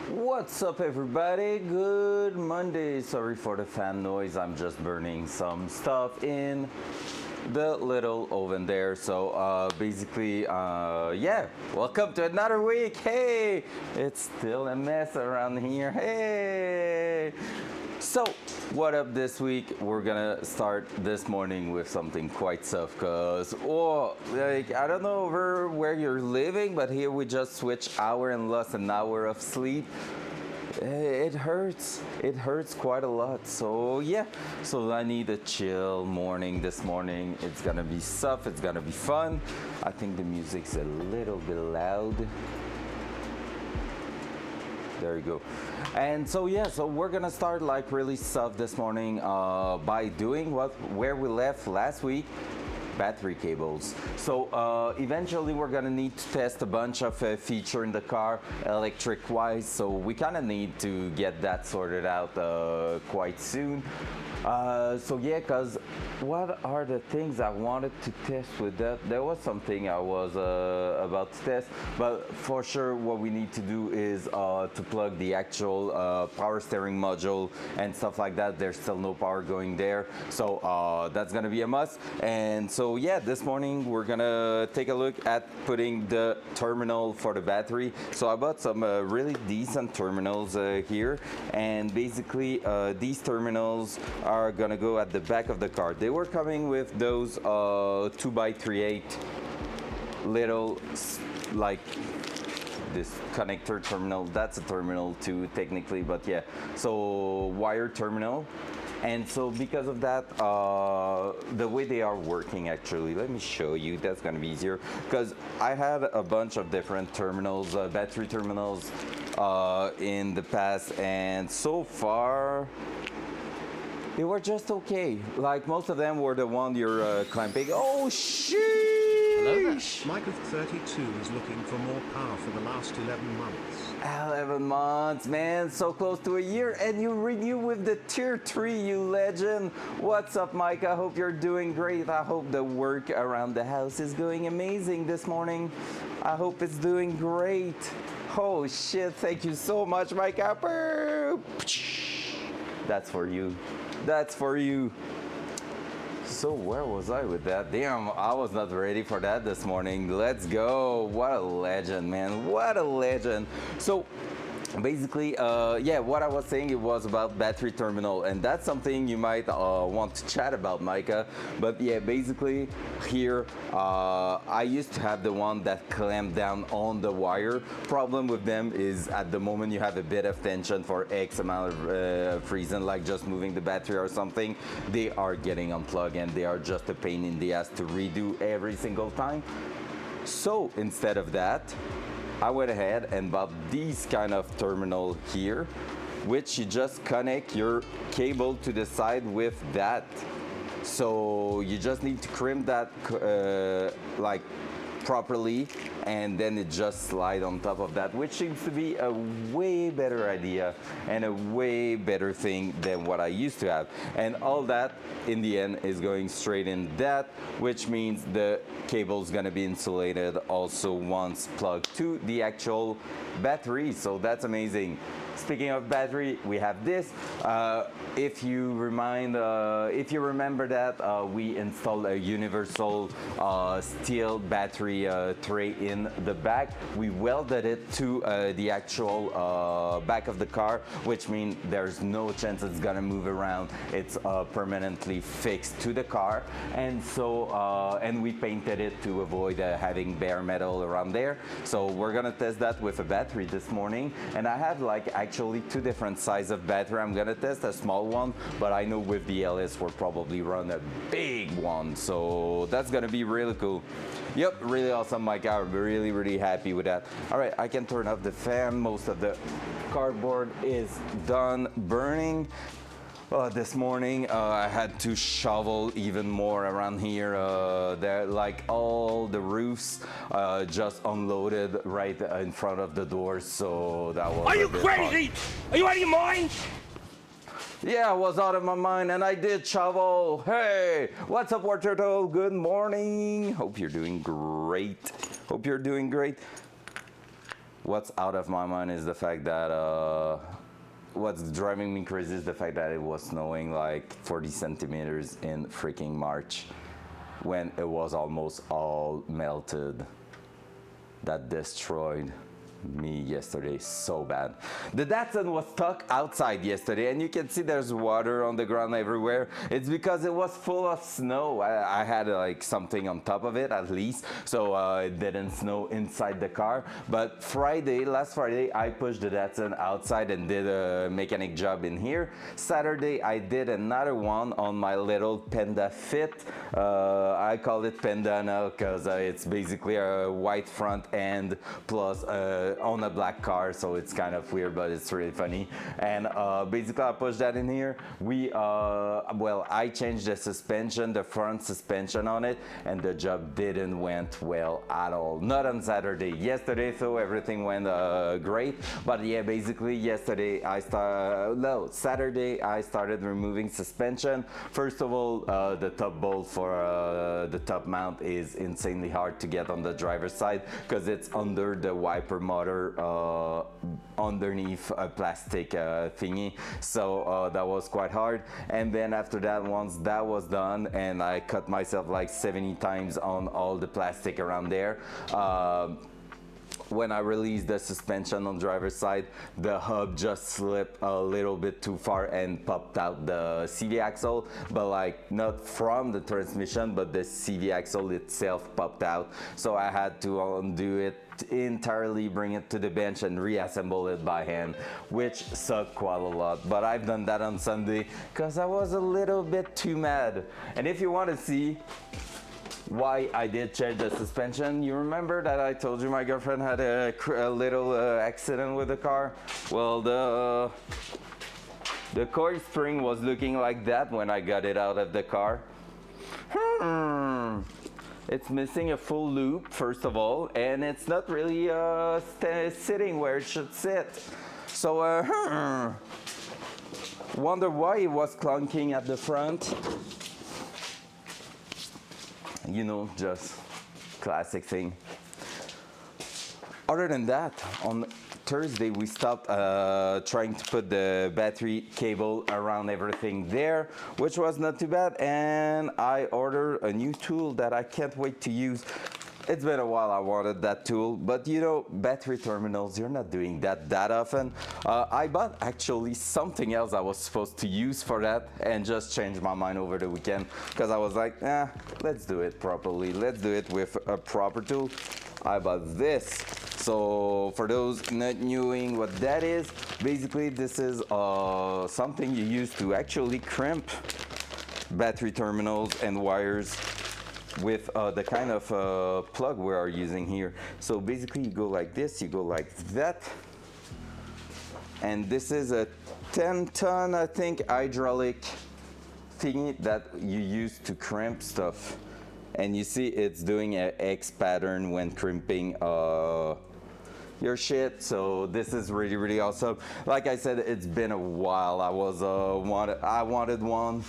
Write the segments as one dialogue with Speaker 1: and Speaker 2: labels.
Speaker 1: What's up, everybody? Good Monday. Sorry for the fan noise. I'm just burning some stuff in the little oven there. So basically, yeah, welcome to another week. Hey, it's still a mess around here. Hey. So, what up this week? We're gonna start this morning with something quite soft, cause like I don't know where you're living, but here we just switched hour and lost an hour of sleep. It hurts. It hurts quite a lot. So yeah. So I need a chill morning this morning. It's gonna be soft. It's gonna be fun. I think the music's a little bit loud. There you go. And so yeah, so we're gonna start like really soft this morning by doing where we left last week. Battery cables. So eventually we're gonna need to test a bunch of feature in the car electric wise, so we kind of need to get that sorted out quite soon. So yeah, cause what are the things I wanted to test with that? There was something I was about to test, but for sure what we need to do is to plug the actual power steering module and stuff like that. There's still no power going there, so that's gonna be a must. And so yeah, this morning we're gonna take a look at putting the terminal for the battery. So I bought some really decent terminals here, and basically these terminals are gonna go at the back of the car. They were coming with those 2x3/8 little like this connector terminal. That's a terminal too technically, but yeah, so wire terminal. And so because of that, the way they are working actually, let me show you, that's gonna be easier, because I had a bunch of different terminals, battery terminals in the past, and so far they were just okay. Like most of them were the one you're clamping. Oh shit!
Speaker 2: Hello there. Mike of 32 is looking for more power for the last 11 months.
Speaker 1: 11 months, man, so close to a year, and you renew with the tier 3, you legend. What's up, Mike? I hope you're doing great. I hope the work around the house is going amazing this morning. I hope it's doing great. Oh shit, thank you so much, Mike. That's for you. That's for you. So where was I with that? Damn, I was not ready for that this morning. Let's go. What a legend, man. What a legend. So basically, yeah, what I was saying, it was about battery terminal, and that's something you might want to chat about, Micah. But yeah, basically here, I used to have the one that clamped down on the wire. Problem with them is at the moment you have a bit of tension for X amount of reason, like just moving the battery or something, they are getting unplugged and they are just a pain in the ass to redo every single time. So instead of that, I went ahead and bought these kind of terminal here, which you just connect your cable to the side with that. So you just need to crimp that like properly, and then it just slide on top of that, which seems to be a way better idea and a way better thing than what I used to have. And all that in the end is going straight in that, which means the cable is going to be insulated also once plugged to the actual battery. So that's amazing. Speaking of battery, we have this. If you remember that we installed a universal steel battery tray in the back. We welded it to the actual back of the car, which means there's no chance it's gonna move around. It's permanently fixed to the car, and so and we painted it to avoid having bare metal around there. So we're gonna test that with a battery this morning, and I have like actually two different sizes of battery. I'm gonna test a small one, but I know with the LS we'll probably run a big one, so that's gonna be really cool. Yep, really awesome, Mike. I'm really happy with that. All right, I can turn off the fan. Most of the cardboard is done burning. This morning I had to shovel even more around here. There, like all the roofs just unloaded right in front of the doors, so that was.
Speaker 3: Are you crazy? Are you out of your mind?
Speaker 1: Yeah, I was out of my mind, and I did shovel. Hey, what's up, War Turtle? Good morning. Hope you're doing great. Hope you're doing great. What's out of my mind is the fact that what's driving me crazy is the fact that it was snowing like 40 centimeters in freaking March when it was almost all melted. That destroyed me yesterday so bad. The Datsun was stuck outside yesterday, and you can see there's water on the ground everywhere. It's because it was full of snow. I had like something on top of it at least, so it didn't snow inside the car. But last Friday, I pushed the Datsun outside and did a mechanic job in here. Saturday, I did another one on my little Panda Fit. I call it Panda now because it's basically a white front end plus on a black car, so it's kind of weird, but it's really funny. And basically I pushed that in here. I changed the suspension, the front suspension on it, and the job didn't went well at all. Not on Saturday. Yesterday, so everything went great. But yeah, basically yesterday Saturday I started removing suspension. First of all, the top bolt for the top mount is insanely hard to get on the driver's side because it's under the wiper motor underneath a plastic thingy, so that was quite hard. And then after that, once that was done and I cut myself like 70 times on all the plastic around there, when I released the suspension on driver's side, the hub just slipped a little bit too far and popped out the CV axle, but like not from the transmission, but the CV axle itself popped out. So I had to undo it entirely, bring it to the bench and reassemble it by hand, which sucked quite a lot. But I've done that on Sunday because I was a little bit too mad. And if you want to see why I did change the suspension, you remember that I told you my girlfriend had a little accident with the car? Well, the coil spring was looking like that when I got it out of the car. It's missing a full loop, first of all, and it's not really sitting where it should sit. So, wonder why it was clunking at the front. You know, just classic thing. Other than that, on Thursday we stopped trying to put the battery cable around everything there, which was not too bad, and I ordered a new tool that I can't wait to use. it's been a while I wanted that tool, but you know, battery terminals, you're not doing that often. I bought actually something else I was supposed to use for that and just changed my mind over the weekend because I was like, let's do it properly. Let's do it with a proper tool. I bought this. So for those not knowing what that is, basically this is something you use to actually crimp battery terminals and wires with the kind of plug we are using here. So basically you go like this, you go like that, and this is a 10-ton, I think, hydraulic thingy that you use to crimp stuff. And you see it's doing an X pattern when crimping your shit. So this is really awesome. Like I said, it's been a while. I wanted one.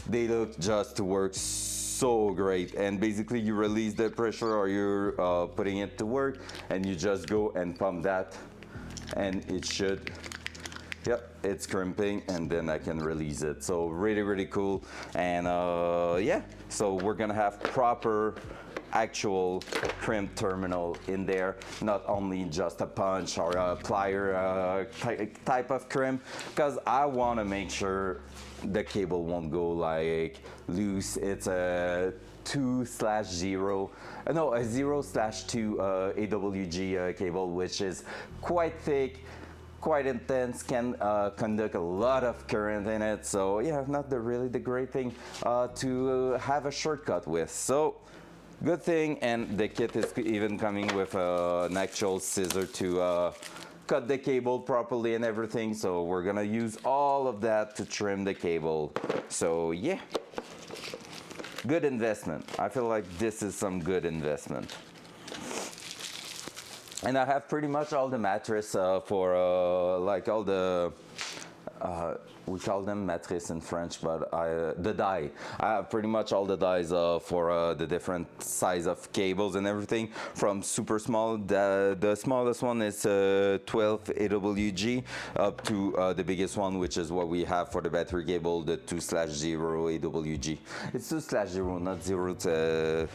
Speaker 1: They look just to work so great, and basically you release the pressure or you're putting it to work and you just go and pump that and it should, yep, it's crimping, and then I can release it. So really cool. And yeah, so we're gonna have proper actual crimp terminal in there, not only just a punch or a plier type of crimp, because I want to make sure the cable won't go like loose. It's a 2/0, no, a 0/2 AWG cable, which is quite thick, quite intense, can conduct a lot of current in it. So yeah, not really the great thing to have a shortcut with. So good thing, and the kit is even coming with an actual scissor to cut the cable properly and everything. So we're gonna use all of that to trim the cable. So yeah, good investment. I feel like this is some good investment. And I have pretty much all the mattress for like all the we call them matrices in French, but the die. I have pretty much all the dies for the different size of cables and everything, from super small, the smallest one is 12 AWG, up to the biggest one, which is what we have for the battery cable, the 2/0 AWG. It's 2/0, not 0/2.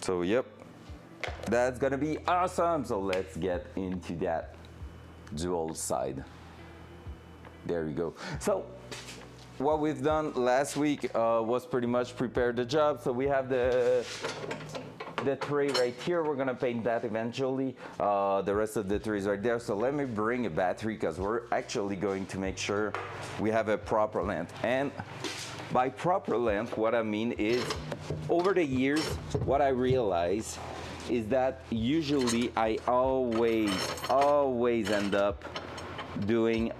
Speaker 1: So yep, that's gonna be awesome. So let's get into that dual side. There we go. So what we've done last week was pretty much prepare the job. So we have the tray right here. We're gonna paint that eventually. The rest of the tray is right there. So let me bring a battery, because we're actually going to make sure we have a proper length. And by proper length, what I mean is, over the years, what I realize is that usually I always end up doing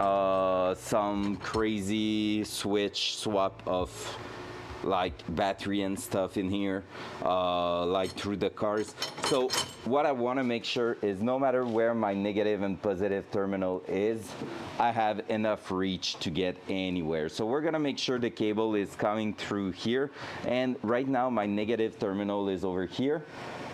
Speaker 1: some crazy swap of like battery and stuff in here, like through the cars. So what I want to make sure is, no matter where my negative and positive terminal is, I have enough reach to get anywhere. So we're gonna make sure the cable is coming through here, and right now my negative terminal is over here.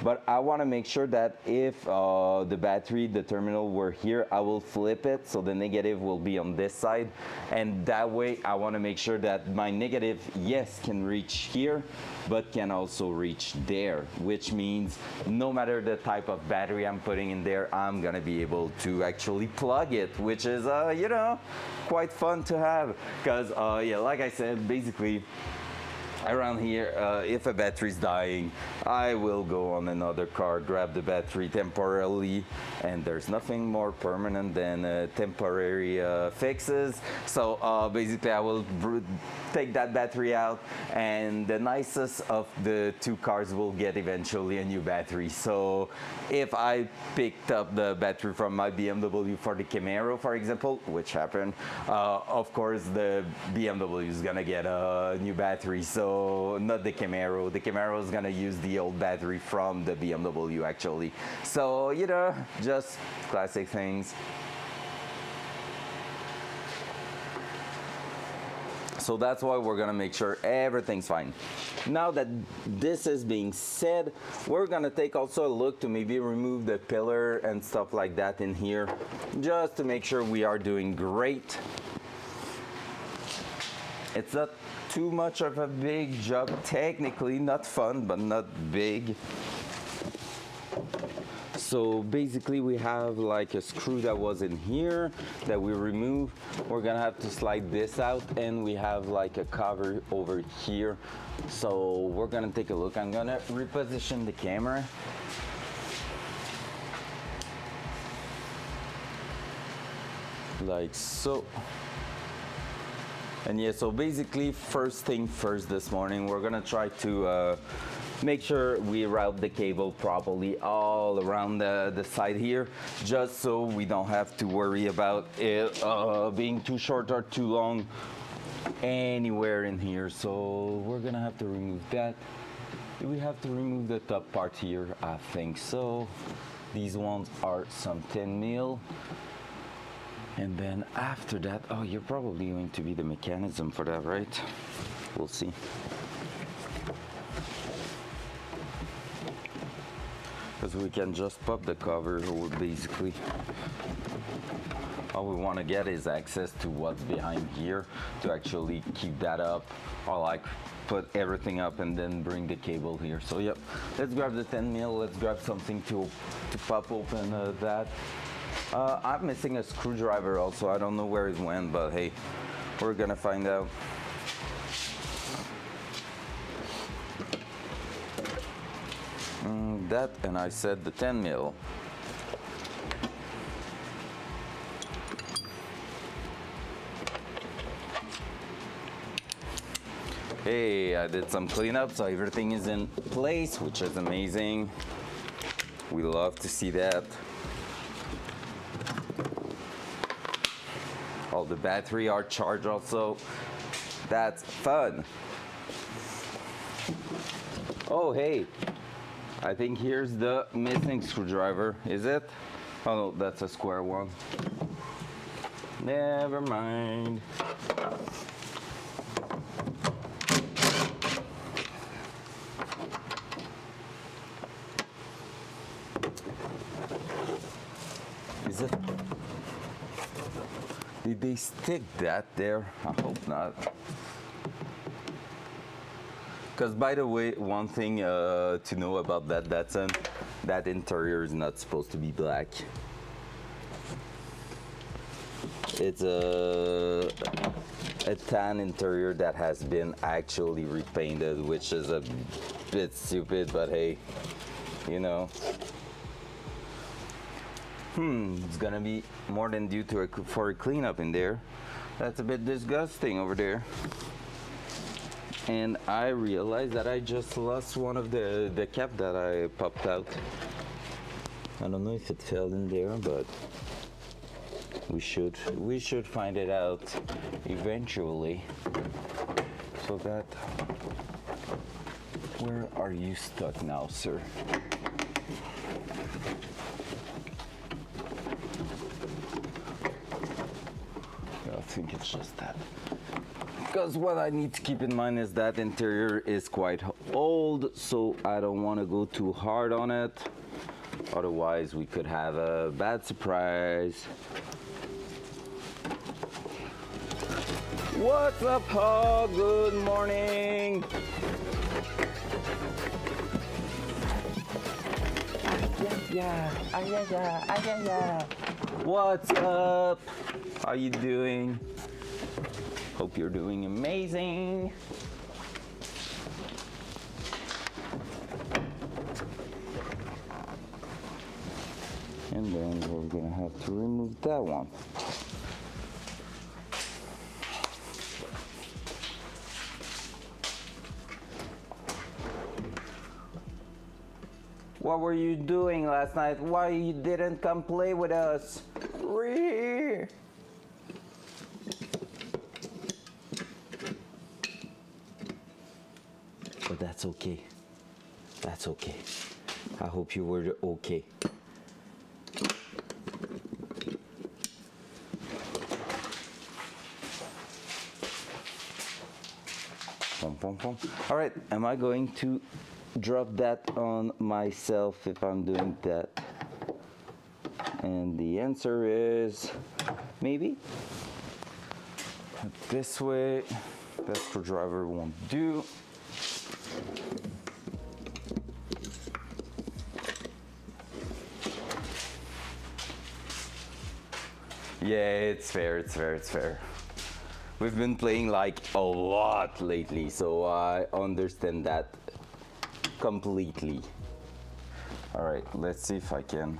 Speaker 1: But I want to make sure that if the battery, the terminal were here, I will flip it so the negative will be on this side. And that way I want to make sure that my negative, yes, can reach here, but can also reach there, which means no matter the type of battery I'm putting in there, I'm gonna be able to actually plug it, which is, you know, quite fun to have. Because, yeah, like I said, basically, around here, if a battery's dying, I will go on another car, grab the battery temporarily, and there's nothing more permanent than temporary fixes. So basically I will take that battery out, and the nicest of the two cars will get eventually a new battery. So if I picked up the battery from my BMW for the Camaro, for example, which happened, of course the BMW is gonna get a new battery. So not the Camaro. The Camaro is gonna use the old battery from the BMW actually. So, you know, just classic things. So that's why we're gonna make sure everything's fine. Now that this is being said, we're gonna take also a look to maybe remove the pillar and stuff like that in here, just to make sure we are doing great. It's not too much of a big job, technically, not fun, but not big. So basically we have like a screw that was in here that we remove. We're gonna have to slide this out, and we have like a cover over here. So we're gonna take a look. I'm gonna reposition the camera. Like so. And yeah, so basically first thing first this morning, we're gonna try to make sure we route the cable properly all around the side here, just so we don't have to worry about it being too short or too long anywhere in here. So we're gonna have to remove that. Do we have to remove the top part here? I think so. These ones are some 10 mil. And then after that, oh, you're probably going to be the mechanism for that, right? We'll see. Because we can just pop the cover, or basically all we want to get is access to what's behind here to actually keep that up, or like put everything up and then bring the cable here. So yep, let's grab the 10 mil, let's grab something to pop open that. I'm missing a screwdriver also. I don't know where it went, but hey, we're gonna find out. That, and I said the 10 mil. Hey, I did some cleanup, so everything is in place, which is amazing. We love to see that. All the battery are charged also. That's fun. Oh, hey, I think here's the missing screwdriver. Is it? Oh no, that's a square one. Never mind. Is it? Did they stick that there? I hope not. Because by the way, one thing to know about that Datsun, that interior is not supposed to be black. It's a tan interior that has been actually repainted, which is a bit stupid, but hey, you know. It's gonna be more than due to for a cleanup in there. That's a bit disgusting over there. And I realized that I just lost one of the cap that I popped out. I don't know if it fell in there, but we should find it out eventually. So that, where are you stuck now, sir? I think it's just that. Because what I need to keep in mind is that interior is quite old, so I don't want to go too hard on it. Otherwise, we could have a bad surprise. What's up, Hog? Good morning. What's up? How you doing? Hope you're doing amazing. And then we're gonna have to remove that one. What were you doing last night? Why you didn't come play with us? But that's okay. That's okay. I hope you were okay. Pom, pom, pom. All right, am I going to drop that on myself if I'm doing that? And the answer is maybe. This way. That screwdriver won't do. Yeah, it's fair, it's fair, it's fair. We've been playing like a lot lately, so I understand that completely. All right, let's see if I can.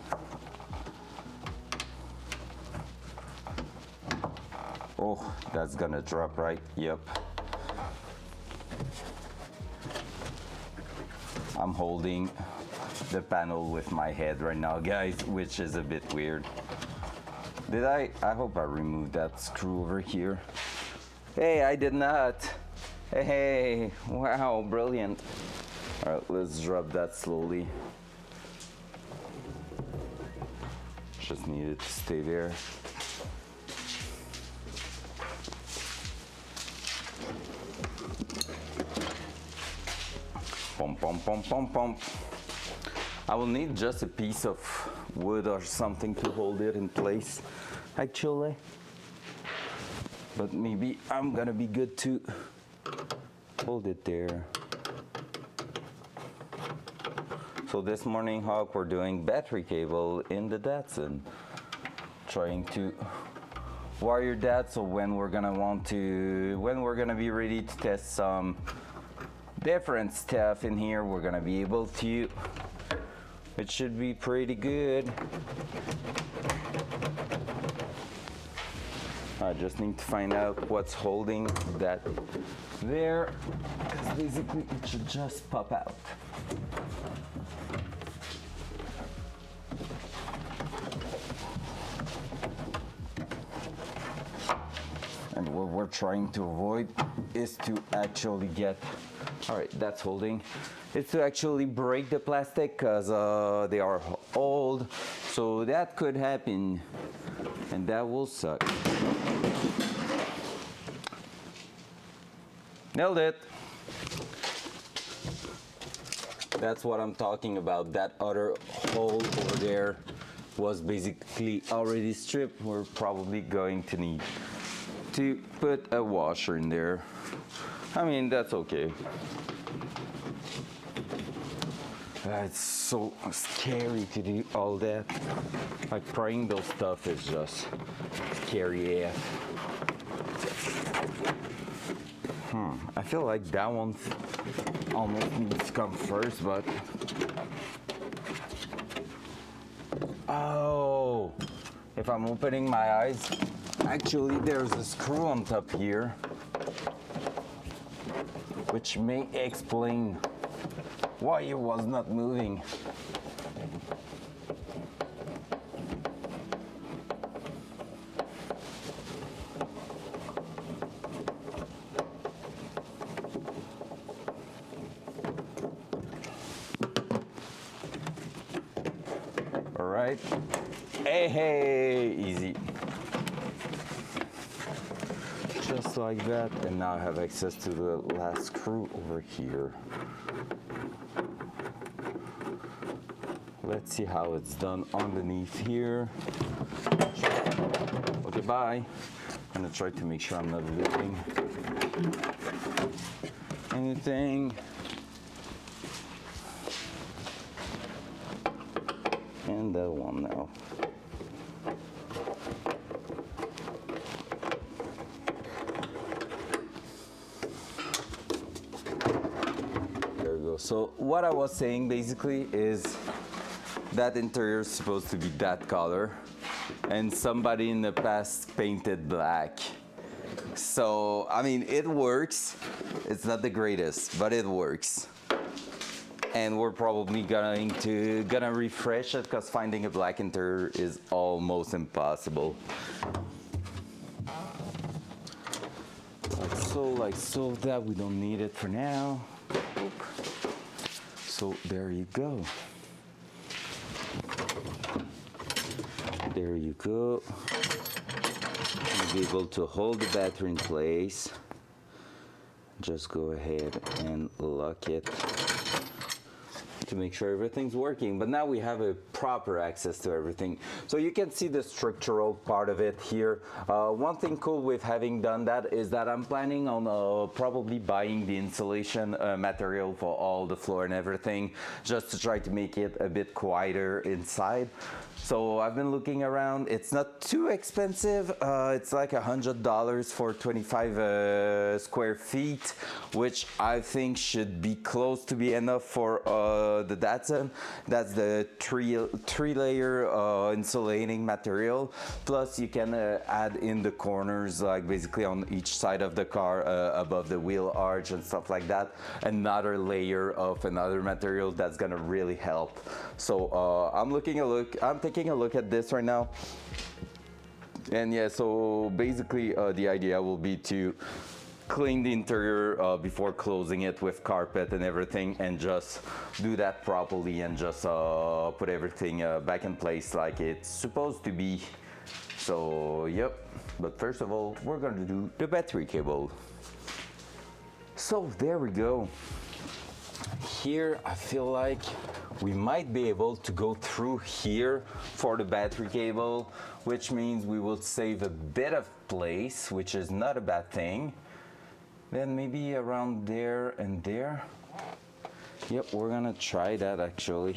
Speaker 1: Oh, that's gonna drop, right? Yep. I'm holding the panel with my head right now, guys, which is a bit weird. Did I hope I removed that screw over here. Hey, I did not. Hey, wow, brilliant. All right, let's drop that slowly. Just needed to stay there. Pom, pom, pom, pom, pom. I will need just a piece of wood or something to hold it in place, actually. But maybe I'm gonna be good to hold it there. So this morning, Hawk, we're doing battery cable in the Datsun. Trying to wire that so when we're gonna be ready to test some different stuff in here, we're gonna be able to. It should be pretty good. I just need to find out what's holding that there, because basically it should just pop out. And what we're trying to avoid is to actually get, all right, that's holding. It's to actually break the plastic because they are old, so that could happen, and that will suck. Nailed it. That's what I'm talking about. That other hole over there was basically already stripped. We're probably going to need to put a washer in there. I mean, that's okay. It's so scary to do all that. Like prying those stuff is just scary AF. I feel like that one almost needs to come first, but oh, if I'm opening my eyes, actually there's a screw on top here, which may explain why it was not moving. All right, hey, easy. Just like that, and now I have access to the last screw over here. Let's see how it's done underneath here. Okay, bye. I'm gonna try to make sure I'm not losing anything. And that one now. There we go. So what I was saying basically is that interior is supposed to be that color, and somebody in the past painted black. So I mean, it works. It's not the greatest, but it works. And we're probably gonna refresh it because finding a black interior is almost impossible. Like so that we don't need it for now. So there you go. There you go. You'll be able to hold the battery in place. Just go ahead and lock it to make sure everything's working. But now we have a proper access to everything. So you can see the structural part of it here. One thing cool with having done that is that I'm planning on probably buying the insulation material for all the floor and everything, just to try to make it a bit quieter inside. So I've been looking around. It's not too expensive. It's like $100 for 25 square feet, which I think should be close to be enough for the Datsun. That's the three layer insulating material. Plus you can add in the corners, like basically on each side of the car, above the wheel arch and stuff like that, another layer of another material that's gonna really help. So I'm taking a look at this right now. And yeah, so basically the idea will be to clean the interior before closing it with carpet and everything, and just do that properly and just put everything back in place like it's supposed to be. So yep, but first of all, we're going to do the battery cable. So there we go. Here I feel like we might be able to go through here for the battery cable, which means we will save a bit of place, which is not a bad thing. Then maybe around there and there. Yep, we're gonna try that actually.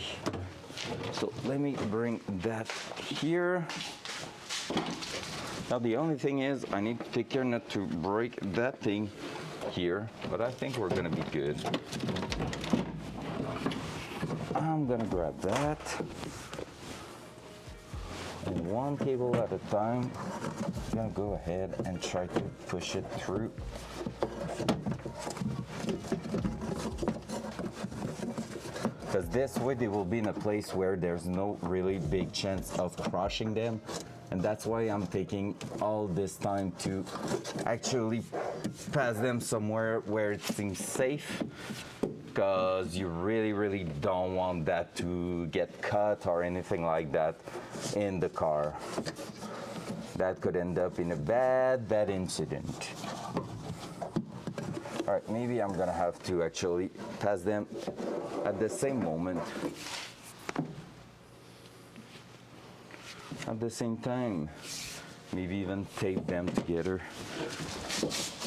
Speaker 1: So let me bring that here. Now the only thing is I need to take care not to break that thing here, but I think we're gonna be good. I'm gonna grab that. And one cable at a time. I'm gonna go ahead and try to push it through. Because this way they will be in a place where there's no really big chance of crushing them. And that's why I'm taking all this time to actually pass them somewhere where it seems safe, because you really don't want that to get cut or anything like that in the car. That could end up in a bad incident. All right, maybe I'm gonna have to actually pass them at the same moment. At the same time, maybe even tape them together.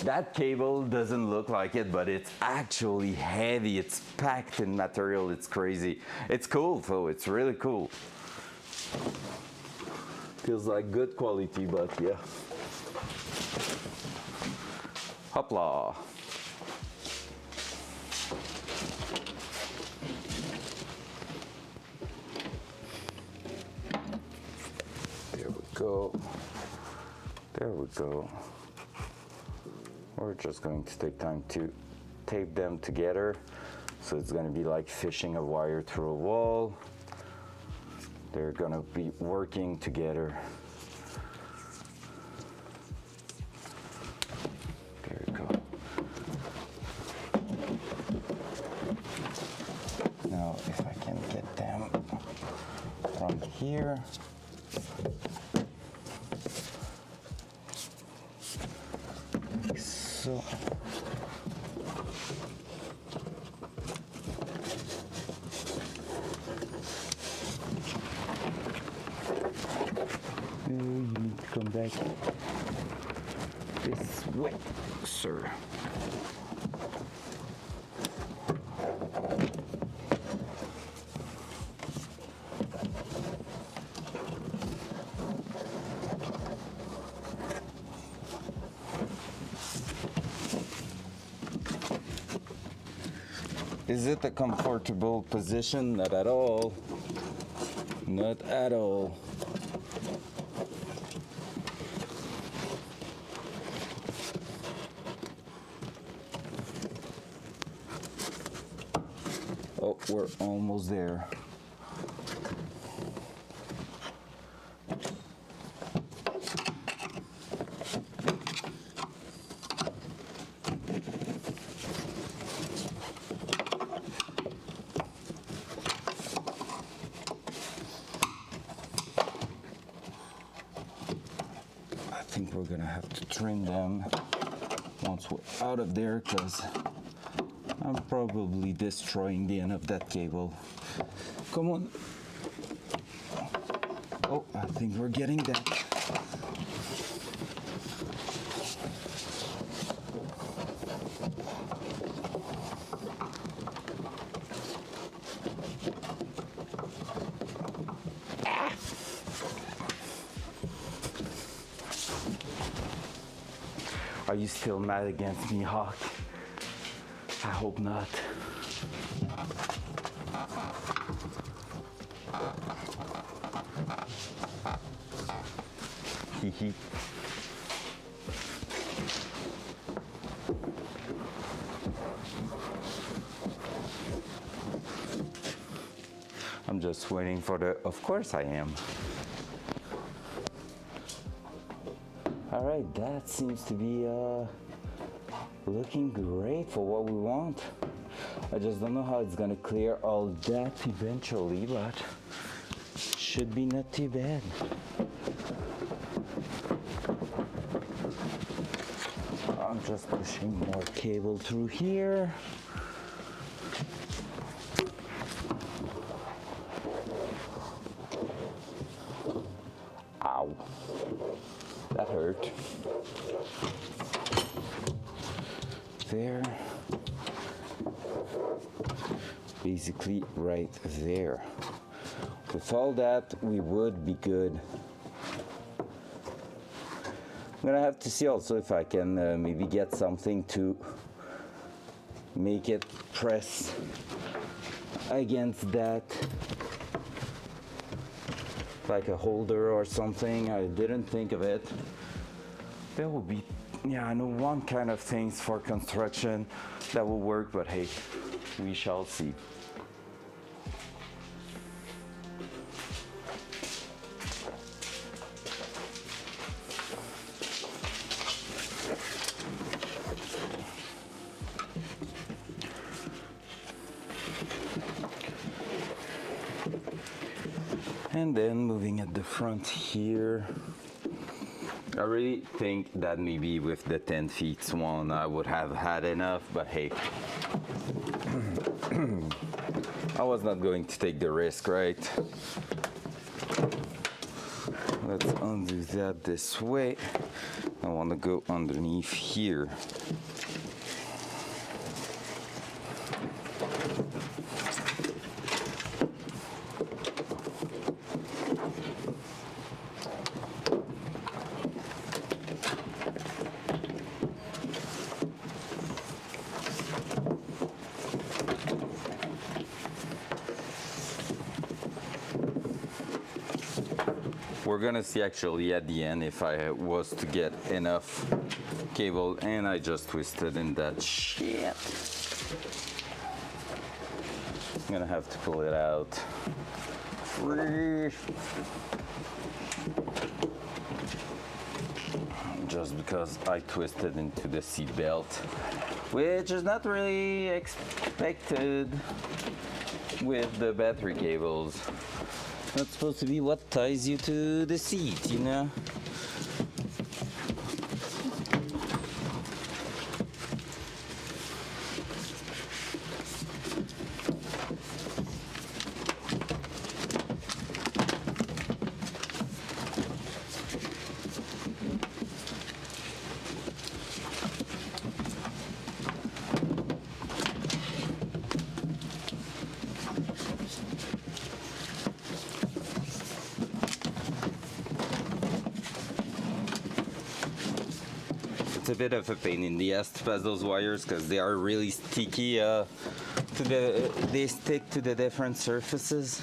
Speaker 1: That cable doesn't look like it, but it's actually heavy. It's packed in material. It's crazy. It's cool though. It's really cool. Feels like good quality, but yeah. Hopla. There we go. We're just going to take time to tape them together. So it's going to be like fishing a wire through a wall. They're going to be working together. There you go. Now if I can get them from here. So you need to come back this way, sir. Is it a comfortable position? Not at all. Not at all. Oh, we're almost there. I think we're gonna have to trim them once we're out of there, because I'm probably destroying the end of that cable. Come on. Oh, I think we're getting that. Are you still mad against me, Hawk? I hope not. Hee. I'm just waiting for the, of course I am. All right, that seems to be looking great for what we want. I just don't know how it's gonna clear all that eventually, but should be not too bad. I'm just pushing more cable through here. Ow, that hurt. There. Basically right there. With all that, we would be good. I'm gonna have to see also if I can maybe get something to make it press against that, like a holder or something. I didn't think of it. There will be, yeah, I know one kind of things for construction that will work, but hey, we shall see. And then moving at the front here, I really think that maybe with the 10 feet one I would have had enough, but hey, I was not going to take the risk, right? Let's undo that this way. I want to go underneath here. We're gonna see actually at the end if I was to get enough cable, and I just twisted in that shit. I'm gonna have to pull it out. Just because I twisted into the seat belt, which is not really expected with the battery cables. That's supposed to be what ties you to the seat, you know? It's a bit of a pain in the ass to pass those wires because they are really sticky. They stick to the different surfaces.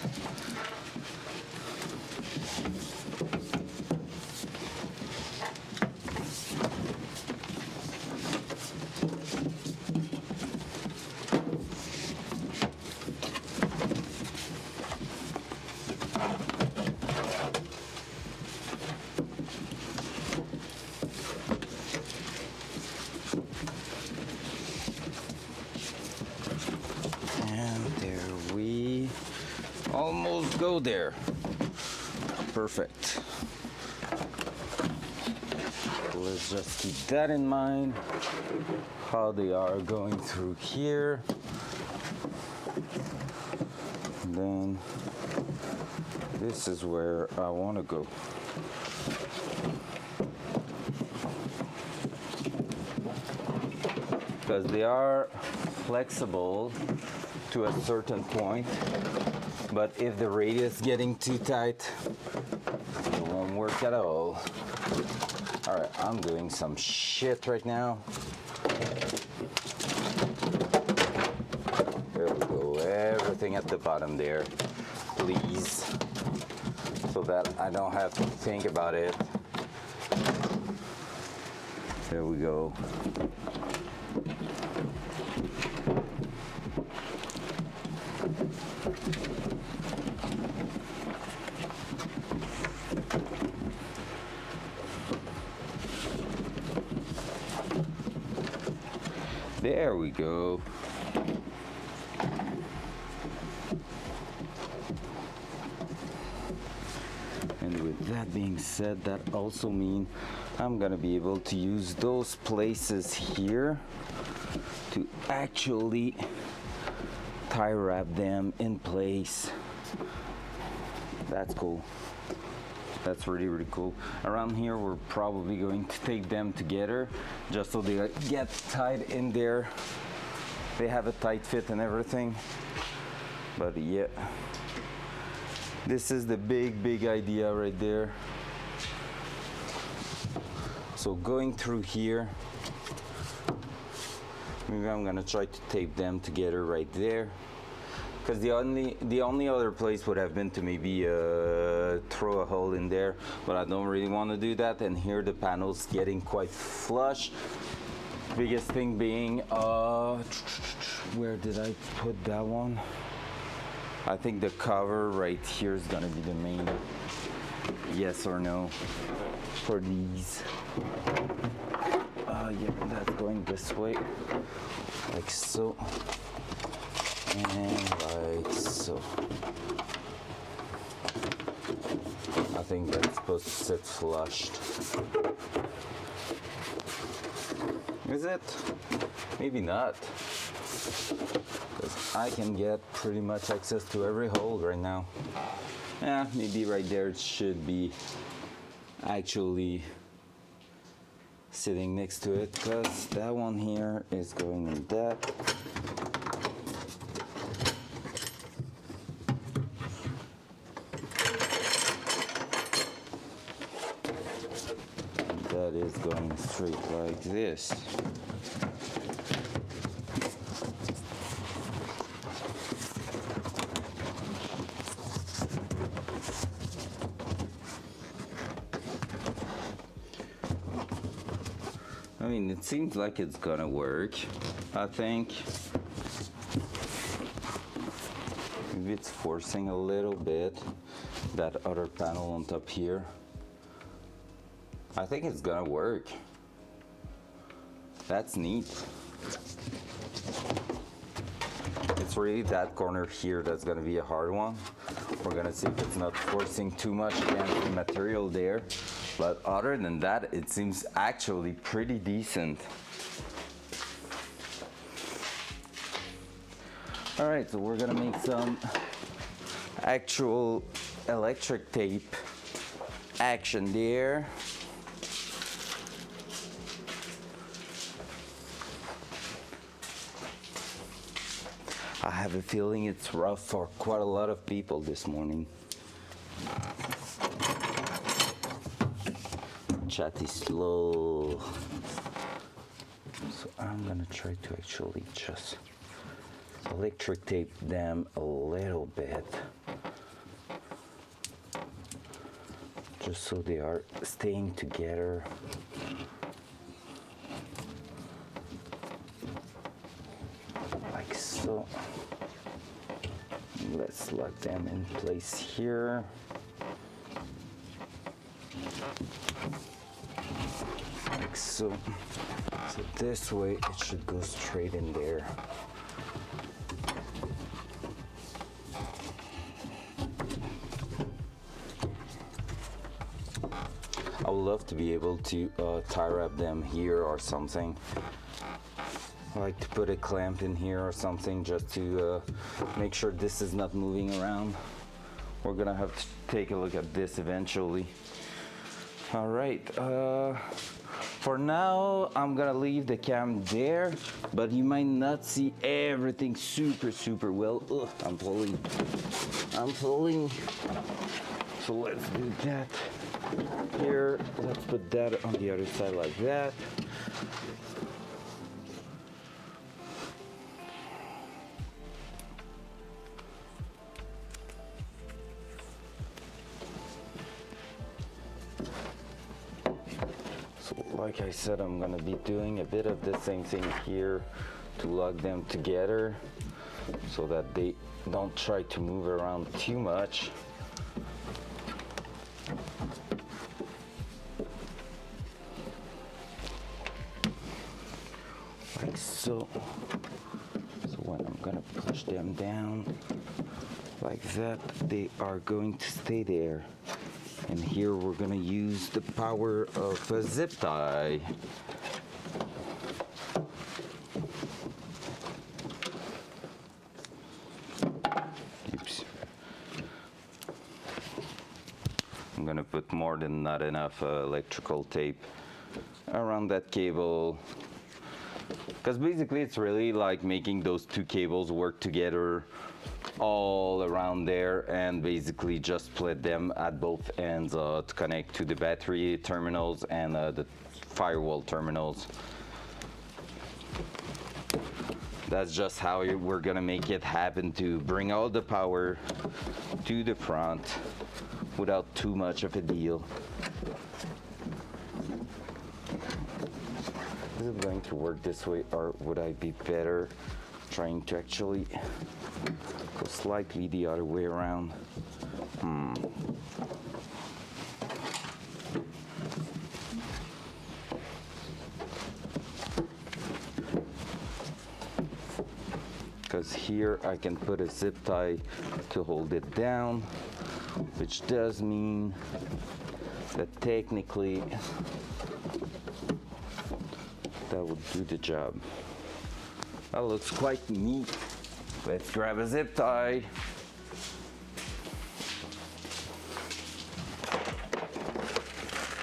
Speaker 1: Almost go there. Perfect. let's just keep that in mind, how they are going through here. And then this is where I want to go. Because they are flexible to a certain point, but if the radius is getting too tight, it won't work at all. All right, I'm doing some shit right now. There we go, everything at the bottom there, please, so that I don't have to think about it. There we go. There we go. And with that being said, that also means I'm gonna be able to use those places here to actually tie wrap them in place. That's cool. That's really, really cool. Around here, we're probably going to tape them together just so they get tied in there. They have a tight fit and everything. But yeah, this is the big idea right there. So going through here, maybe I'm gonna try to tape them together right there. Because the only other place would have been to maybe throw a hole in there, but I don't really want to do that. And here the panel's getting quite flush. Biggest thing being, where did I put that one? I think the cover right here is gonna be the main yes or no for these. Yeah, that's going this way, like so. And like so. I think that's supposed to sit flushed. Is it? Maybe not. Because I can get pretty much access to every hole right now. Yeah, maybe right there it should be actually sitting next to it, because that one here is going in that. That is going straight like this. I mean, it seems like it's gonna work, I think. Maybe it's forcing a little bit, that other panel on top here. I think it's gonna work. That's neat. It's really that corner here that's gonna be a hard one. We're gonna see if it's not forcing too much against the material there. But other than that, it seems actually pretty decent. All right, so we're gonna make some actual electric tape action there. I have a feeling it's rough for quite a lot of people this morning. Chat is slow. So I'm gonna try to actually just electric tape them a little bit. Just so they are staying together. Like so. Let's lock them in place here. Like so. So this way it should go straight in there. I would love to be able to tie wrap them here or something. I like to put a clamp in here or something just to make sure this is not moving around. We're gonna have to take a look at this eventually. All right, for now, I'm gonna leave the cam there, but you might not see everything super well. Ugh, I'm pulling. So let's do that here. Let's put that on the other side like that. Like I said, I'm gonna be doing a bit of the same thing here to lock them together so that they don't try to move around too much. Like so. So when I'm gonna push them down like that, they are going to stay there. And here we're gonna use the power of a zip tie. Oops. I'm gonna put more than not enough electrical tape around that cable. Because basically it's really like making those two cables work together all around there, and basically just split them at both ends to connect to the battery terminals and the firewall terminals. That's just how we're gonna make it happen, to bring all the power to the front without too much of a deal. Is it going to work this way, or would I be better trying to actually go slightly the other way around? Because here I can put a zip tie to hold it down, which does mean that technically that would do the job. That looks quite neat. Let's grab a zip tie.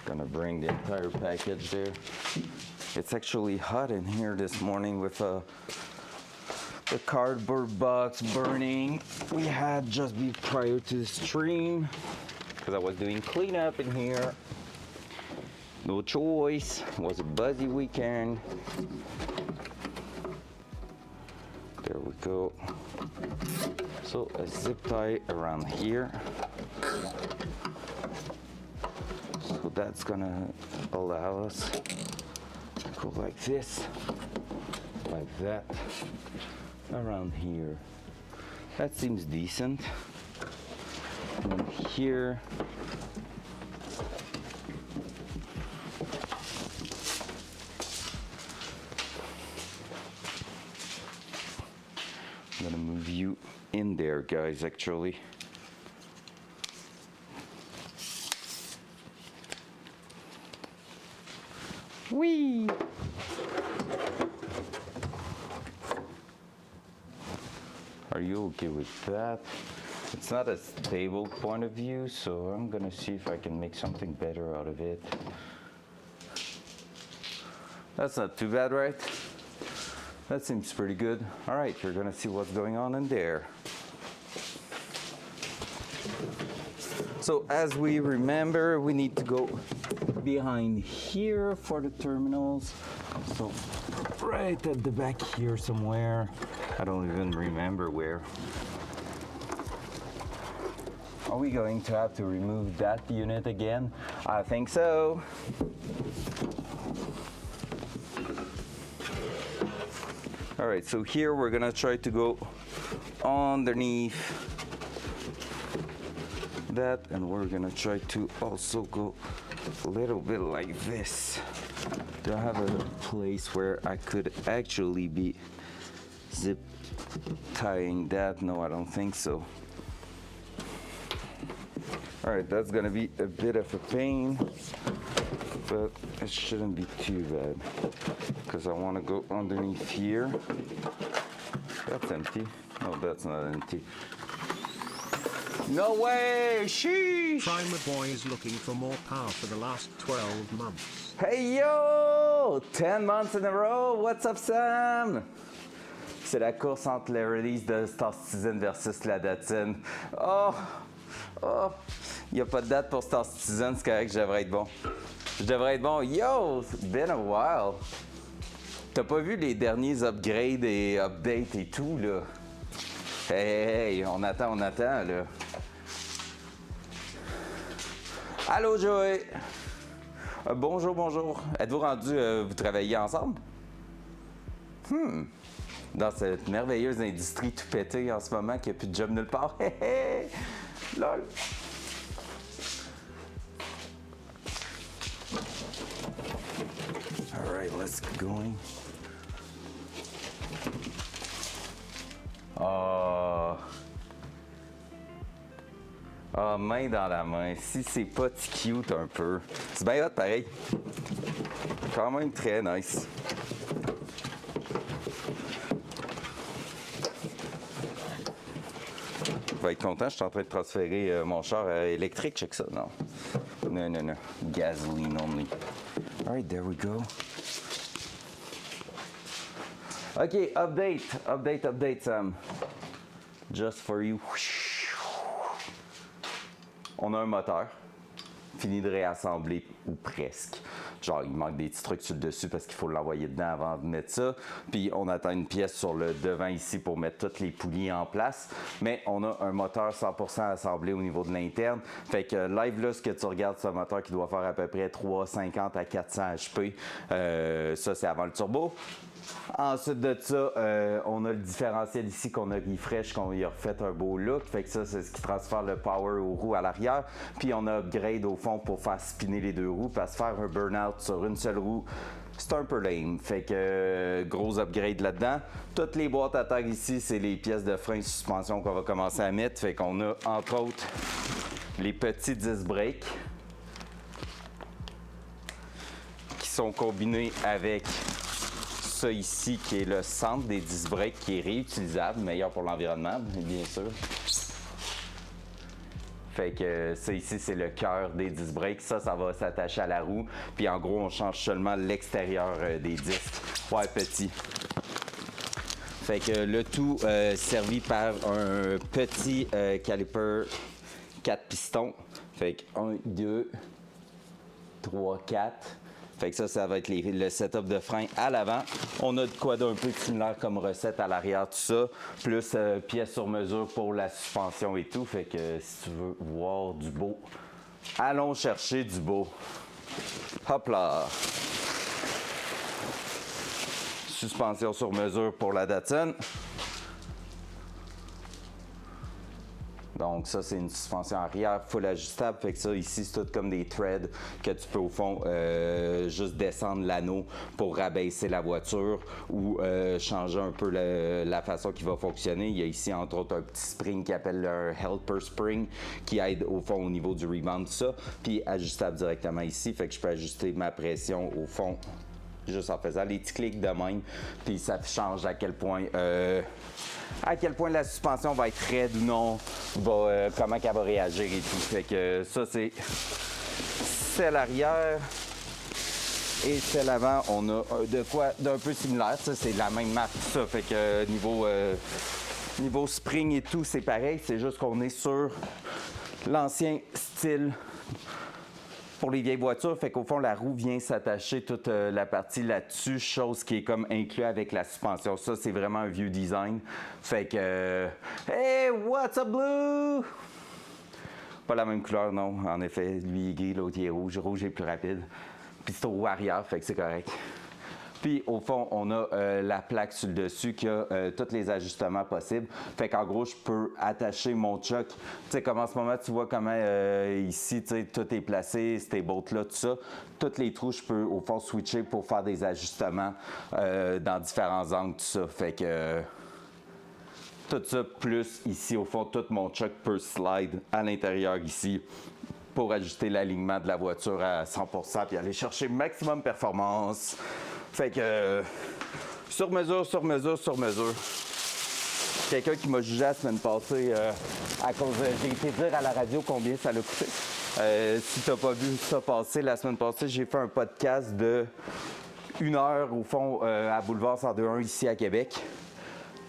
Speaker 1: Gonna bring the entire package there. It's actually hot in here this morning with the cardboard box burning we had just prior to the stream, because I was doing cleanup in here. No choice. It was a busy weekend. There we go. So a zip tie around here. So that's gonna allow us to go like this, like that, around here. That seems decent. And then here, I'm gonna move you in there, guys, actually. Whee! Are you okay with that? It's not a stable point of view, so I'm gonna see if I can make something better out of it. That's not too bad, right? That seems pretty good. All right, you're gonna see what's going on in there. So as we remember, we need to go behind here for the terminals. So right at the back here somewhere. I don't even remember where. Are we going to have to remove that unit again? I think so. All right, so here we're gonna try to go underneath that, and we're gonna try to also go a little bit like this. Do I have a place where I could actually be zip tying that? No, I don't think so. All right, that's gonna be a bit of a pain. but it shouldn't be too bad because I want to go underneath here. That's empty. No, that's not empty. No way! Sheesh!
Speaker 2: Primer Boy is looking for more power for the last 12 months.
Speaker 1: Hey yo! 10 months in a row! What's up, Sam? C'est la course entre le release de Star Citizen versus la Datsun. Oh! Oh! Il n'y a pas de date pour Star Citizen, c'est correct, je devrais être bon. Je devrais être bon. Yo! It's been a while. T'as pas vu les derniers upgrades et updates et tout, là? Hey, on attend, là. Allô, Joey! Bonjour. Êtes-vous rendu, vous travaillez ensemble? Dans cette merveilleuse industrie tout pétée en ce moment, qu'il n'y a plus de job nulle part. Lol! Alright, let's get going. Main dans la main. Si c'est pas cute un peu. C'est bien hot pareil. Quand même très nice. Je vais être content, je suis en train de transférer mon char électrique, check ça. Non. Non. Gasoline only. Alright, there we go. OK, update, Sam. Just for you. On a un moteur, fini de réassembler, ou presque. Genre, il manque des petits trucs sur le dessus parce qu'il faut l'envoyer dedans avant de mettre ça. Puis, on attend une pièce sur le devant ici pour mettre toutes les poulies en place. Mais on a un moteur 100% assemblé au niveau de l'interne. Fait que live là, ce que tu regardes, c'est un moteur qui doit faire à peu près 350 à 400 HP. Ça, c'est avant le turbo. Ensuite de ça, on a le différentiel ici qu'on a refresh, qu'on y a refait un beau look. Fait que ça, c'est ce qui transfère le power aux roues à l'arrière. Puis on a upgrade au fond pour faire spinner les deux roues parce que faire un burn-out sur une seule roue, c'est un peu lame. Fait que gros upgrade là-dedans. Toutes les boîtes à terre ici, c'est les pièces de frein suspension qu'on va commencer à mettre. Fait qu'on a entre autres les petits disc brakes qui sont combinés avec ça ici qui est le centre des disc brakes qui est réutilisable, meilleur pour l'environnement, bien sûr. Fait que ça ici, c'est le cœur des disc brakes. Ça va s'attacher à la roue. Puis en gros, on change seulement l'extérieur des disques. Ouais, petit. Fait que le tout servi par un petit caliper 4 pistons. Fait que 1, 2, 3, 4. Fait que ça va être le setup de frein à l'avant. On a de quoi d'un peu similaire comme recette à l'arrière, tout ça. Plus pièce sur mesure pour la suspension et tout. Fait que si tu veux voir du beau, allons chercher du beau. Hop là! Suspension sur mesure pour la Datsun. Donc ça, c'est une suspension arrière full ajustable. Fait que ça, ici, c'est tout comme des threads que tu peux, au fond, juste descendre l'anneau pour rabaisser la voiture ou changer un peu la façon qu'il va fonctionner. Il y a ici, entre autres, un petit spring qui appelle un helper spring qui aide, au fond, au niveau du rebound, tout ça. Puis ajustable directement ici. Fait que je peux ajuster ma pression, au fond, juste en faisant les petits clics de même. Puis ça change à quel point la suspension va être raide ou non, comment elle va réagir et tout. Fait que ça, c'est l'arrière et c'est l'avant. On a de quoi d'un peu similaire. Ça, c'est la même marque, ça. Fait que niveau spring et tout, c'est pareil. C'est juste qu'on est sur l'ancien style pour les vieilles voitures, fait qu'au fond, la roue vient s'attacher toute la partie là-dessus, chose qui est comme inclus avec la suspension. Ça, c'est vraiment un vieux design. Fait que... Hey, what's up, Blue? Pas la même couleur, non. En effet, lui, il est gris, l'autre, il est rouge. Rouge est plus rapide. Puis c'est au roue arrière, fait que c'est correct. Puis au fond, on a la plaque sur le dessus qui a tous les ajustements possibles. Fait qu'en gros, je peux attacher mon choc. Tu sais, comme en ce moment, tu vois comment ici, tu sais, tout est placé, ces bolts-là, tout ça. Toutes les trous, je peux au fond switcher pour faire des ajustements dans différents angles, tout ça. Fait que tout ça, plus ici, au fond, tout mon choc peut slide à l'intérieur ici pour ajuster l'alignement de la voiture à 100% puis aller chercher maximum performance. Fait que sur mesure, sur mesure, sur mesure. Quelqu'un qui m'a jugé la semaine passée à cause j'ai été dire à la radio combien ça l'a coûté. Si t'as pas vu ça passer, la semaine passée, j'ai fait un podcast de 1 heure au fond à Boulevard 102.1 ici à Québec.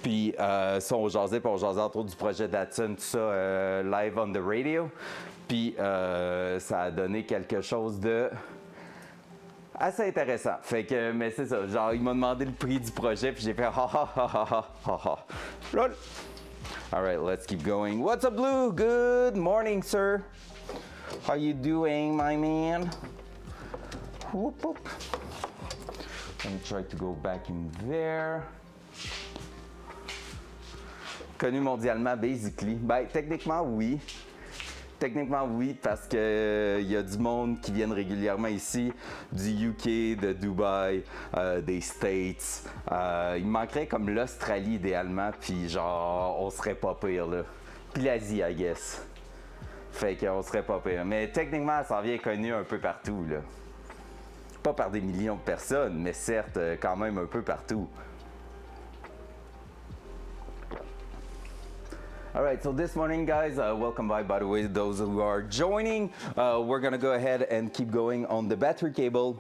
Speaker 1: Puis ça, on jasait autour du projet Datsun, tout ça, live on the radio. Puis ça a donné quelque chose de assez intéressant. Fait que, mais c'est ça, genre, il m'a demandé le prix du projet, puis j'ai fait ha ha ha ha ha ha ha. Lol. All right, let's keep going. What's up, Blue? Good morning, sir. How you doing, my man? Whoop, whoop. Let me try to go back in there. Connu mondialement, basically. Ben, techniquement, oui. Techniquement, oui, parce que y a du monde qui viennent régulièrement ici, du UK, de Dubaï, des States. Il me manquerait comme l'Australie, idéalement, puis genre, on serait pas pire, là. Puis l'Asie, I guess. Fait qu'on serait pas pire. Mais techniquement, ça en vient connu un peu partout, là. Pas par des millions de personnes, mais certes, quand même un peu partout. All right, so this morning, guys, welcome by the way, those who are joining. We're gonna go ahead and keep going on the battery cable.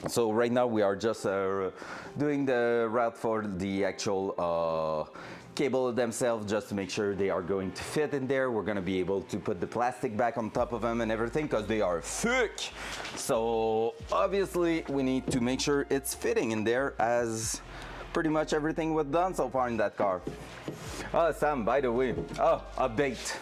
Speaker 1: So right now we are just doing the route for the actual cable themselves, just to make sure they are going to fit in there. We're gonna be able to put the plastic back on top of them and everything because they are thick. So obviously we need to make sure it's fitting in there, as pretty much everything was done so far in that car. Oh, Sam, by the way, update.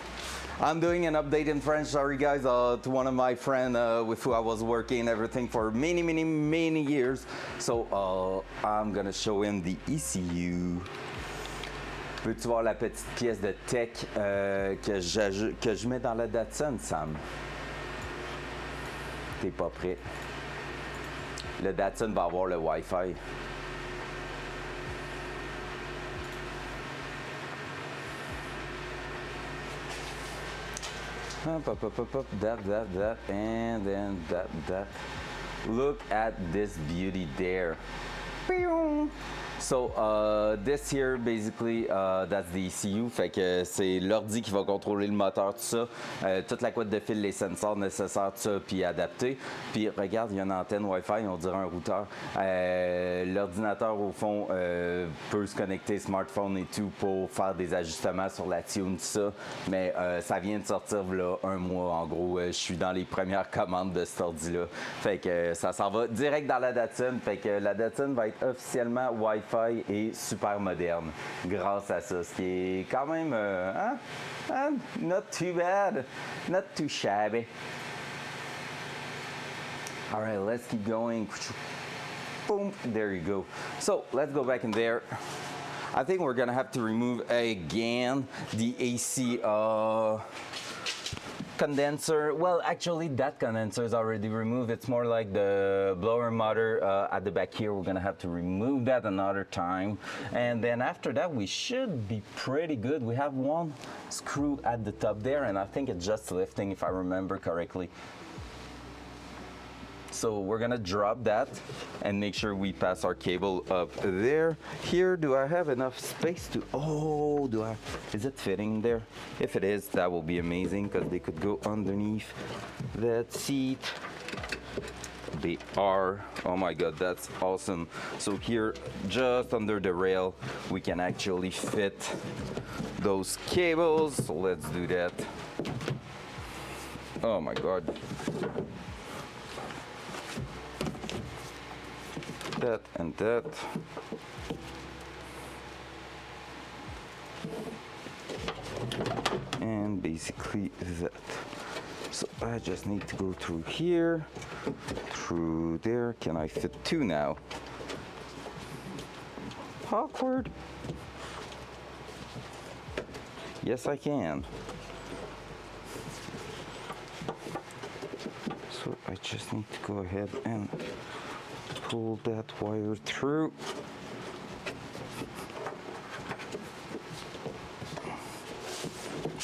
Speaker 1: I'm doing an update in French, sorry guys, to one of my friends with who I was working everything for many years. So I'm gonna show him the ECU. Veux-tu voir la petite pièce de tech que je mets dans la Datsun, Sam? T'es pas prêt. Le Datsun va avoir le Wi-Fi. Up, that, and then that. Look at this beauty there. So this here basically that's the ECU, fait que c'est l'ordi qui va contrôler le moteur, tout ça, toute la couette de fil, les sensors nécessaires, tout ça, puis adapté. Puis regarde, il y a une antenne Wi-Fi, on dirait un routeur. L'ordinateur au fond peut se connecter smartphone et tout pour faire des ajustements sur la tune, tout ça. Mais ça vient de sortir là 1 mois en gros. Je suis dans les premières commandes de cet ordi-là. Fait que ça s'en va direct dans la Datsun. Fait que la Datsun va être officiellement Wi-Fi et super moderne grâce à ça, ce qui est quand même not too bad, not too shabby. All right, let's keep going. Boom, there you go. So let's go back in there. I think we're gonna have to remove again the AC condenser. Well, actually that condenser is already removed. It's more like the blower motor at the back here. We're gonna have to remove that another time, and then after that we should be pretty good. We have one screw at the top there, and I think it's just lifting if I remember correctly. So we're gonna drop that and make sure we pass our cable up there. Here, do I have enough space to, is it fitting there? If it is, that will be amazing because they could go underneath that seat. They are, oh my God, that's awesome. So here, just under the rail, we can actually fit those cables. So let's do that. Oh my God. That and that. And basically that. So I just need to go through here, through there. Can I fit 2 now? Awkward. Yes, I can. So I just need to go ahead and pull that wire through.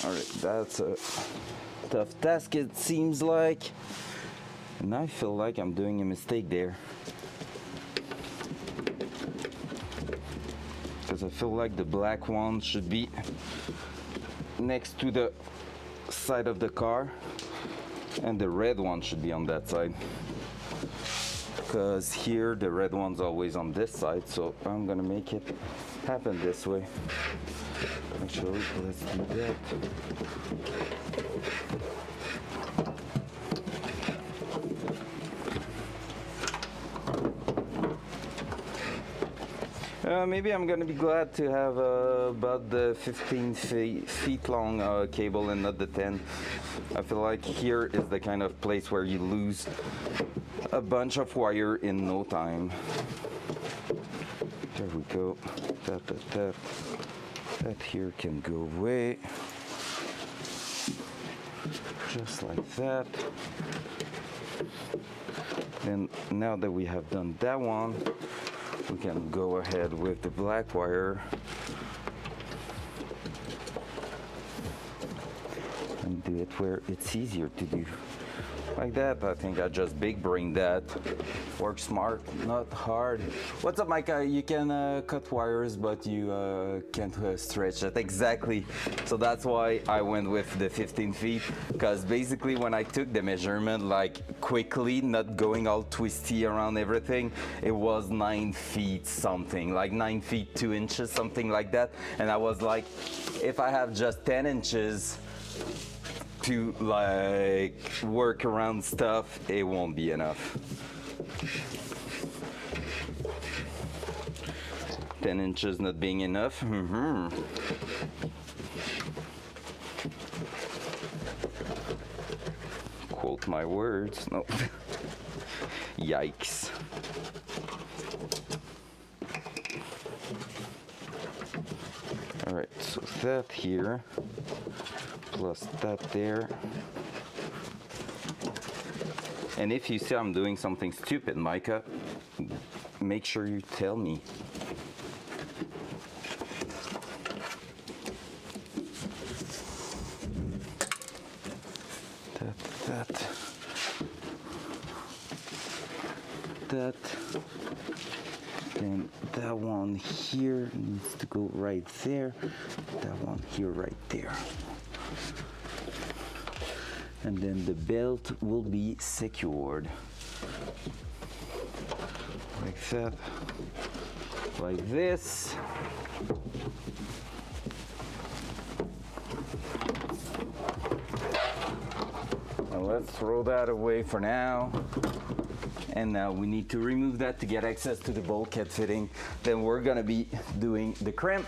Speaker 1: All right, that's tough task it seems like. And I feel like I'm doing a mistake there. Because I feel like the black one should be next to the side of the car and the red one should be on that side. Because here the red one's always on this side, so I'm gonna make it happen this way. Actually, let's do that. Maybe I'm gonna be glad to have about the 15 feet long cable and not the 10. I feel like here is the kind of place where you lose a bunch of wire in no time. There we go. That here can go away. Just like that. And now that we have done that one, we can go ahead with the black wire and do it where it's easier to do. Like that. I think I just big brain that. Work smart, not hard. What's up, Micah? You can cut wires, but you can't stretch it. Exactly. So that's why I went with the 15 feet. Because basically when I took the measurement, like quickly, not going all twisty around everything, it was 9 feet something, like 9 feet 2 inches, something like that. And I was like, if I have just 10 inches, to like work around stuff, it won't be enough. 10 inches not being enough. Quote my words. No. Yikes. All right, so that here plus that there. And if you see I'm doing something stupid, Micah, make sure you tell me. That. Then that one here needs to go right there. That one here right there. And then the belt will be secured like that, like this. And let's throw that away for now. And now we need to remove that to get access to the bulkhead fitting. Then we're gonna be doing the crimp.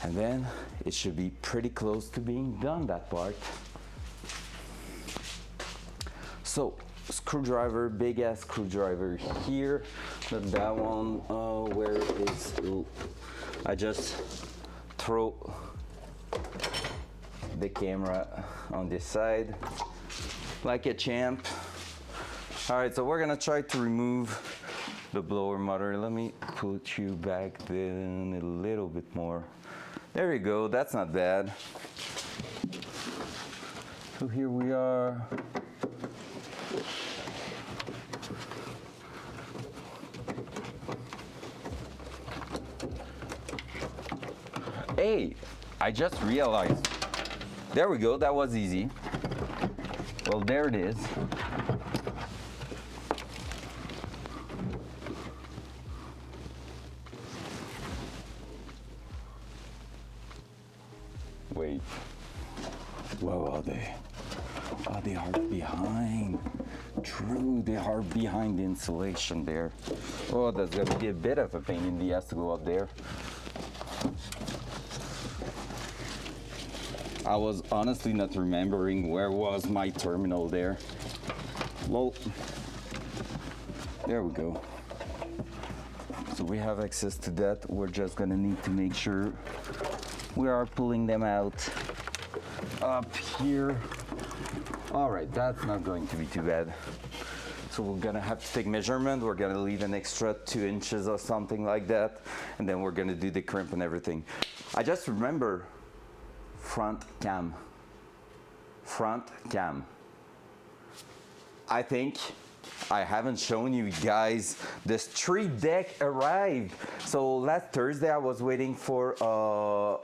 Speaker 1: And then it should be pretty close to being done, that part. So, screwdriver, big ass screwdriver here. Not that one. Where is? Oh, I just throw the camera on this side like a champ. All right, so we're gonna try to remove the blower motor. Let me put you back then a little bit more. There you go. That's not bad. So here we are. Hey, I just realized. There we go, that was easy. Well, there it is. Wait, where are they? Oh, they are behind. True, they are behind the insulation there. Oh, that's gonna be a bit of a pain in the ass to go up there. I was honestly not remembering where was my terminal there. Well, there we go. So we have access to that. We're just gonna need to make sure we are pulling them out up here. All right, that's not going to be too bad. So we're gonna have to take measurement. We're gonna leave an extra 2 inches or something like that. And then we're gonna do the crimp and everything. I just remember front cam. front cam. I think I haven't shown you guys the street deck arrived. So last Thursday I was waiting for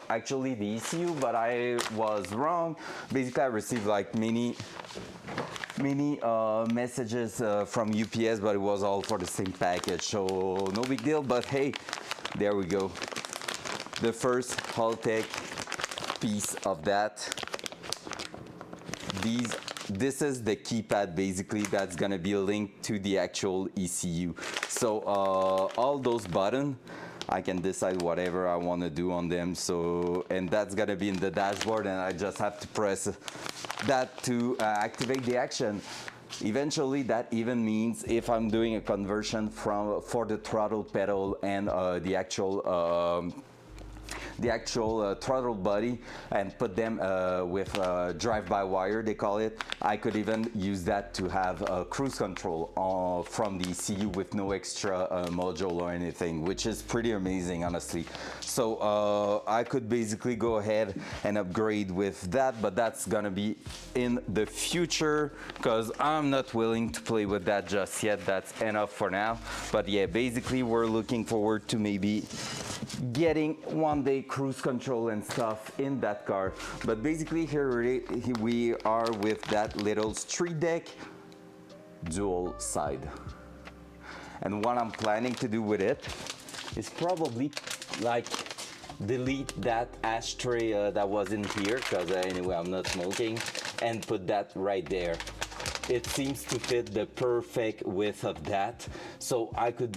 Speaker 1: actually the ECU, but I was wrong. Basically I received like many messages from UPS, but it was all for the same package, so no big deal. But hey, there we go, the first Haltech piece of that. This is the keypad basically that's gonna be linked to the actual ECU. So all those buttons, I can decide whatever I want to do on them. So, and that's gonna be in the dashboard, and I just have to press that to activate the action. Eventually, that even means if I'm doing a conversion for the throttle pedal and the actual throttle body, and put them with drive-by-wire, they call it. I could even use that to have cruise control from the ECU with no extra module or anything, which is pretty amazing, honestly. So I could basically go ahead and upgrade with that, but that's gonna be in the future because I'm not willing to play with that just yet. That's enough for now. But yeah, basically we're looking forward to maybe getting one day cruise control and stuff in that car. But basically here we are with that little street deck dual side, and what I'm planning to do with it is probably like delete that ashtray that was in here, because anyway I'm not smoking, and put that right there. It seems to fit the perfect width of that, so I could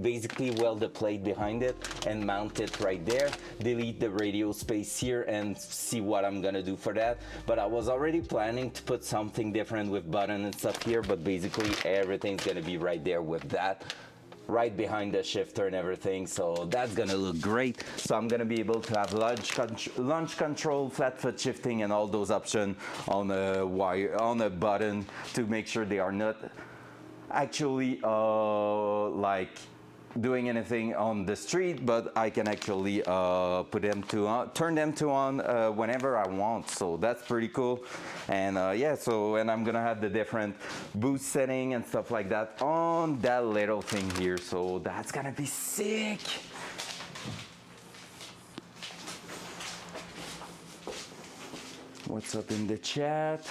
Speaker 1: basically weld the plate behind it and mount it right there, delete the radio space here, and see what I'm gonna do for that. But I was already planning to put something different with button and stuff here, but basically everything's gonna be right there with that, right behind the shifter and everything, so that's gonna look great. So I'm gonna be able to have launch control, flat foot shifting, and all those options on a wire, on a button, to make sure they are not actually like doing anything on the street, but I can actually put them to turn them to on whenever I want. So that's pretty cool. And yeah, so, and I'm gonna have the different boost setting and stuff like that on that little thing here, so that's gonna be sick. What's up in the chat?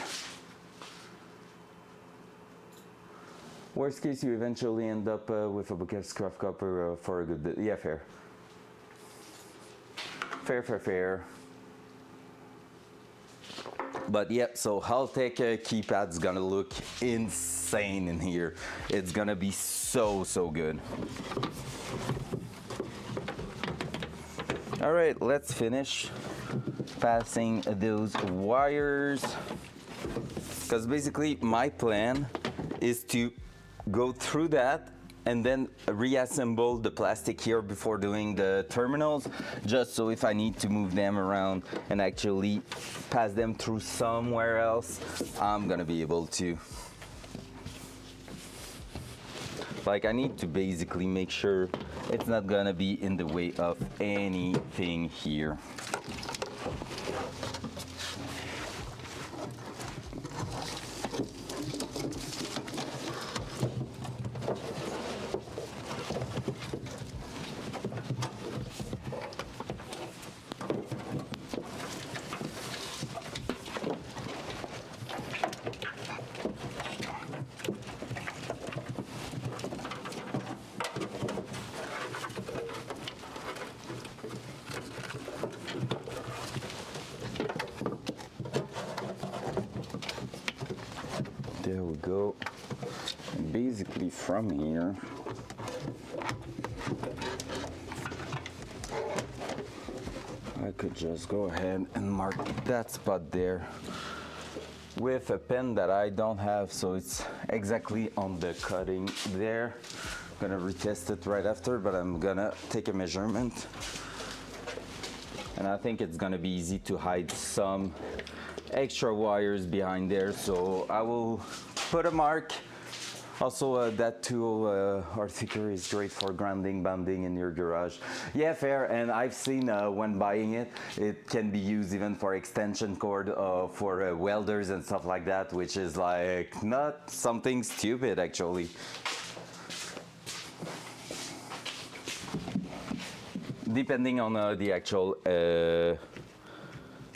Speaker 1: Worst case, you eventually end up with a bouquet of scruff copper for a good bit. Yeah, fair. Fair. But yeah, so Haltech keypad's gonna look insane in here. It's gonna be so good. All right, let's finish passing those wires, because basically my plan is to go through that and then reassemble the plastic here before doing the terminals, just so if I need to move them around and actually pass them through somewhere else, I'm gonna be able to. Like, I need to basically make sure it's not gonna be in the way of anything here. There we go. And basically from here, I could just go ahead and mark that spot there with a pen that I don't have, so it's exactly on the cutting there. I'm gonna retest it right after, but I'm gonna take a measurement. And I think it's gonna be easy to hide some extra wires behind there, so I will put a mark Also, that tool or thicker is great for grounding, bonding in your garage. Yeah, fair. And I've seen when buying it, it can be used even for extension cord for welders and stuff like that, which is like not something stupid actually. Depending on the actual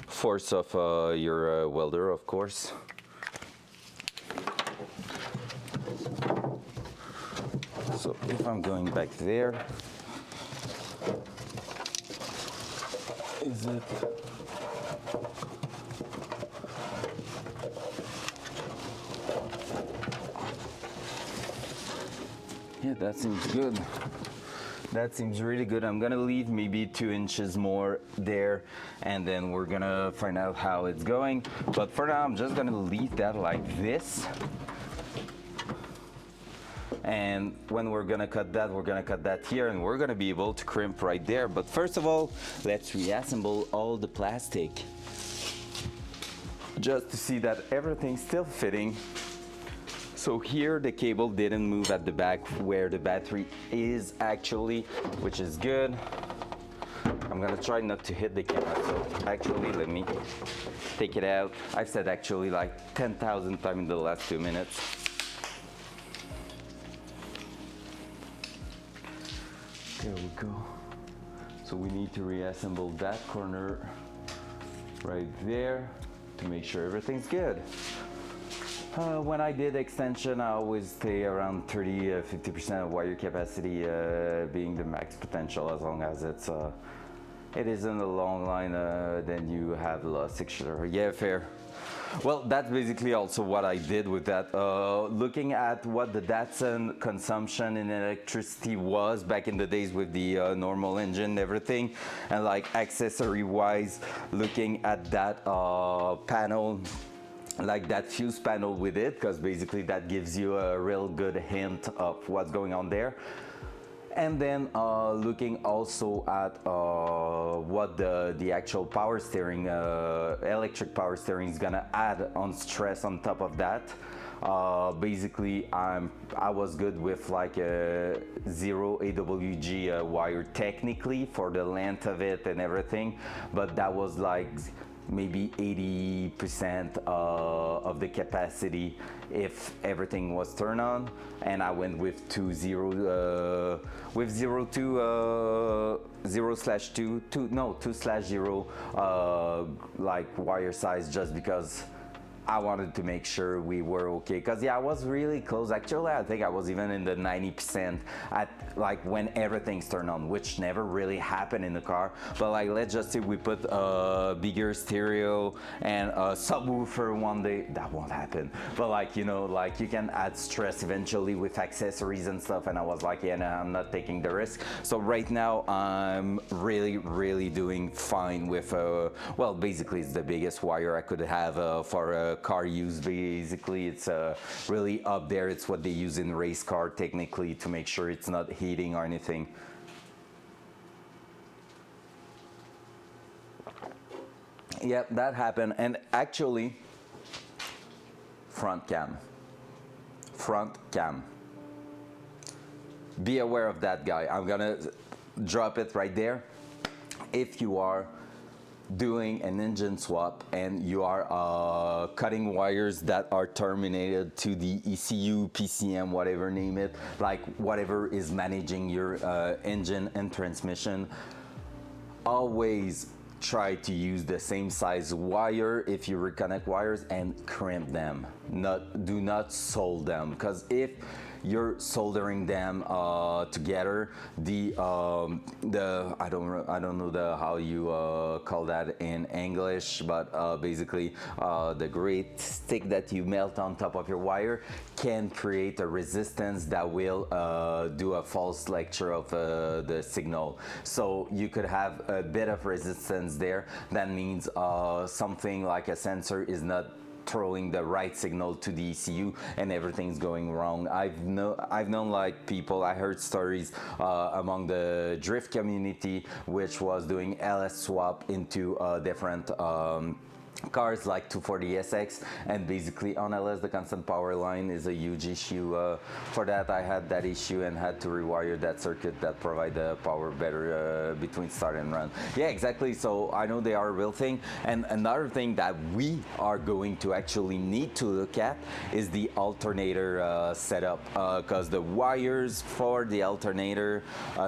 Speaker 1: force of your welder, of course. So if I'm going back there, is it? Yeah, that seems good. That seems really good. I'm gonna leave maybe 2 inches more there, and then we're gonna find out how it's going. But for now, I'm just gonna leave that like this. And when we're gonna cut that here, and we're gonna be able to crimp right there. But first of all, let's reassemble all the plastic just to see that everything's still fitting. So here the cable didn't move at the back where the battery is actually, which is good. I'm gonna try not to hit the camera, so actually let me take it out. I've said actually like 10,000 times in the last 2 minutes. There we go. So we need to reassemble that corner right there to make sure everything's good. When I did extension, I always stay around 30-50% of wire capacity being the max potential, as long as it isn't a long line, then you have a lot of texture. Yeah, fair. Well, that's basically also what I did with that. Looking at what the Datsun consumption in electricity was back in the days with the normal engine and everything, and like accessory wise, looking at that panel, like that fuse panel with it, because basically that gives you a real good hint of what's going on there. And then looking also at what the actual power steering, electric power steering is gonna add on stress on top of that. Basically, I was good with like a 0 AWG wire technically for the length of it and everything, but that was like maybe 80% of the capacity if everything was turned on, and I went with 0 slash 2 slash 0 like wire size, just because I wanted to make sure we were okay, because yeah, I was really close. Actually, I think I was even in the 90% at like when everything's turned on, which never really happened in the car. But like, let's just say we put a bigger stereo and a subwoofer one day, that won't happen. But like, you know, like you can add stress eventually with accessories and stuff. And I was like, yeah, no, I'm not taking the risk. So right now I'm really doing fine with, well, basically it's the biggest wire I could have for car use. Basically it's really up there. It's what they use in race car technically to make sure it's not heating or anything. Yeah, that happened. And actually, front cam, be aware of that, guy. I'm gonna drop it right there. If you are doing an engine swap and you are cutting wires that are terminated to the ECU, PCM, whatever, name it, like whatever is managing your engine and transmission, always try to use the same size wire if you reconnect wires and crimp them. Do not solder them, because if you're soldering them together, the I don't know how you call that in English, but basically the great stick that you melt on top of your wire can create a resistance that will do a false lecture of the signal. So you could have a bit of resistance there. That means something like a sensor is not throwing the right signal to the ECU and everything's going wrong. I've known like people, I heard stories among the drift community which was doing LS swap into different cars like 240SX, and basically on LS the constant power line is a huge issue. For that I had that issue and had to rewire that circuit that provide the power better between start and run. Yeah, exactly. So I know they are a real thing. And another thing that we are going to actually need to look at is the alternator setup, because the wires for the alternator,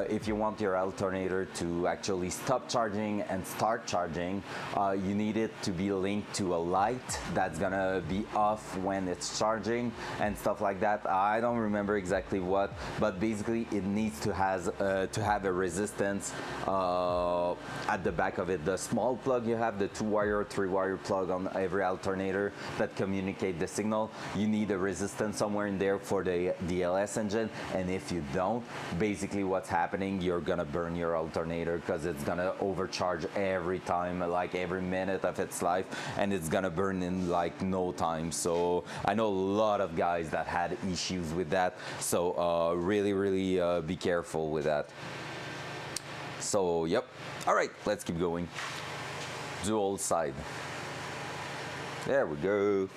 Speaker 1: if you want your alternator to actually stop charging and start charging, you need it to be linked to a light that's gonna be off when it's charging and stuff like that. I don't remember exactly what, but basically it needs to have a resistance at the back of it. The small plug you have, the 2-wire, 3-wire plug on every alternator that communicate the signal, you need a resistance somewhere in there for the DLS engine, and if you don't, basically what's happening, you're gonna burn your alternator because it's gonna overcharge every time, like every minute of its life, and it's gonna burn in like no time. So I know a lot of guys that had issues with that, so really be careful with that. So yep, all right, let's keep going. Dual side, there we go.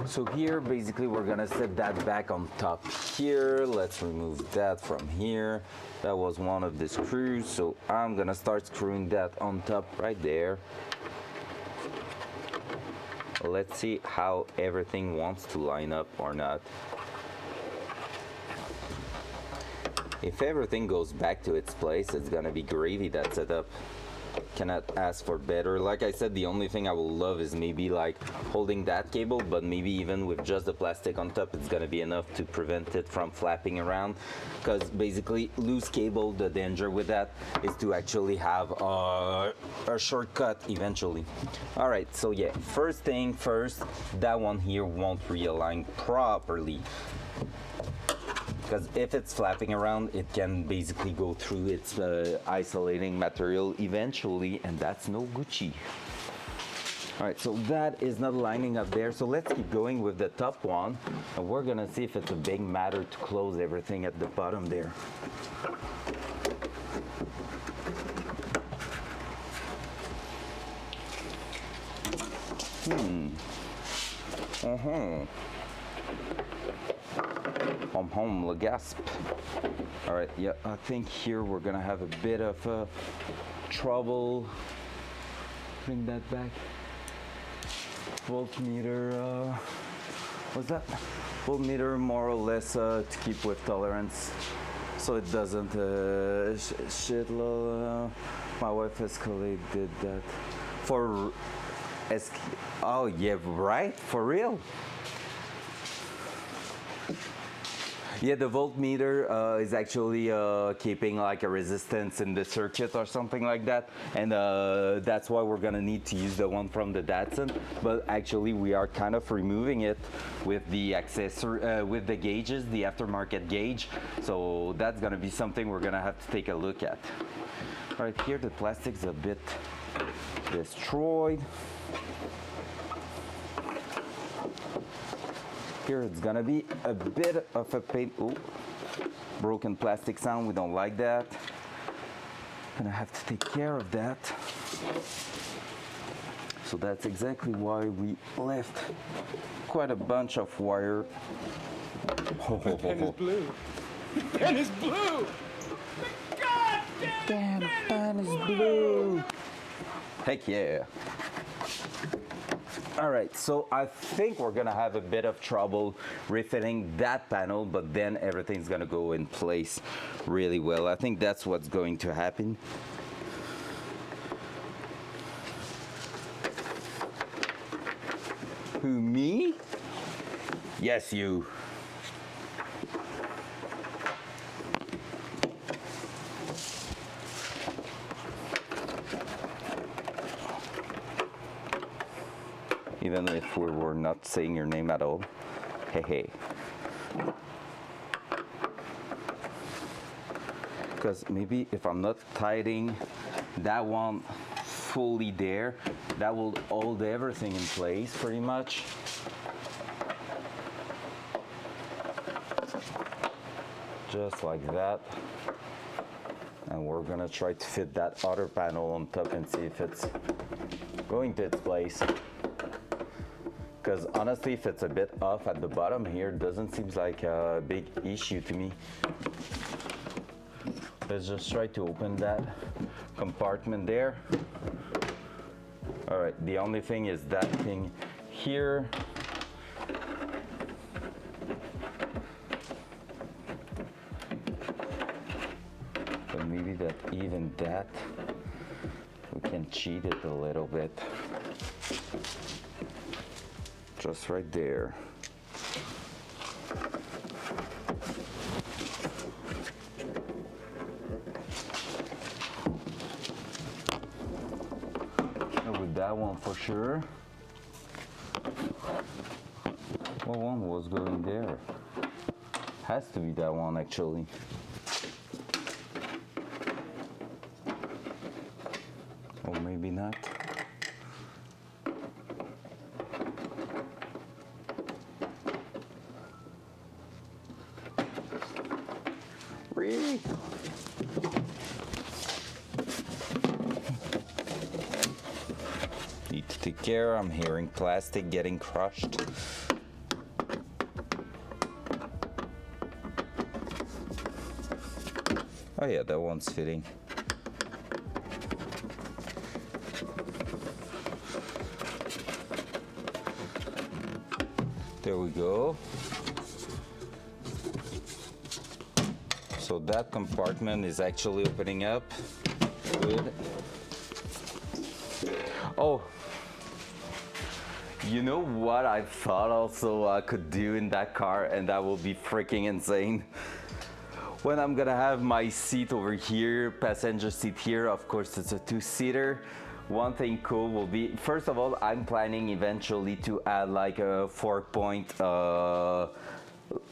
Speaker 1: So here basically we're gonna set that back on top here. Let's remove that from here. That was one of the screws, so I'm gonna start screwing that on top right there. Let's see how everything wants to line up or not. If everything goes back to its place, it's gonna be gravy, that setup. Cannot ask for better. Like I said, the only thing I will love is maybe like holding that cable, but maybe even with just the plastic on top, it's gonna be enough to prevent it from flapping around. Because basically, loose cable, the danger with that is to actually have a shortcut eventually. All right, so yeah, first thing first, that one here won't realign properly. Because if it's flapping around, it can basically go through its isolating material eventually, and that's no Gucci. All right, so that is not lining up there. So let's keep going with the top one, and we're gonna see if it's a big matter to close everything at the bottom there. Le gasp. All right, yeah, I think here we're gonna have a bit of trouble. Bring that back. Voltmeter, what's that? Voltmeter more or less to keep with tolerance, so it doesn't shit. My wife Escalade did that for oh yeah, right, for real. Yeah, the voltmeter is actually keeping like a resistance in the circuit or something like that, and that's why we're gonna need to use the one from the Datsun. But actually, we are kind of removing it with the accessory, with the gauges, the aftermarket gauge. So that's gonna be something we're gonna have to take a look at. All right, here the plastic's a bit destroyed. Here it's gonna be a bit of a pain. Ooh, broken plastic sound, we don't like that. Gonna have to take care of that. So that's exactly why we left quite a bunch of wire.
Speaker 3: The pen is blue. The pen is blue! God damn,
Speaker 1: Damn, pen is blue! Heck yeah. All right, so I think we're gonna have a bit of trouble refitting that panel, but then everything's gonna go in place really well. I think that's what's going to happen. Who, me? Yes, you. Even if we were not saying your name at all. Hey, hey. Because maybe if I'm not tightening that one fully there, that will hold everything in place pretty much. Just like that. and we're gonna try to fit that other panel on top and see if it's going to its place. Because honestly, if it's a bit off at the bottom here, doesn't seem like a big issue to me. Let's just try to open that compartment there. All right, the only thing is that thing here. So maybe that even that, we can cheat it a little bit. Just right there. With that one for sure. What one was going there? Has to be that one actually. Or maybe not. Really? Need to take care. I'm hearing plastic getting crushed. Oh yeah, that one's fitting. There we go. So that compartment is actually opening up. Good. Oh, you know what I thought also I could do in that car, and that will be freaking insane? When I'm gonna have my seat over here, passenger seat here, of course it's a two-seater. One thing cool will be, first of all, I'm planning eventually to add like a 4-point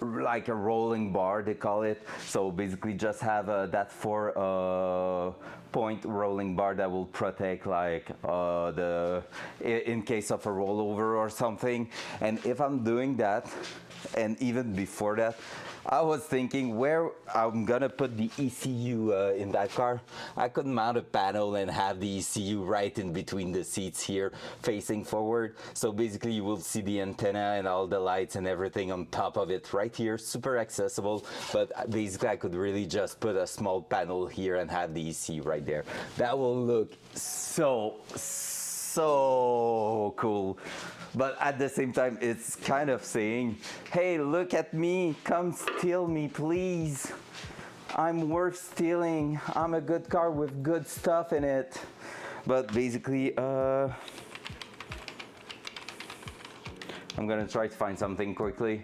Speaker 1: like a rolling bar, they call it. So basically just have that 4-point rolling bar that will protect like in case of a rollover or something. And if I'm doing that, and even before that, I was thinking where I'm gonna put the ECU in that car. I could mount a panel and have the ECU right in between the seats here facing forward. So basically you will see the antenna and all the lights and everything on top of it right here, super accessible. But basically I could really just put a small panel here and have the ECU right there. That will look so cool. But at the same time, it's kind of saying, hey, look at me, come steal me, please. I'm worth stealing. I'm a good car with good stuff in it. But basically, I'm gonna try to find something quickly.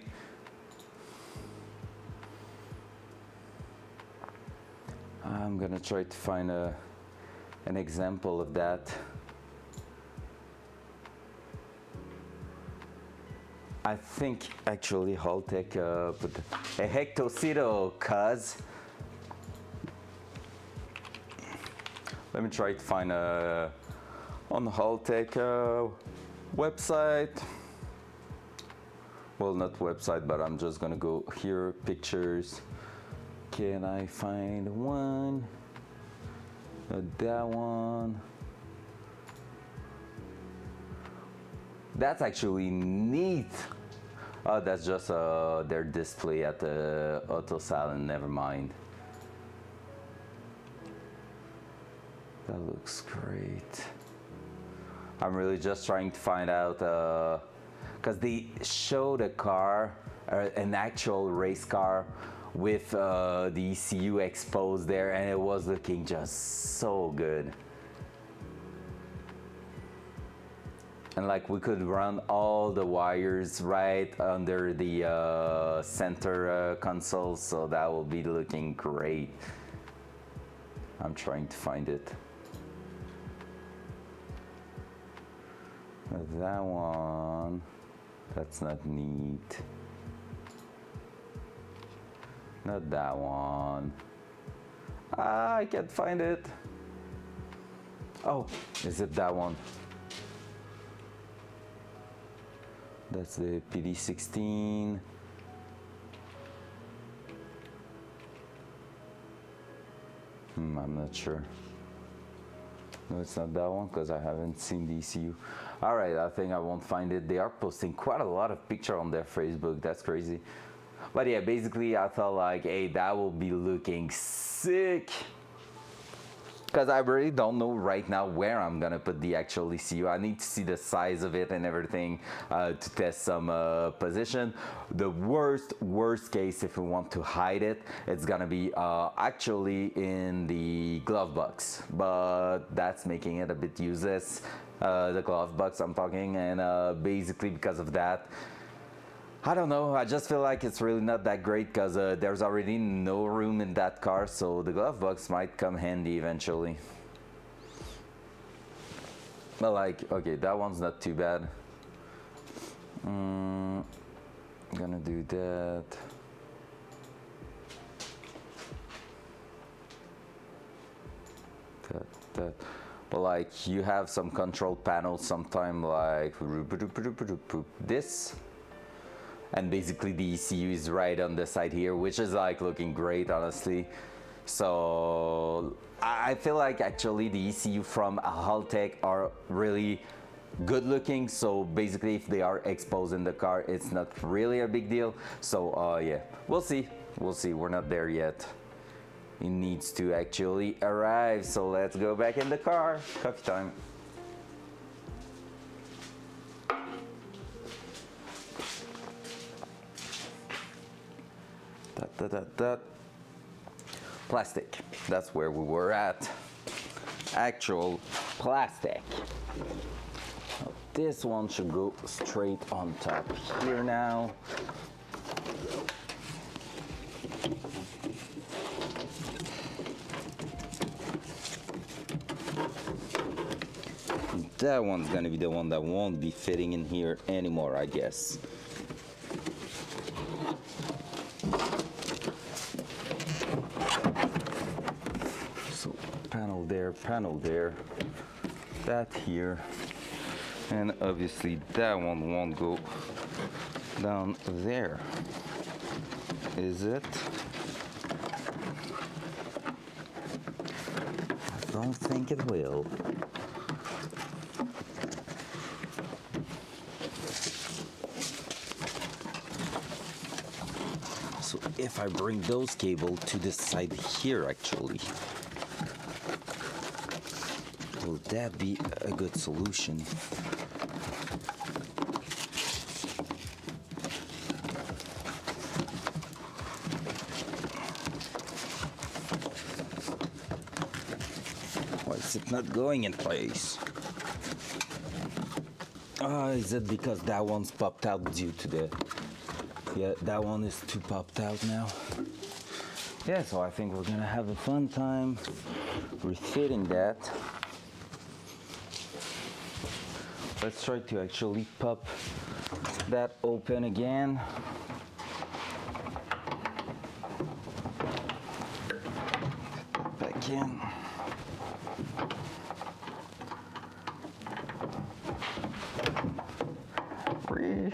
Speaker 1: I'm gonna try to find an example of that. I think actually Haltech put a hectocito, cuz. Let me try to find on the Haltech website. Well, not website, but I'm just gonna go here, pictures. Can I find one? That one. That's actually neat. Oh, that's just their display at the auto salon, never mind. That looks great. I'm really just trying to find out, because they showed a car, an actual race car with the ECU exposed there, and it was looking just so good. And like we could run all the wires right under the center console, so that will be looking great. I'm trying to find it. That one, that's not neat. Not that one. Ah, I can't find it. Oh, is it that one? That's the PD16. I'm not sure. No, it's not that one because I haven't seen the ECU. All right, I think I won't find it. They are posting quite a lot of picture on their Facebook. That's crazy. But yeah, basically I thought like, hey, that will be looking sick. Because I really don't know right now where I'm gonna put the actual ECU. I need to see the size of it and everything to test some position. The worst case, if we want to hide it, it's gonna be actually in the glove box. But that's making it a bit useless. The glove box I'm talking, and basically because of that, I don't know, I just feel like it's really not that great because there's already no room in that car, so the glove box might come handy eventually. But like, okay, that one's not too bad. I'm gonna do that. That. But like, you have some control panels sometime like this. And basically the ECU is right on the side here, which is like looking great, honestly. So I feel like actually the ECU from Haltech are really good looking. So basically if they are exposed in the car, it's not really a big deal. So yeah, we'll see. We'll see, we're not there yet. It needs to actually arrive. So let's go back in the car. Coffee time. Plastic. That's where we were at. Actual plastic. This one should go straight on top here now. That one's gonna be the one that won't be fitting in here anymore, I guess. So panel there, that here, and obviously that one won't go down there. Is it? I don't think it will. So if I bring those cables to this side here, actually, will that be a good solution? Why is it not going in place? Is it because that one's popped out due to the... Yeah, that one is too popped out now. Yeah, so I think we're gonna have a fun time refitting that. Let's try to actually pop that open again. Back in. Free.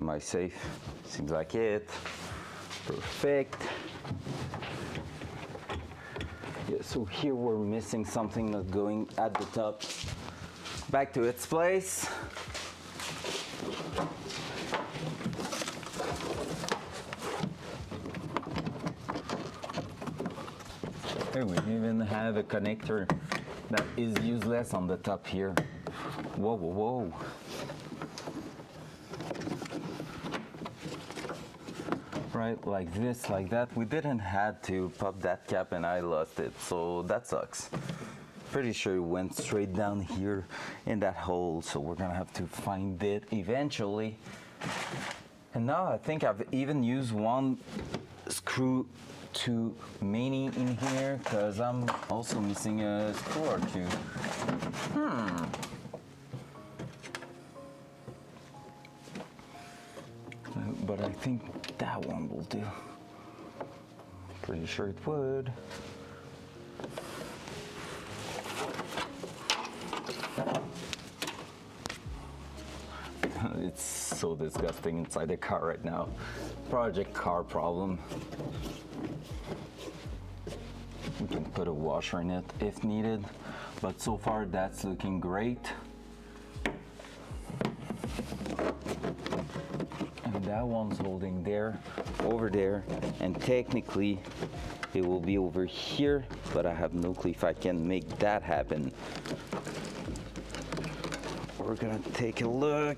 Speaker 1: Am I safe? Seems like it. Perfect. Yeah, so here we're missing something not going at the top. Back to its place. Here we even have a connector that is useless on the top here. Whoa, whoa, whoa. Right, like this, like that. We didn't have to pop that cap and I lost it, so that sucks. Pretty sure it went straight down here in that hole, so we're gonna have to find it eventually. And now I think I've even used one screw to mini in here because I'm also missing a screw or two. But I think that one will do. Pretty sure it would. It's so disgusting inside the car right now. Project car problem. We can put a washer in it if needed, but so far that's looking great. And that one's holding there, over there, and technically it will be over here, but I have no clue if I can make that happen. We're gonna take a look,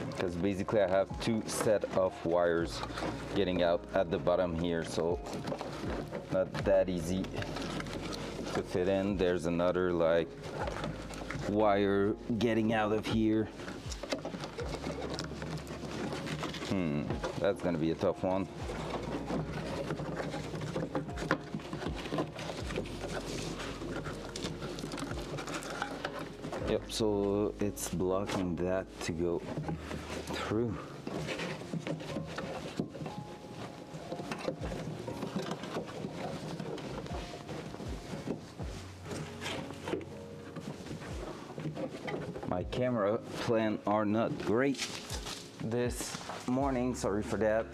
Speaker 1: because basically I have two set of wires getting out at the bottom here, so not that easy to fit in. There's another like wire getting out of here. That's gonna be a tough one. Yep, so it's blocking that to go through. My camera plan are not great this morning, sorry for that.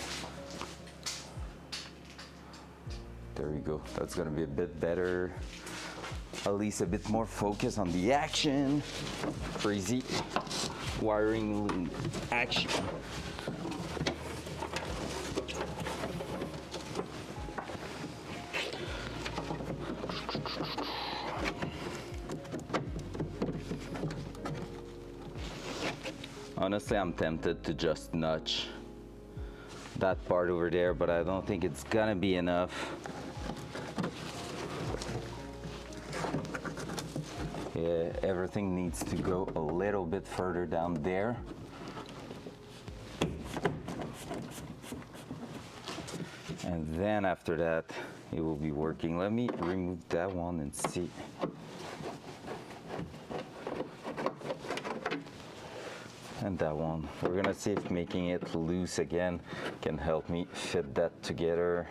Speaker 1: There we go, that's gonna be a bit better. At least a bit more focus on the action. Crazy wiring action. Honestly, I'm tempted to just notch that part over there, but I don't think it's gonna be enough. Yeah, everything needs to go a little bit further down there. And then after that, it will be working. Let me remove that one and see. And that one. We're gonna see if making it loose again can help me fit that together.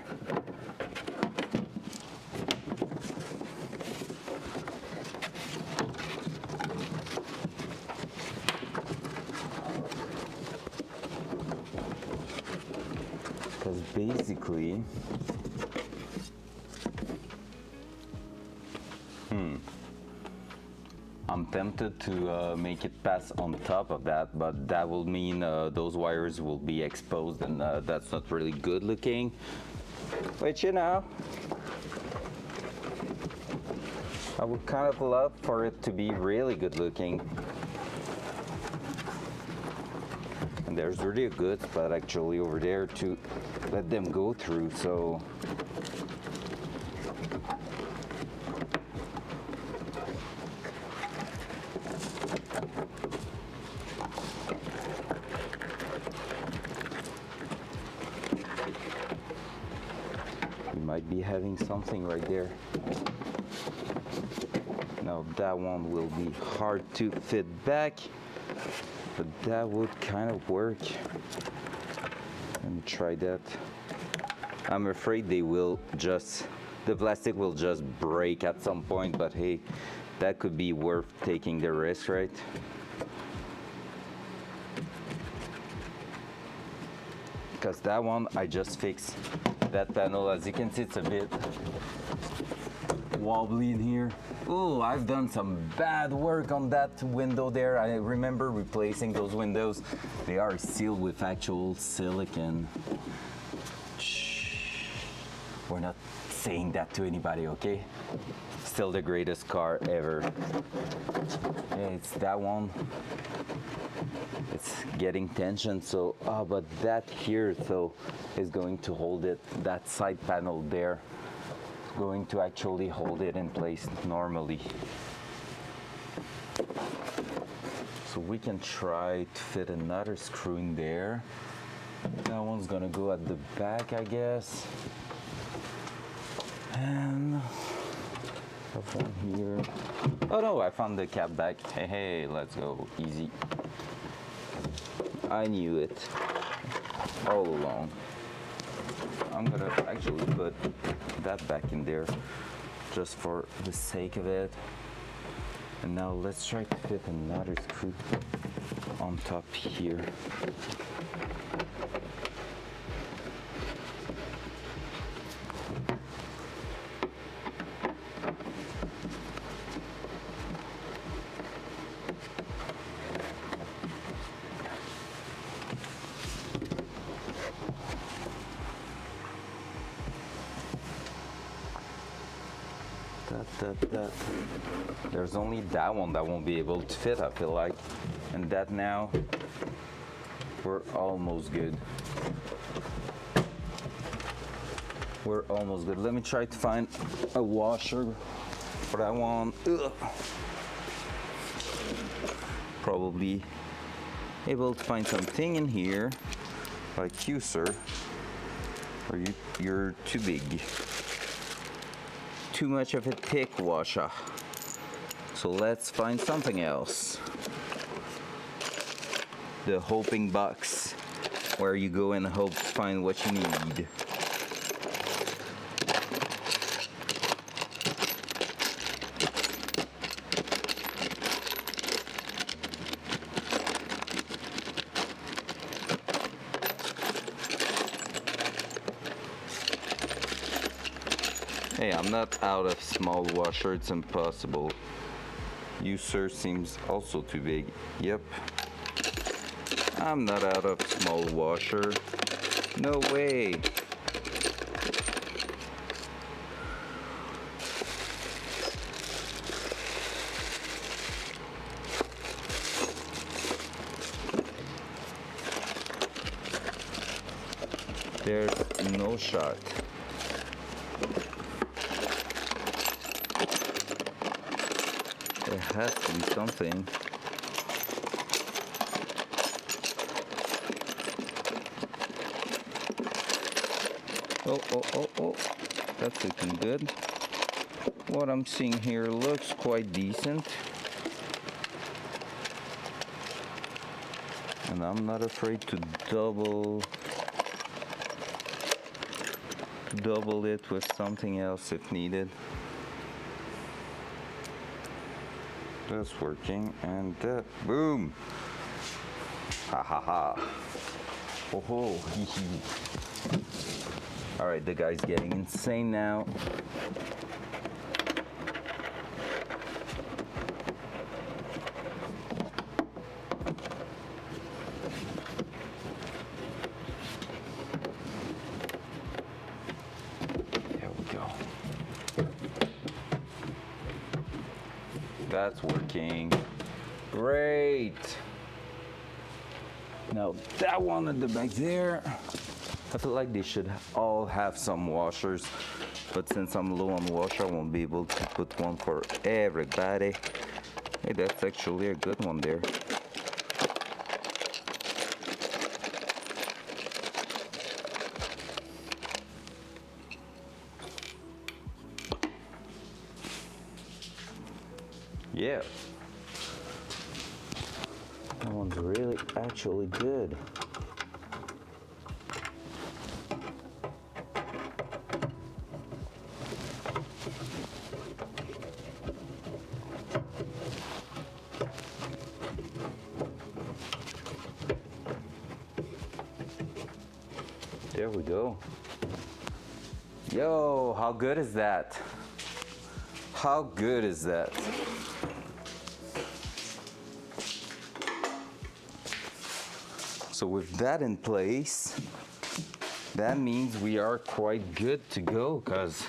Speaker 1: Because basically, I'm tempted to make it pass on top of that, but that will mean those wires will be exposed, and that's not really good looking. Which, you know, I would kind of love for it to be really good looking. And there's really a good spot actually over there to let them go through, so. We might be having something right there. Now that one will be hard to fit back, but that would kind of work. Let me try that. I'm afraid they will just, the plastic will just break at some point, but hey, that could be worth taking the risk, right? Because that one, I just fixed that panel. As you can see, it's a bit wobbly in here. Oh, I've done some bad work on that window there. I remember replacing those windows. They are sealed with actual silicone. Shh. We're not saying that to anybody, okay? Still the greatest car ever. Yeah, it's that one. It's getting tension, so, but that here, so, is going to hold it. That side panel there, going to actually hold it in place normally. So we can try to fit another screw in there. That one's gonna go at the back, I guess. And that one here. Oh no, I found the cap back. Hey, hey, let's go, easy. I knew it all along. I'm gonna actually put that back in there just for the sake of it. And now let's try to fit another screw on top here. That. There's only that one that won't be able to fit, I feel like. And that now, we're almost good. We're almost good. Let me try to find a washer for that one. Ugh. Probably able to find something in here, like you, sir. Or you're too big. Too much of a thick washer. So let's find something else. The hoping box, where you go and hope to find what you need. Hey, I'm not out of small washer, it's impossible. You, sir, seems also too big. Yep. I'm not out of small washer. No way. There's no shot. There has to be something. Oh. That's looking good. What I'm seeing here looks quite decent. And I'm not afraid to double it with something else if needed. That's working, and that, boom! Ha ha ha. Oh ho, hee hee. Alright, the guy's getting insane now. There we go. That's working. Great. Now that one at the back there, I feel like they should all have some washers, but since I'm low on washer, I won't be able to put one for everybody. Hey, that's actually a good one there. Yeah. That one's really actually good. There we go. Yo, how good is that? How good is that? So with that in place, that means we are quite good to go, because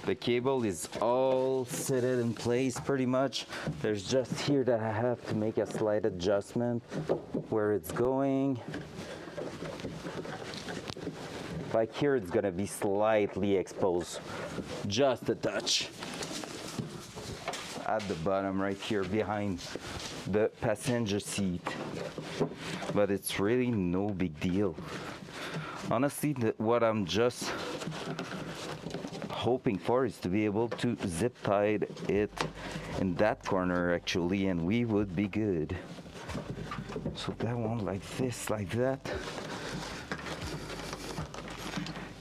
Speaker 1: the cable is all set in place pretty much. There's just here that I have to make a slight adjustment where it's going. Like here, it's gonna be slightly exposed, just a touch. At the bottom right here behind the passenger seat. But it's really no big deal. Honestly, what I'm just hoping for is to be able to zip tie it in that corner actually, and we would be good. So that one like this, like that.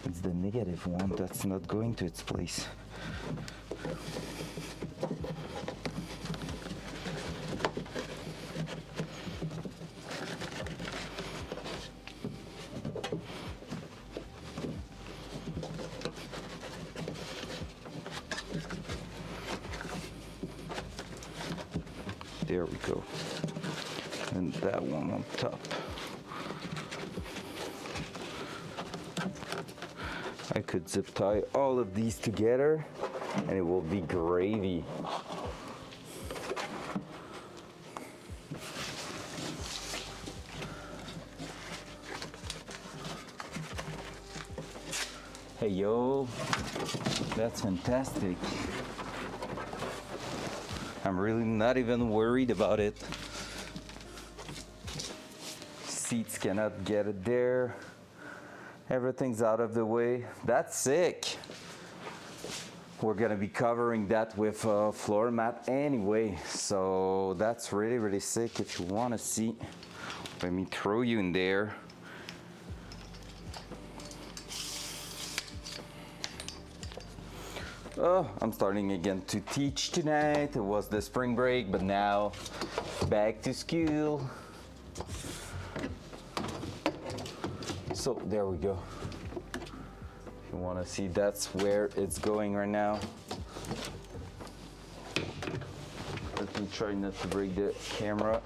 Speaker 1: It's the negative one that's not going to its place. There we go. And that one on top. I could zip tie all of these together and it will be gravy. Hey yo, that's fantastic. I'm really not even worried about it. Seats cannot get it there. Everything's out of the way. That's sick. We're gonna be covering that with a floor mat anyway. So that's really, really sick. If you wanna see, let me throw you in there. Oh, I'm starting again to teach tonight. It was the spring break, but now back to school. So there we go. If you want to see, that's where it's going right now. Let me try not to break the camera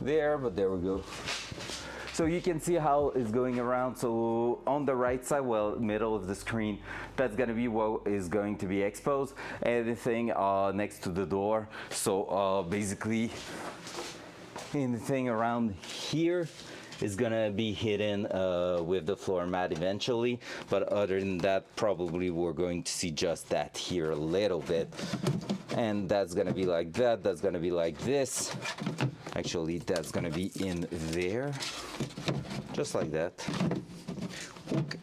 Speaker 1: there, but there we go. So you can see how it's going around. So on the right side, well, middle of the screen, that's gonna be what is going to be exposed. Anything next to the door. So basically, anything around here is gonna be hidden with the floor mat eventually. But other than that, probably we're going to see just that here a little bit. And that's gonna be like that, that's gonna be like this. Actually, that's gonna be in there, just like that. Okay.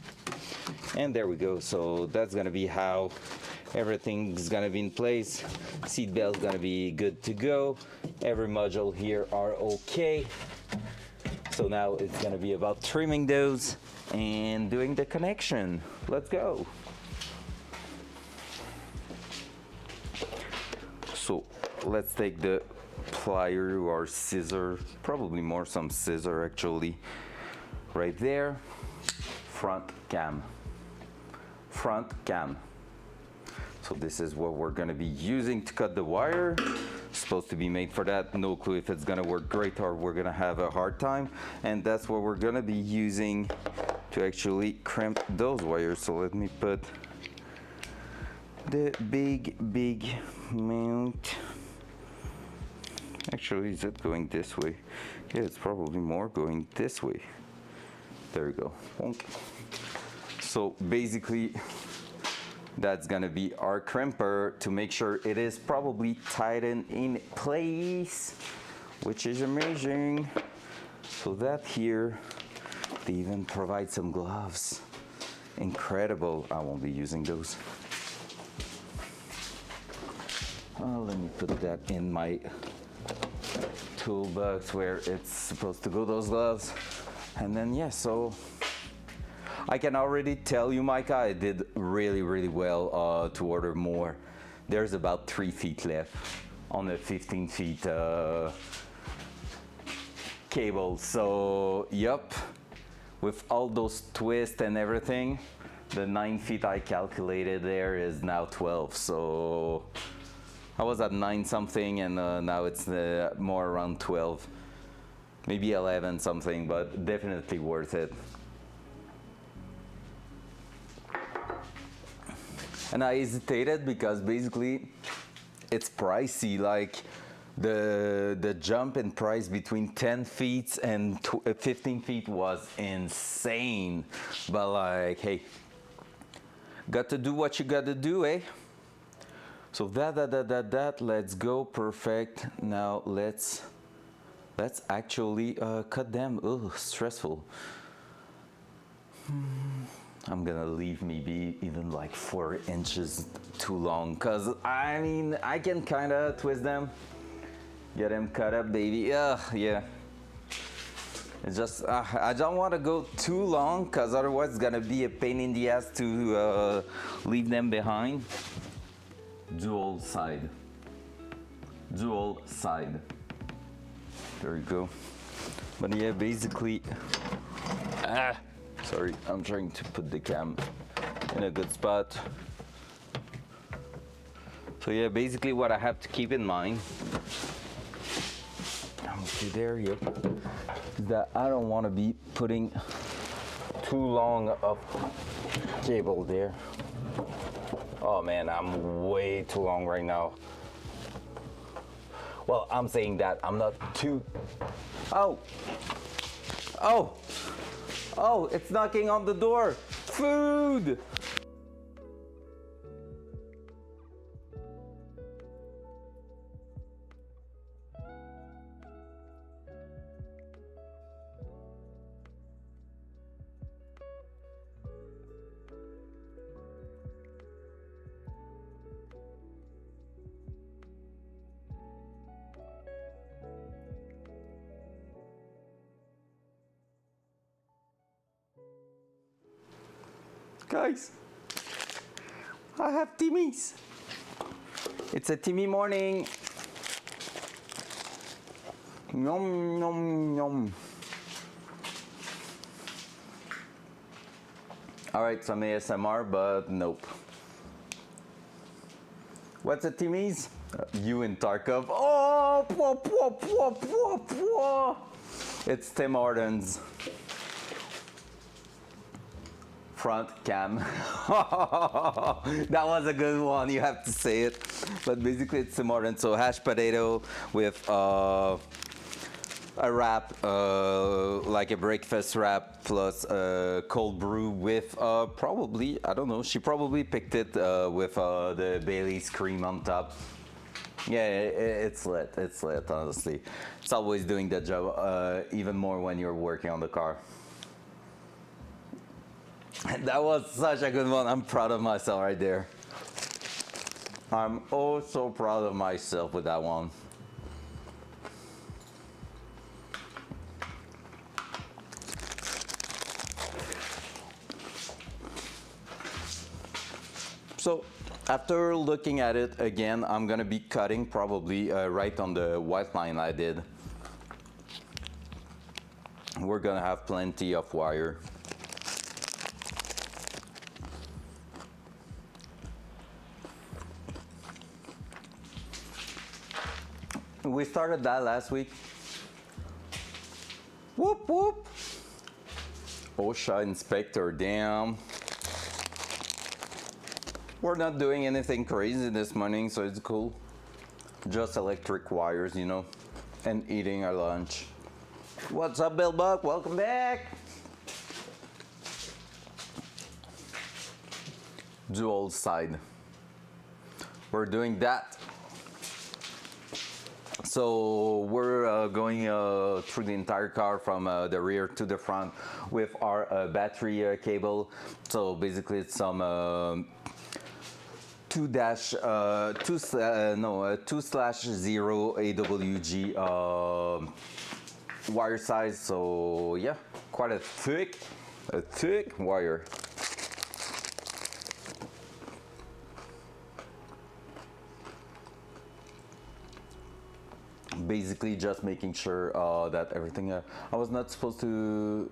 Speaker 1: And there we go. So that's gonna be how everything's gonna be in place. Seat belt's gonna be good to go. Every module here are okay. So now it's gonna be about trimming those and doing the connection. Let's go. So let's take the plier or scissor, probably more some scissor actually, right there. Front cam. Front cam. So this is what we're gonna be using to cut the wire. Supposed to be made for that. No clue if it's gonna work great or we're gonna have a hard time. And that's what we're gonna be using to actually crimp those wires. So let me put the big mount. Actually, is it going this way? Yeah, it's probably more going this way. There we go. So basically, that's gonna be our crimper to make sure it is probably tightened in place, which is amazing. So that here, they even provide some gloves. Incredible. I won't be using those. Let me put that in my toolbox where it's supposed to go, those gloves. And then yeah, so I can already tell you, Micah, I did really well to order more. There's about 3 feet left on the 15 feet cable. So yep, with all those twists and everything, the 9 feet I calculated there is now 12. So I was at 9 something and now it's more around 12, maybe 11 something, but definitely worth it. And I hesitated because basically it's pricey. Like the jump in price between 10 feet and 15 feet was insane. But like, hey, got to do what you got to do, eh? So that, let's go, perfect. Now let's actually cut them. Ugh, stressful. I'm gonna leave maybe even like 4 inches too long, cause I mean, I can kinda twist them, get them cut up, baby. Yeah. It's just, I don't wanna go too long, cause otherwise it's gonna be a pain in the ass to leave them behind. Dual side. There you go. But yeah, basically, sorry, I'm trying to put the cam in a good spot. So yeah, basically what I have to keep in mind See there, yep. That I don't want to be putting too long of cable there. Oh man, I'm way too long right now. Well, I'm saying that I'm not too. Oh! Oh! Oh, it's knocking on the door! Food! Guys, I have Timmy's. It's a Timmy morning. Yum, yum, yum. All right, some ASMR, but nope. What's a Timmy's? You and Tarkov. Oh, pwah, pwah, pwah, pwah, pwah. It's Tim Hortons. Front cam. That was a good one, you have to say it. But basically it's Tim Hortons. So hash potato with a wrap, like a breakfast wrap, plus cold brew with probably, I don't know, she probably picked it with the Bailey's cream on top. Yeah, it's lit, honestly. It's always doing that job, even more when you're working on the car. That was such a good one. I'm proud of myself right there. I'm oh so proud of myself with that one. So after looking at it again, I'm gonna be cutting probably right on the white line I did. We're gonna have plenty of wire. We started that last week. Whoop whoop. OSHA inspector, damn. We're not doing anything crazy this morning, so it's cool. Just electric wires, you know, and eating our lunch. What's up, Bill Buck? Welcome back. Dual side. We're doing that. So we're going through the entire car from the rear to the front with our battery cable. So basically it's some 2/0 AWG wire size. So yeah, quite a thick wire. Basically just making sure that everything I was supposed to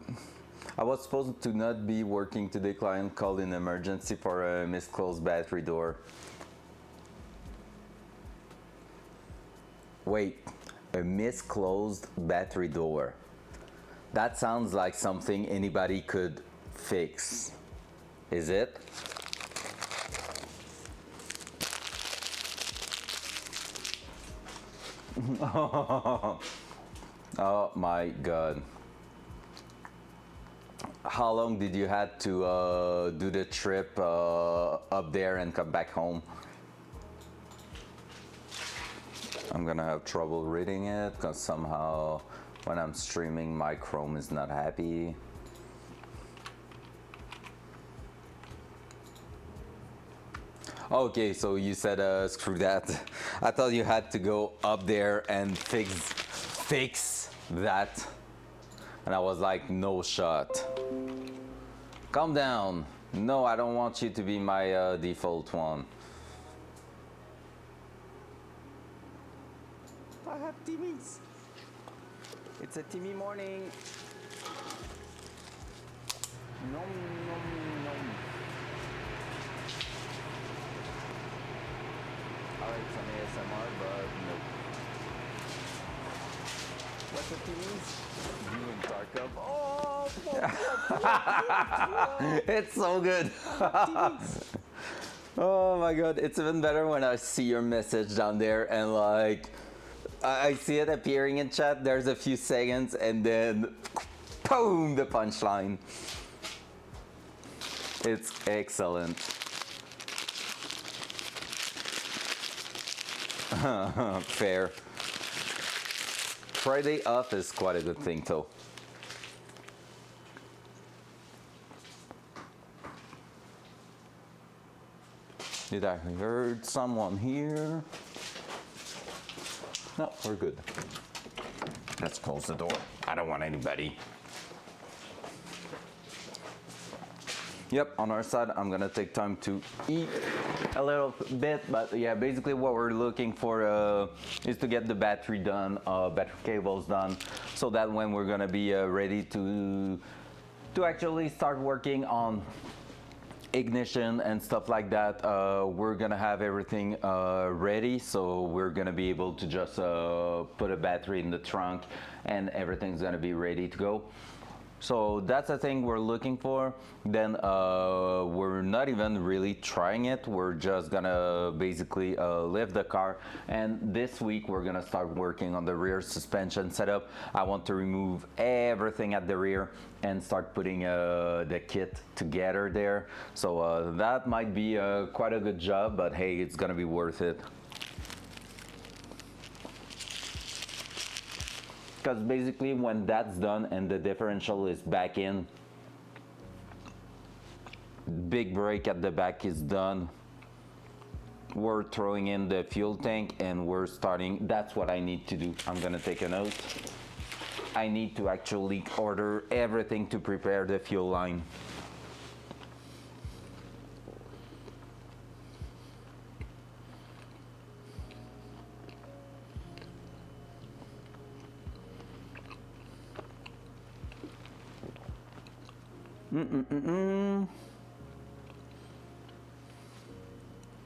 Speaker 1: not be working today. Client called in emergency for a misclosed battery door. Wait, a misclosed battery door. That sounds like something anybody could fix. Is it? Oh my god. How long did you had to do the trip up there and come back home? I'm gonna have trouble reading it because somehow when I'm streaming my Chrome is not happy. Okay, so you said screw that. I thought you had to go up there and fix that. And I was like, no shot. Calm down. No, I don't want you to be my default one. I have Timmy's. It's a Timmy morning. Nom nom nom. Alright, some ASMR, but nope.
Speaker 3: What's it means? You and Tarkov. Oh,
Speaker 1: It's so good. Oh my god, it's even better when I see your message down there and like I see it appearing in chat. There's a few seconds and then boom, the punchline. It's excellent. Fair. Friday off is quite a good thing though. Did I heard someone here? No, we're good. Let's close the door. I don't want anybody. Yep, on our side, I'm gonna take time to eat a little bit, but yeah, basically what we're looking for is to get the battery done, battery cables done, so that when we're gonna be ready to actually start working on ignition and stuff like that, we're gonna have everything ready, so we're gonna be able to just put a battery in the trunk and everything's gonna be ready to go. So that's the thing we're looking for. Then we're not even really trying it. We're just gonna basically lift the car. And this week we're gonna start working on the rear suspension setup. I want to remove everything at the rear and start putting the kit together there. So that might be quite a good job, but hey, it's gonna be worth it. Because basically when that's done and the differential is back in, big brake at the back is done, we're throwing in the fuel tank and we're starting. That's what I need to do. I'm gonna take a note. I need to actually order everything to prepare the fuel line.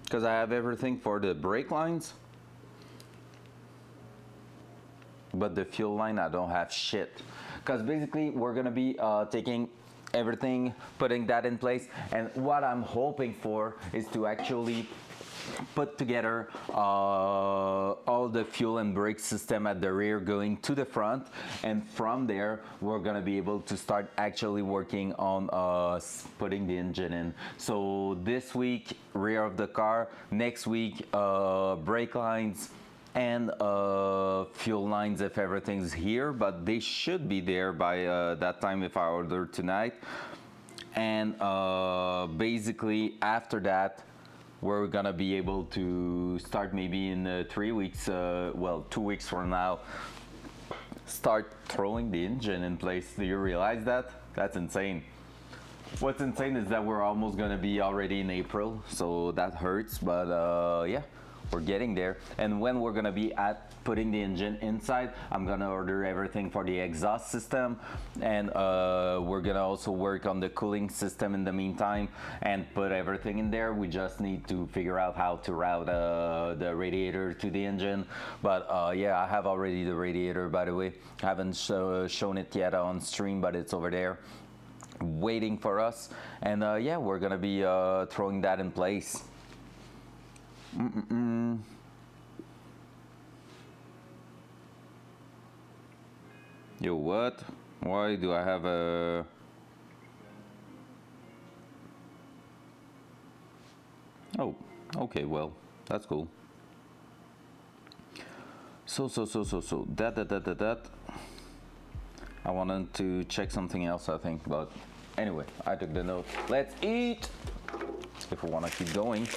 Speaker 1: Because I have everything for the brake lines, but the fuel line I don't have shit. Because basically we're gonna be taking everything, putting that in place, and what I'm hoping for is to actually put together all the fuel and brake system at the rear going to the front, and from there we're gonna be able to start actually working on putting the engine in. So this week rear of the car, next week brake lines and fuel lines if everything's here, but they should be there by that time if I order tonight. And basically after that we're gonna be able to start maybe in 3 weeks, well 2 weeks from now, start throwing the engine in place. Do you realize that? That's insane. What's insane is that we're almost gonna be already in April, so that hurts, but yeah, we're getting there. And when we're gonna be at putting the engine inside, I'm gonna order everything for the exhaust system, and we're gonna also work on the cooling system in the meantime and put everything in there. We just need to figure out how to route the radiator to the engine. But yeah, I have already the radiator, by the way. I haven't shown it yet on stream, but it's over there waiting for us. And yeah, we're gonna be throwing that in place. Yo, what? Why do I have a... Oh, okay, well, that's cool. So, that. I wanted to check something else, I think, but anyway, I took the note. Let's eat! If we want to keep going.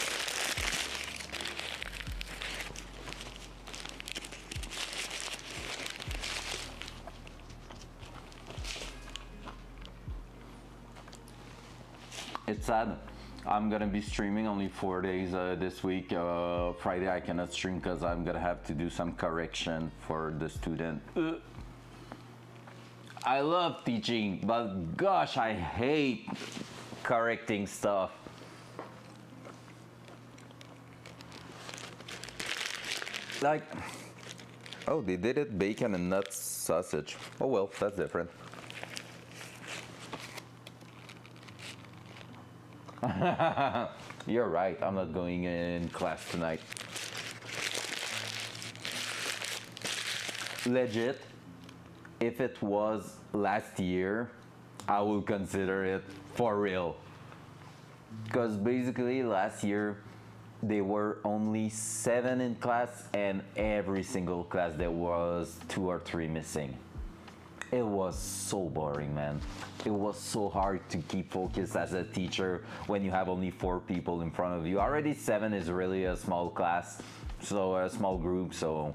Speaker 1: It's sad. I'm gonna be streaming only 4 days this week. Friday I cannot stream because I'm gonna have to do some correction for the student. I love teaching, but gosh, I hate correcting stuff. Like, Oh, they did it bacon and nuts sausage. Oh well, that's different. You're right, I'm not going in class tonight. Legit, if it was last year, I would consider it for real. Because basically last year they were only 7 in class, and every single class there was 2 or 3 missing. It was so boring, man. It was so hard to keep focused as a teacher when you have only 4 people in front of you. Already 7 is really a small class, so a small group, so.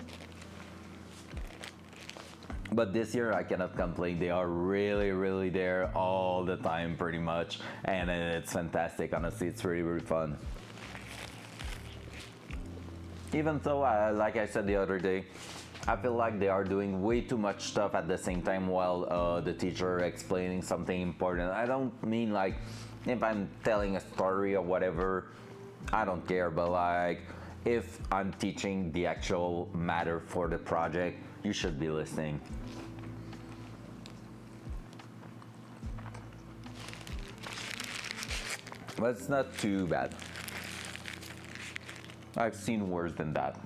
Speaker 1: But this year I cannot complain. They are really there all the time pretty much, and it's fantastic. Honestly, it's really fun. Even though, like I said the other day, I feel like they are doing way too much stuff at the same time while the teacher explaining something important. I don't mean like if I'm telling a story or whatever, I don't care, but like if I'm teaching the actual matter for the project, you should be listening. But it's not too bad. I've seen worse than that.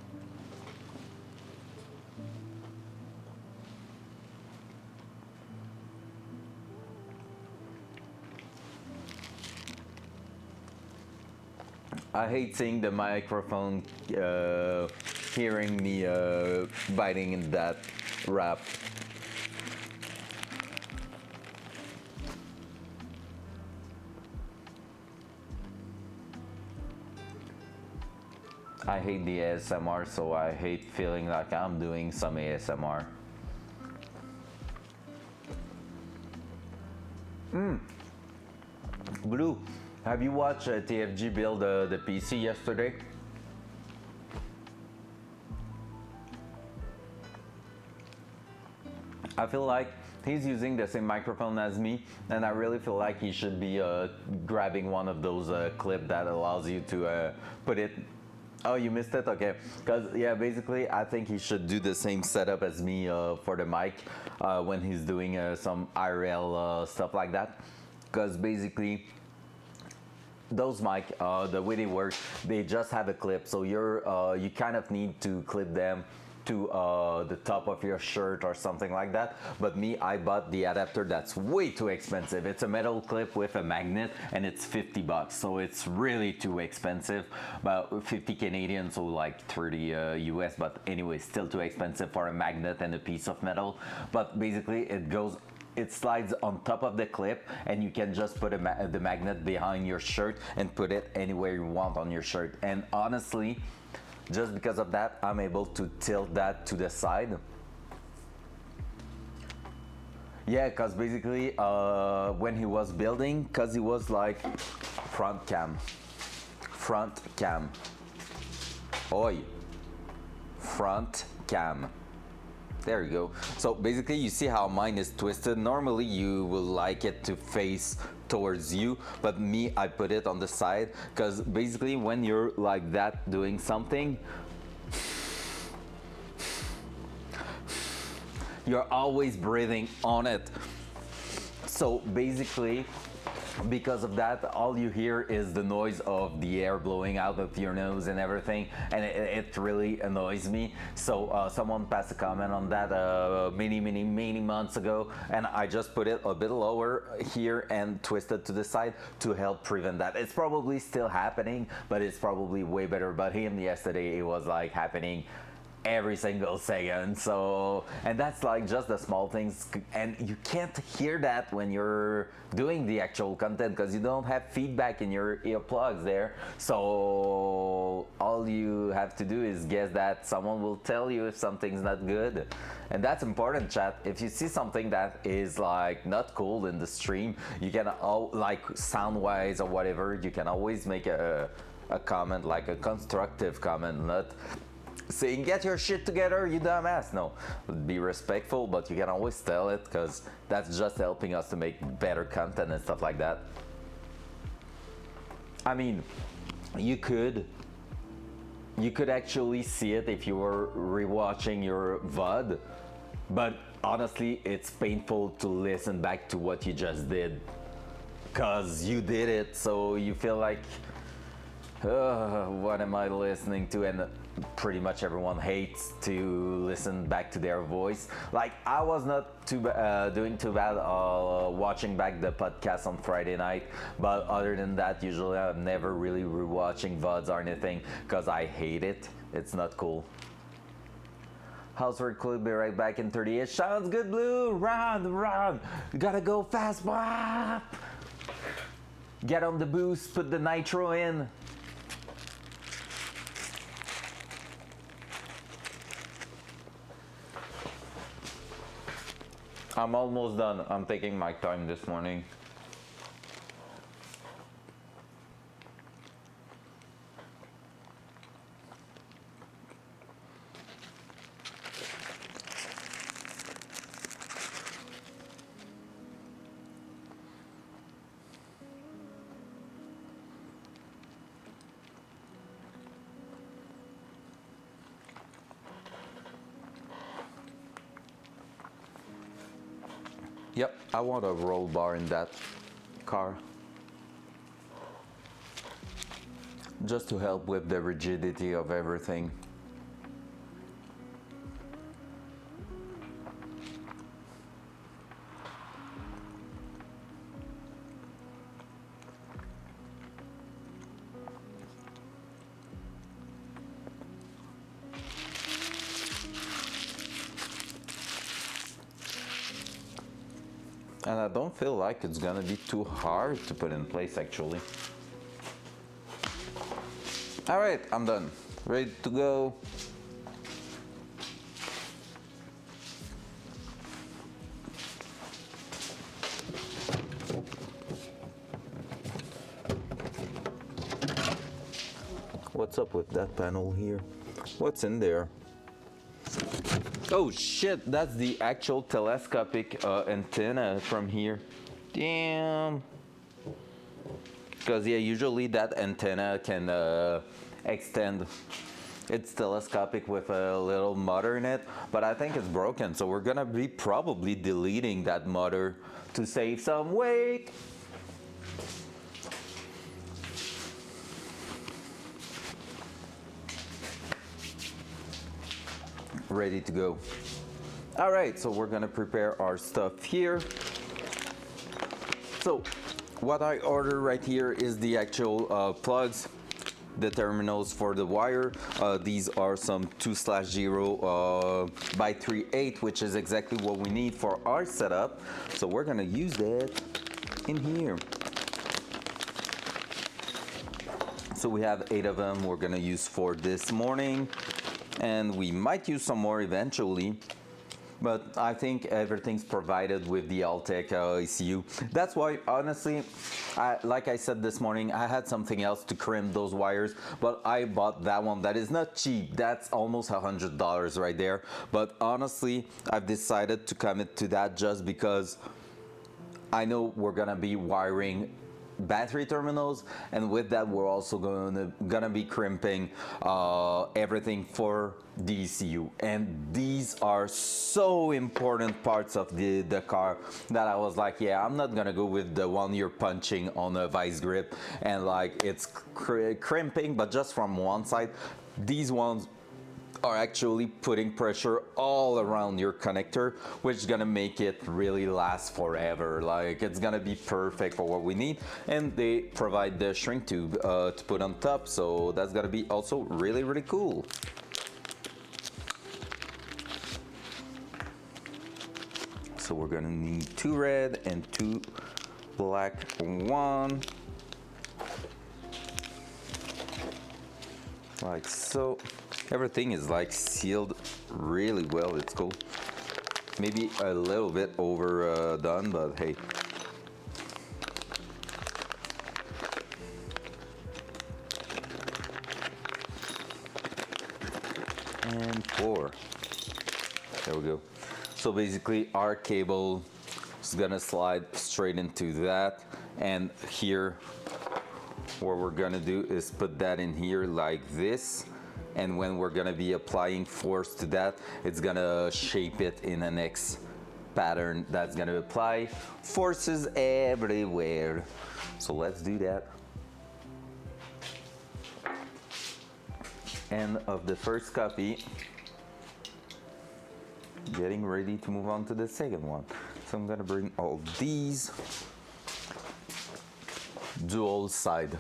Speaker 1: I hate seeing the microphone, hearing me biting in that wrap. I hate the ASMR, so I hate feeling like I'm doing some ASMR. Blue, have you watched TFG build the PC yesterday? I feel like he's using the same microphone as me, and I really feel like he should be grabbing one of those clips that allows you to put it. Oh, you missed it? Okay. Because, yeah, basically, I think he should do the same setup as me for the mic when he's doing some IRL stuff like that. Because basically, those mic, the way they work, they just have a clip. So you kind of need to clip them to the top of your shirt or something like that. But me, I bought the adapter that's way too expensive. It's a metal clip with a magnet, and it's $50, so it's really too expensive. About 50 Canadian, so like 30 US, but anyway, still too expensive for a magnet and a piece of metal. But basically it slides on top of the clip, and you can just put the magnet behind your shirt and put it anywhere you want on your shirt. And honestly, just because of that, I'm able to tilt that to the side. Yeah, because basically when he was building, because he was like front cam, oi, front cam. There you go. So basically you see how mine is twisted. Normally you will like it to face towards you, but me, I put it on the side, because basically when you're like that doing something, you're always breathing on it. So basically, because of that, all you hear is the noise of the air blowing out of your nose and everything, and it really annoys me. So someone passed a comment on that many months ago, and I just put it a bit lower here and twisted to the side to help prevent that. It's probably still happening, but it's probably way better. But him yesterday, it was like happening every single second. So, and that's like just the small things, and you can't hear that when you're doing the actual content because you don't have feedback in your earplugs there. So all you have to do is guess that someone will tell you if something's not good, and that's important, chat. If you see something that is like not cool in the stream, you can like sound wise or whatever, you can always make a comment, like a constructive comment, not saying get your shit together, you dumbass. No, be respectful, but you can always tell it, because that's just helping us to make better content and stuff like that. I mean, you could you could actually see it if you were rewatching your VOD, but honestly, it's painful to listen back to what you just did, cause you did it, so you feel like, what am I listening to? And pretty much everyone hates to listen back to their voice. Like, I was not doing too bad watching back the podcast on Friday night, but other than that, usually I'm never really rewatching VODs or anything because I hate it. It's not cool. Housework could be right back in 38. Sounds good, Blue. Run. You gotta go fast. Wap. Get on the boost. Put the nitro in. I'm almost done. I'm taking my time this morning. Yep, I want a roll bar in that car. Just to help with the rigidity of everything. And I don't feel like it's gonna be too hard to put in place actually. All right, I'm done. Ready to go. What's up with that panel here? What's in there? Oh shit, that's the actual telescopic antenna from here. Damn. Because yeah, usually that antenna can extend. It's telescopic with a little motor in it, but I think it's broken, so we're gonna be probably deleting that motor to save some weight. Ready to go. All right, so we're gonna prepare our stuff here. So what I ordered right here is the actual plugs, the terminals for the wire. These are some 2/0 by 3/8, which is exactly what we need for our setup. So we're gonna use that in here. So we have 8 of them we're gonna use for this morning. And we might use some more eventually, but I think everything's provided with the Altec ECU. That's why, honestly, like I said this morning, I had something else to crimp those wires, but I bought that one that is not cheap. That's almost $100 right there. But honestly, I've decided to commit to that just because I know we're gonna be wiring battery terminals, and with that we're also gonna be crimping everything for the ECU, and these are so important parts of the car that I was like, yeah, I'm not gonna go with the one you're punching on a vice grip and like it's crimping but just from one side. These ones are actually putting pressure all around your connector, which is gonna make it really last forever. Like, it's gonna be perfect for what we need, and they provide the shrink tube to put on top, so that's gonna be also really, really cool. So we're gonna need 2 red and 2 black one, like so. Everything is like sealed really well. It's cool. Maybe a little bit overdone, but hey. And 4. There we go. So basically our cable is gonna slide straight into that, and here what we're gonna do is put that in here like this. and when we're gonna be applying force to that, it's gonna shape it in the next pattern that's gonna apply forces everywhere. So let's do that. End of the first copy. Getting ready to move on to the second one. So I'm gonna bring all these dual side.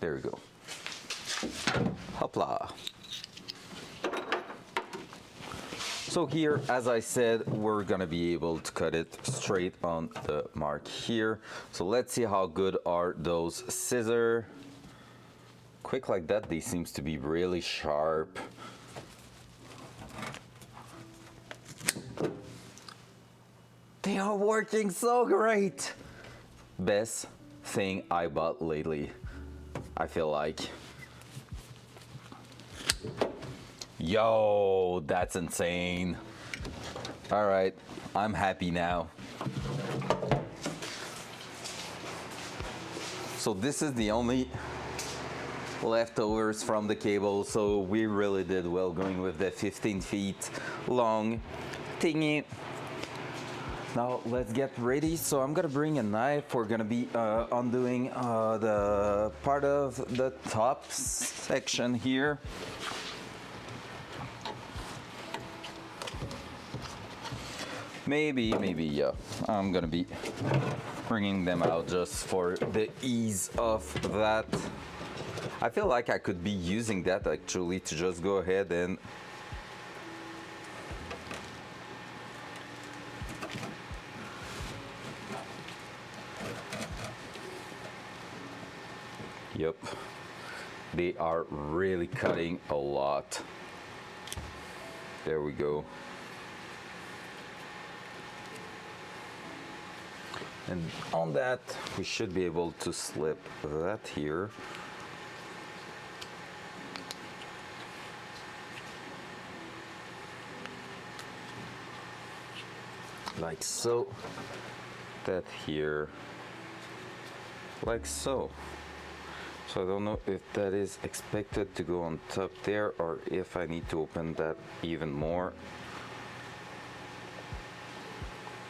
Speaker 1: There we go. Hopla. So here, as I said, we're gonna be able to cut it straight on the mark here. So let's see how good are those scissors. Quick like that, they seems to be really sharp. They are working so great. Best thing I bought lately, I feel like. Yo, that's insane. All right, I'm happy now. So this is the only leftovers from the cable, so we really did well going with the 15 feet long thingy. Now let's get ready. So I'm gonna bring a knife. We're gonna be undoing the part of the top section here. Maybe, yeah. I'm gonna be bringing them out just for the ease of that. I feel like I could be using that actually to just go ahead and yep, they are really cutting a lot. There we go. And on that, we should be able to slip that here. Like so. That here. Like so. So I don't know if that is expected to go on top there or if I need to open that even more.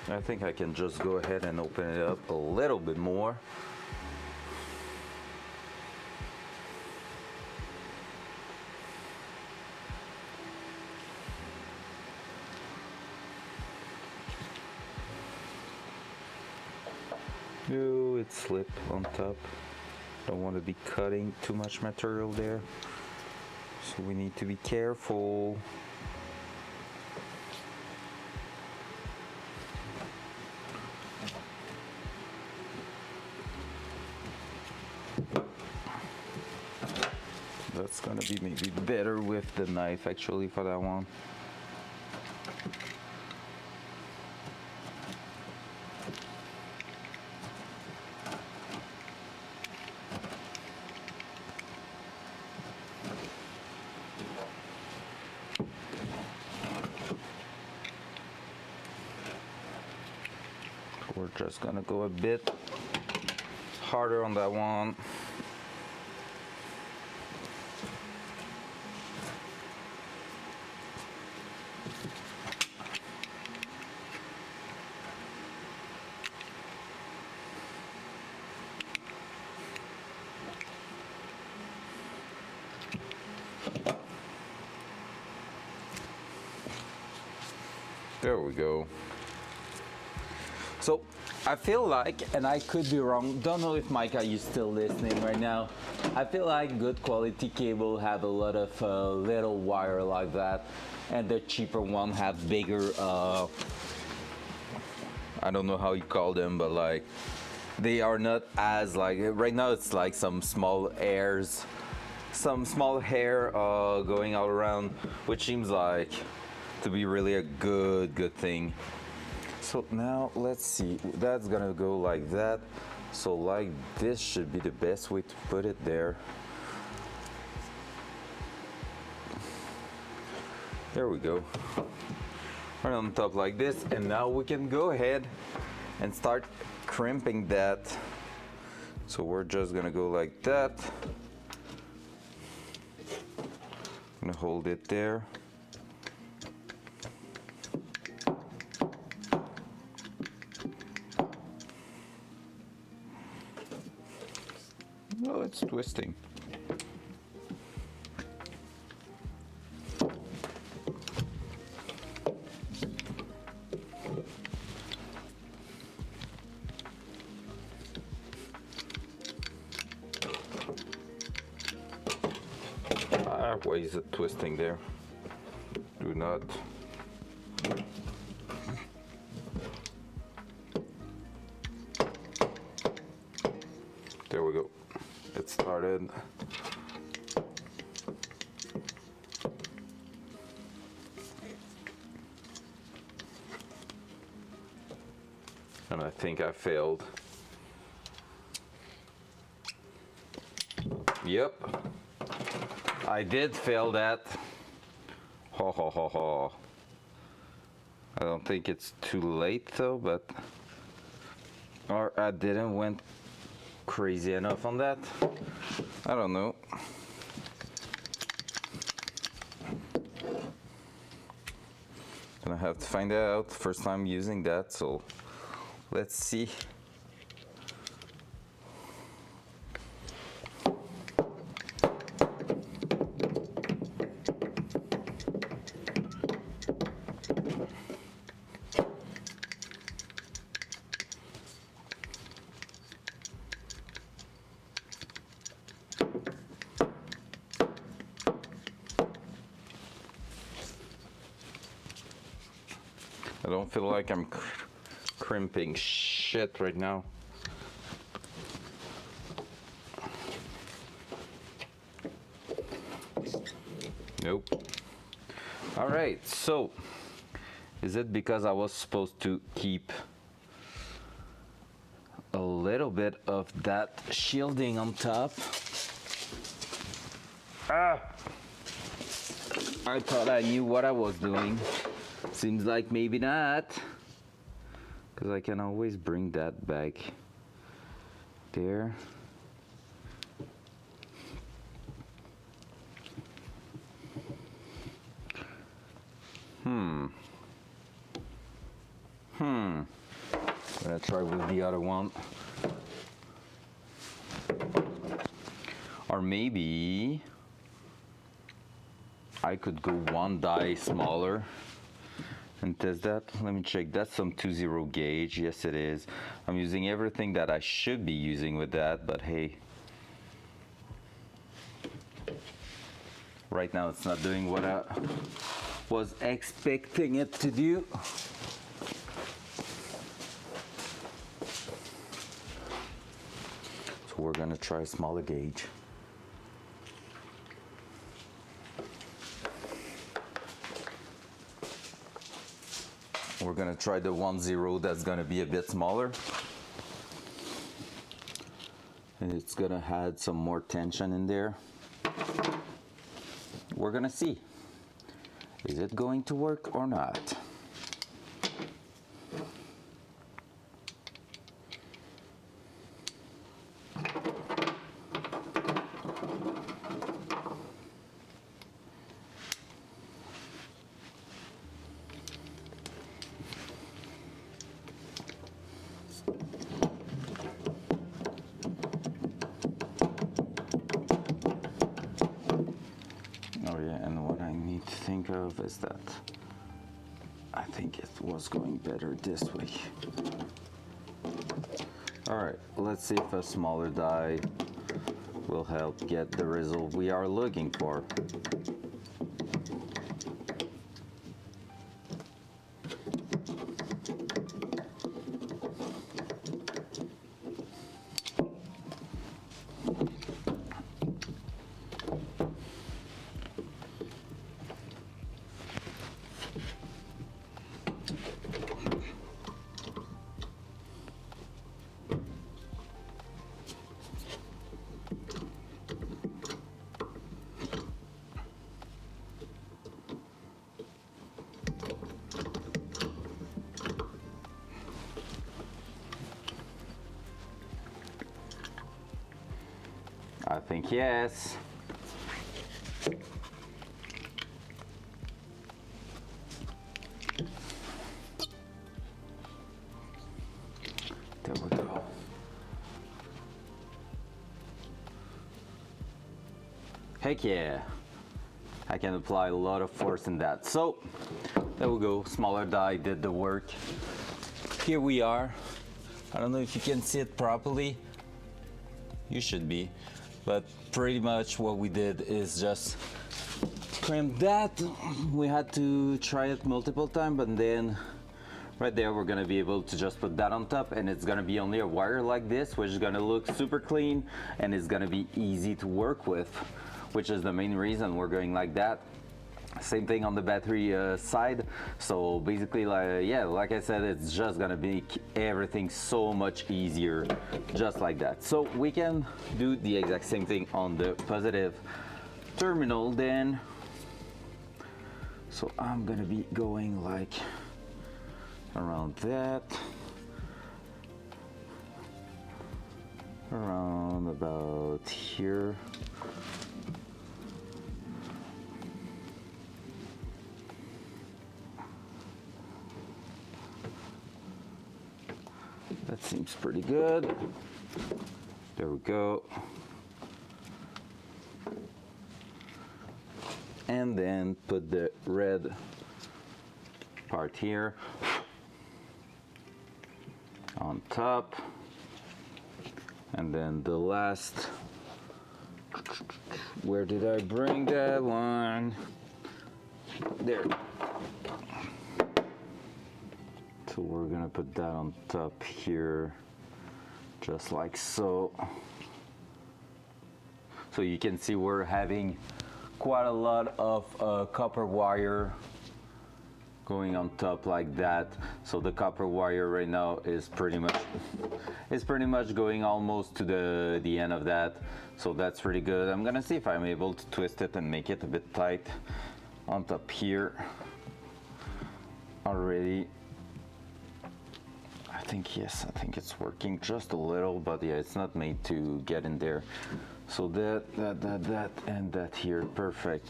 Speaker 1: I think I can just go ahead and open it up a little bit more. Oh, it slipped on top. Don't want to be cutting too much material there. So we need to be careful. That's gonna be maybe better with the knife actually for that one. We're just gonna go a bit harder on that one. There we go. So I feel like, and I could be wrong, don't know if Micah is still listening right now. I feel like good quality cable have a lot of little wire like that, and the cheaper one have bigger, I don't know how you call them, but like they are not as like, right now it's like some small hairs, some small hair going all around, which seems like to be really a good thing. So now let's see, that's gonna go like that. So like this should be the best way to put it there. There we go. Right on top like this, and now we can go ahead and start crimping that So we're just gonna go like that. I'm gonna hold it there. No, it's twisting. Why is it twisting there? Do not. There we go. It started. And I think I failed. Yep. I did fail that. Ho ho ho ho. I don't think it's too late though, but or I didn't went crazy enough on that. I don't know. Gonna have to find out. First time using that, so let's see. I don't feel like I'm crimping shit right now. Nope. All right, so is it because I was supposed to keep a little bit of that shielding on top? Ah! I thought I knew what I was doing. Seems like maybe not, because I can always bring that back there. I'm gonna try with the other one. Or maybe I could go one die smaller and test that. Let me check. That's some 2.0 gauge. Yes, it is. I'm using everything that I should be using with that, but hey. Right now it's not doing what I was expecting it to do. So we're gonna try a smaller gauge. We're gonna try the 1.0 that's gonna be a bit smaller. And it's gonna add some more tension in there. We're gonna see. Is it going to work or not? Is that I think it was going better this way. All right, let's see if a smaller die will help get the result we are looking for. I think yes. There we go. Heck yeah. I can apply a lot of force in that. So there we go, smaller die did the work. Here we are. I don't know if you can see it properly. You should be. But pretty much what we did is just crimp that. We had to try it multiple times, but then right there we're gonna be able to just put that on top, and it's gonna be only a wire like this, which is gonna look super clean and it's gonna be easy to work with, which is the main reason we're going like that. Same thing on the battery side. So basically, like I said, it's just gonna make everything so much easier, just like that. So we can do the exact same thing on the positive terminal then. So I'm gonna be going like around that, around about here. That seems pretty good. There we go. And then put the red part here on top. And then the last, where did I bring that one? There. So we're gonna put that on top here, just like so. So you can see we're having quite a lot of copper wire going on top like that. So the copper wire right now is pretty much going almost to the end of that. So that's pretty good. I'm gonna see if I'm able to twist it and make it a bit tight on top here already. I think yes, I think it's working just a little, but yeah, it's not made to get in there. So that, and that here, perfect.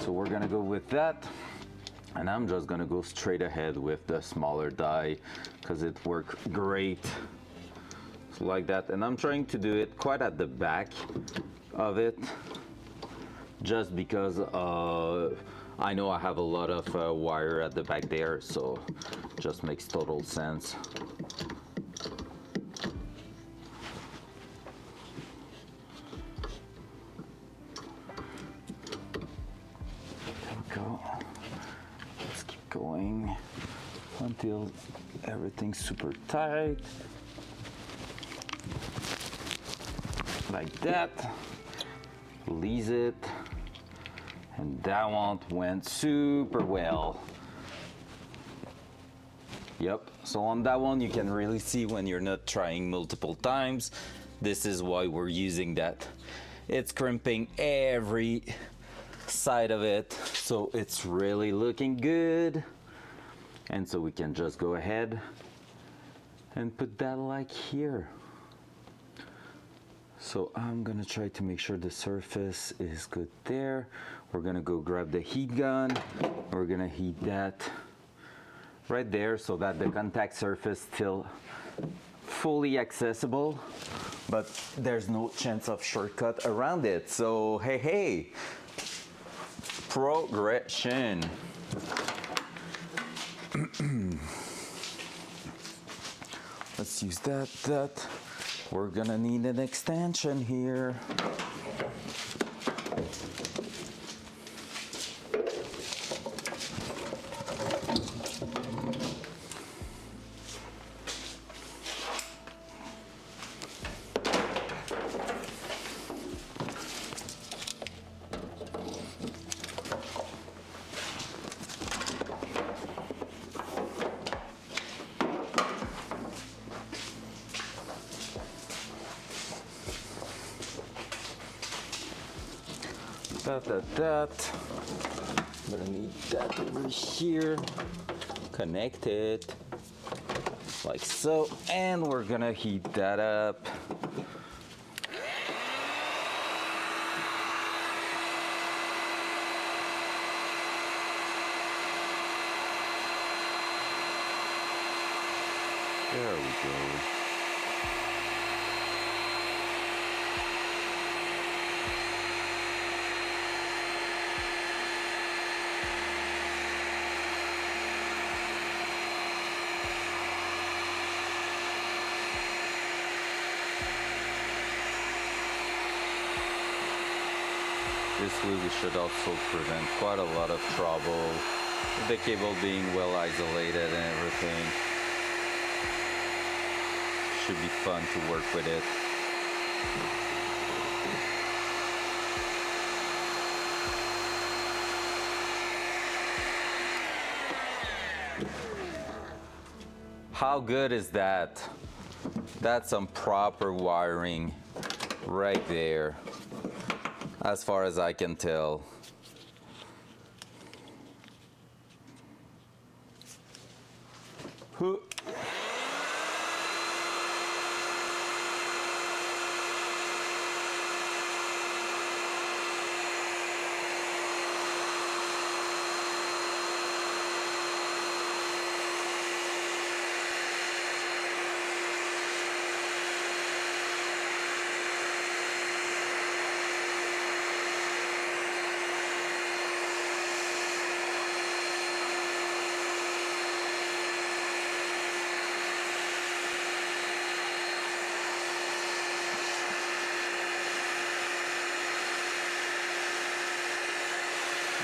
Speaker 1: So we're gonna go with that, and I'm just gonna go straight ahead with the smaller die because it worked great. So like that, and I'm trying to do it quite at the back of it, just because I know I have a lot of wire at the back there, so just makes total sense. There we go. Let's keep going until everything's super tight. Like that. Release it. And that one went super well. Yep, so on that one you can really see when you're not trying multiple times. This is why we're using that. It's crimping every side of it, so it's really looking good. And so we can just go ahead and put that like here. So I'm gonna try to make sure the surface is good there. We're gonna go grab the heat gun. We're gonna heat that right there so that the contact surface still fully accessible, but there's no chance of shortcut around it. So hey, progression. Let's use that. We're gonna need an extension here. That. I'm gonna need that over here. Connect it like so, and we're gonna heat that up. There we go. This way we should also prevent quite a lot of trouble with the cable being well isolated and everything. Should be fun to work with it. How good is that? That's some proper wiring right there, as far as I can tell. Huh.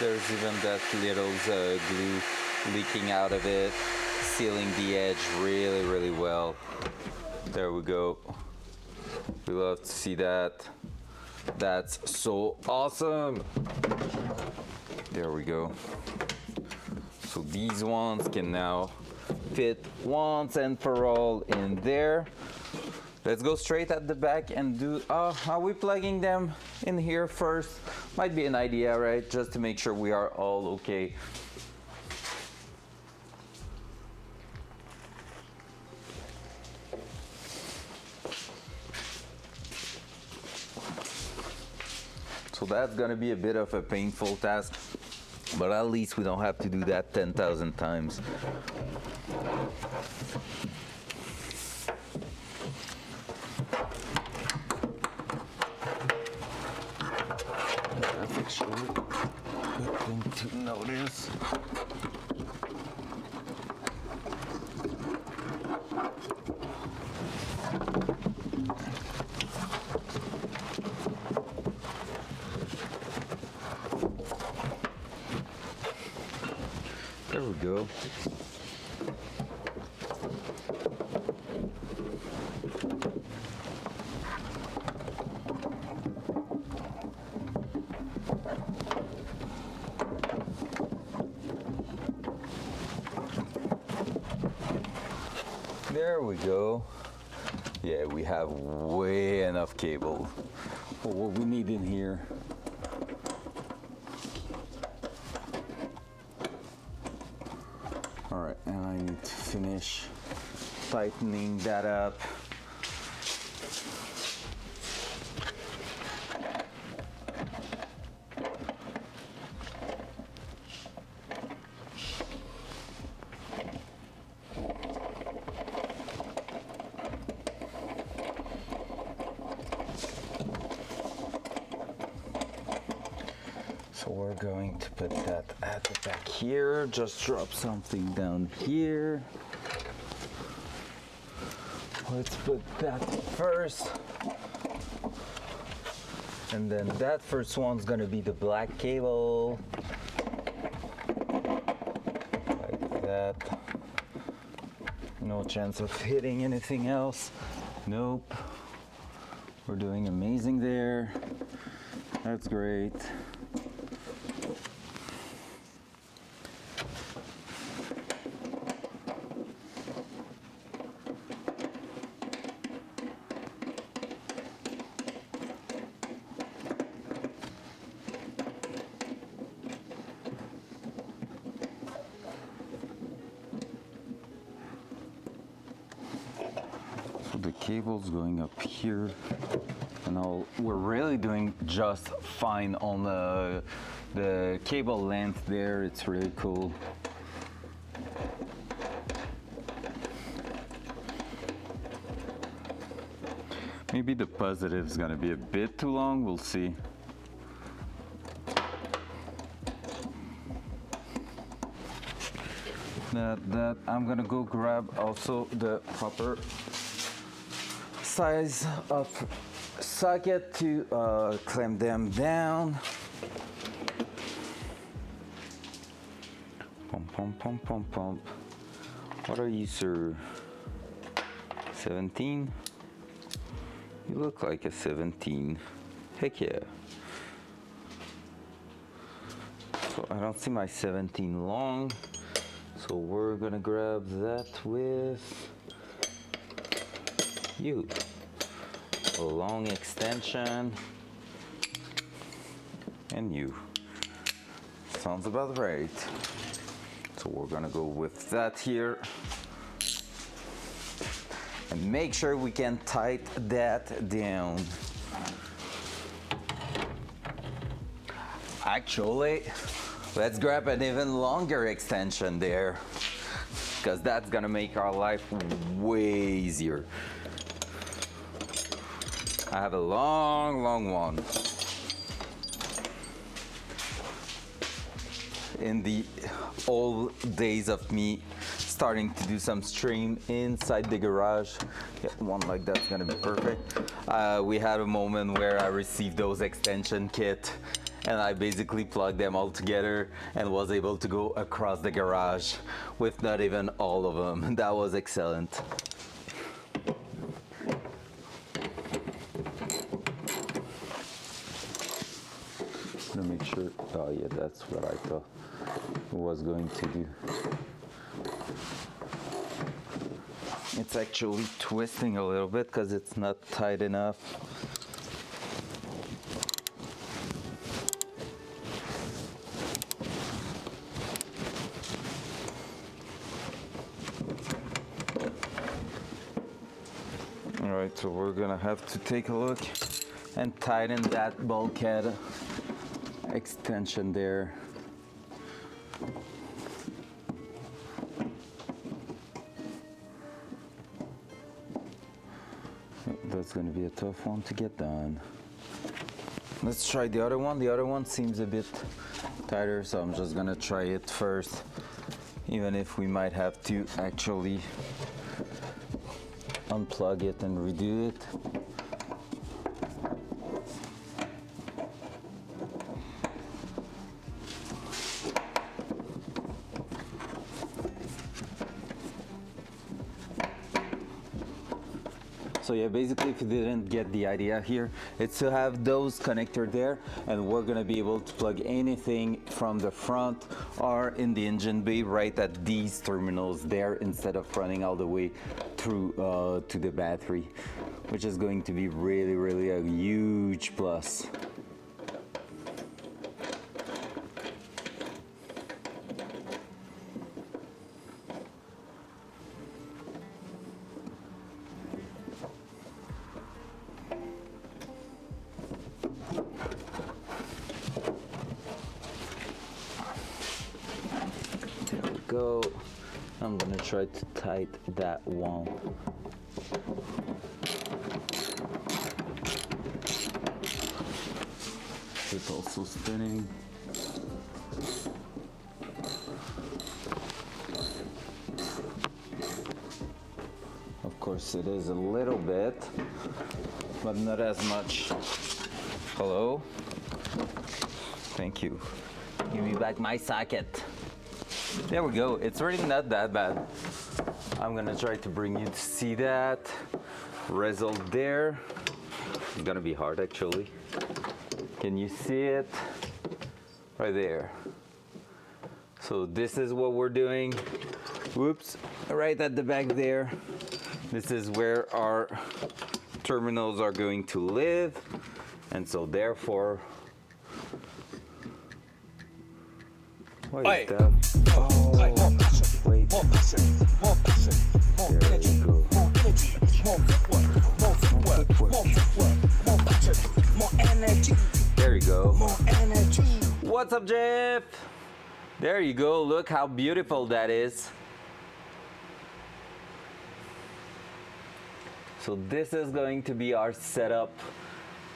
Speaker 1: There's even that little glue leaking out of it, sealing the edge really, really well. There we go. We love to see that. That's so awesome. There we go. So these ones can now fit once and for all in there. Let's go straight at the back and do, are we plugging them in here first? Might be an idea, right? Just to make sure we are all okay. So that's gonna be a bit of a painful task, but at least we don't have to do that 10,000 times. Good thing to notice. There we go. There we go. Yeah, we have way enough cable for what we need in here. All right, and I need to finish tightening that up. So we're going to put that at the back here. Just drop something down here. Let's put that first. And then that first one's gonna be the black cable. Like that. No chance of hitting anything else. Nope. We're doing amazing there. That's great. The cable's going up here, and we're really doing just fine on the cable length there. It's really cool. Maybe the positive is gonna be a bit too long, we'll see. That I'm gonna go grab also the proper size of socket to clamp them down. Pump, pump, pump, pump, pump. What are you, sir? 17? You look like a 17. Heck yeah. So I don't see my 17 long. So we're gonna grab that with you. A long extension. And you. Sounds about right. So we're gonna go with that here. And make sure we can tighten that down. Actually, let's grab an even longer extension there, because that's gonna make our life way easier. I have a long, long one. In the old days of me starting to do some stream inside the garage, yeah, one like that's gonna be perfect. We had a moment where I received those extension kit and I basically plugged them all together and was able to go across the garage with not even all of them. That was excellent. Let me make sure. Oh yeah, that's what I thought it was going to do. It's actually twisting a little bit because it's not tight enough. All right, so we're gonna have to take a look and tighten that bulkhead extension there. That's going to be a tough one to get done. Let's try the other one. The other one seems a bit tighter, so I'm just going to try it first, even if we might have to actually unplug it and redo it. So yeah, basically if you didn't get the idea here, it's to have those connector there, and we're gonna be able to plug anything from the front or in the engine bay right at these terminals there, instead of running all the way through to the battery, which is going to be really, really a huge plus. Go. I'm gonna try to tighten that one. It's also spinning. Of course it is a little bit, but not as much. Hello? Thank you. Give me back my socket. There we go. It's really not that bad. I'm gonna try to bring you to see that result there. It's gonna be hard actually. Can you see it? Right there. So this is what we're doing. Whoops, right at the back there. This is where our terminals are going to live. And so therefore, what is that? Oh, wait. There you go. There you go. What's up, Jeff? There you go. Look how beautiful that is. So this is going to be our setup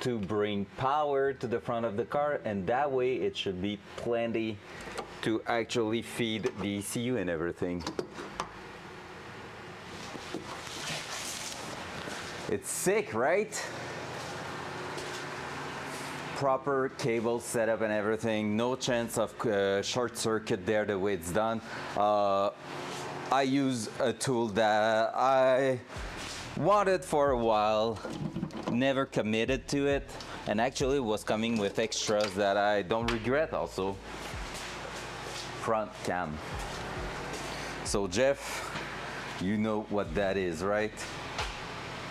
Speaker 1: to bring power to the front of the car, and that way it should be plenty to actually feed the ECU and everything. It's sick, right? Proper cable setup and everything. No chance of short circuit there the way it's done. I use a tool that I wanted for a while, never committed to it, and actually was coming with extras that I don't regret also. Front cam. So Jeff, you know what that is, right?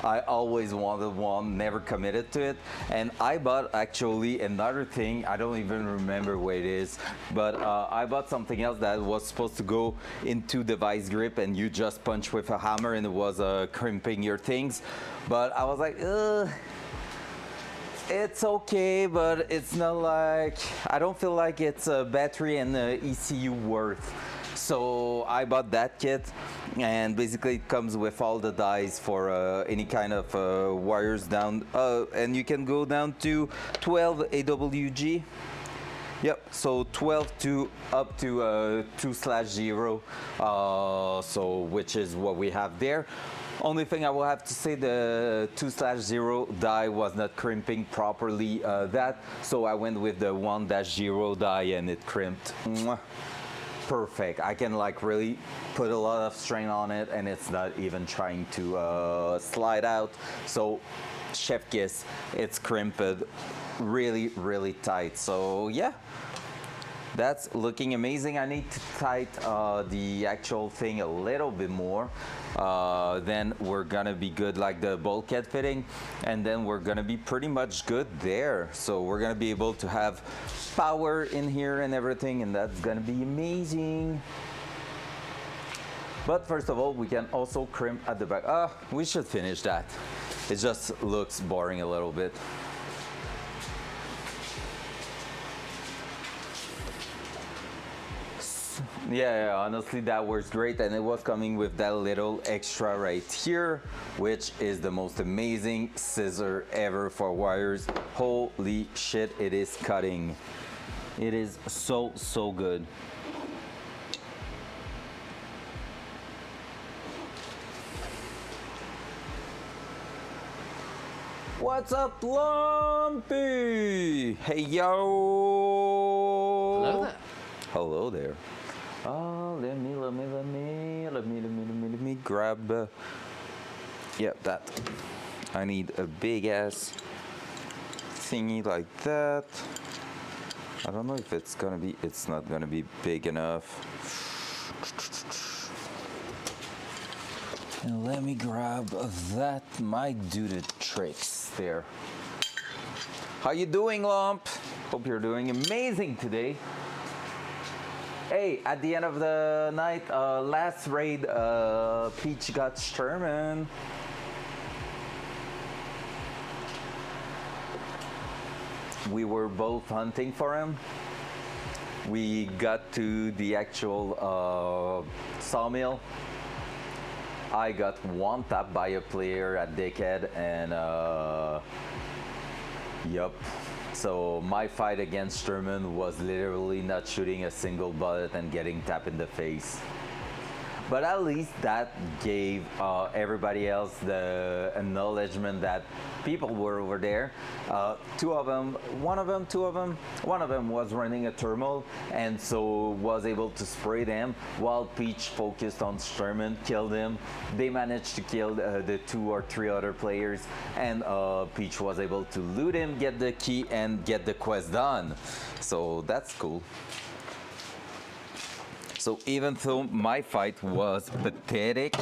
Speaker 1: I always wanted one, never committed to it. And I bought actually another thing, I don't even remember what it is, but I bought something else that was supposed to go into the vice grip and you just punch with a hammer and it was crimping your things. But I was like, ugh. It's okay, but it's not like, I don't feel like it's a battery and a ECU worth. So I bought that kit, and basically it comes with all the dies for any kind of wires down, and you can go down to 12 AWG. Yep, so 12 to up to 2/0, so which is what we have there. Only thing I will have to say, the 2/0 die was not crimping properly so I went with the 1-0 die and it crimped. Mwah. Perfect. I can like really put a lot of strain on it and it's not even trying to slide out. So chef kiss, it's crimped really tight. So yeah, that's looking amazing. I need to tight the actual thing a little bit more. Then we're gonna be good, like the bulkhead fitting, and then we're gonna be pretty much good there. So we're gonna be able to have power in here and everything, and that's gonna be amazing. But first of all, we can also crimp at the back. We should finish that. It just looks boring a little bit. Yeah, honestly, that works great, and it was coming with that little extra right here, which is the most amazing scissor ever for wires. Holy shit, it is cutting. It is so good. What's up, Lumpy? Hey, yo.
Speaker 4: Hello there.
Speaker 1: Hello there. Let me grab. Yeah, that. I need a big ass thingy like that. I don't know if it's gonna be. It's not gonna be big enough. And let me grab that. Might do the tricks there. How you doing, Lump? Hope you're doing amazing today. Hey, at the end of the night, last raid, Peach got Sherman. We were both hunting for him. We got to the actual sawmill. I got one tap by a player at Dickhead, and yup. So my fight against Sherman was literally not shooting a single bullet and getting tapped in the face. But at least that gave everybody else the acknowledgement that people were over there. One of them was running a thermal, and so was able to spray them while Peach focused on Sherman, killed him. They managed to kill the 2 or 3 other players, and Peach was able to loot him, get the key, and get the quest done. So that's cool. So even though my fight was pathetic,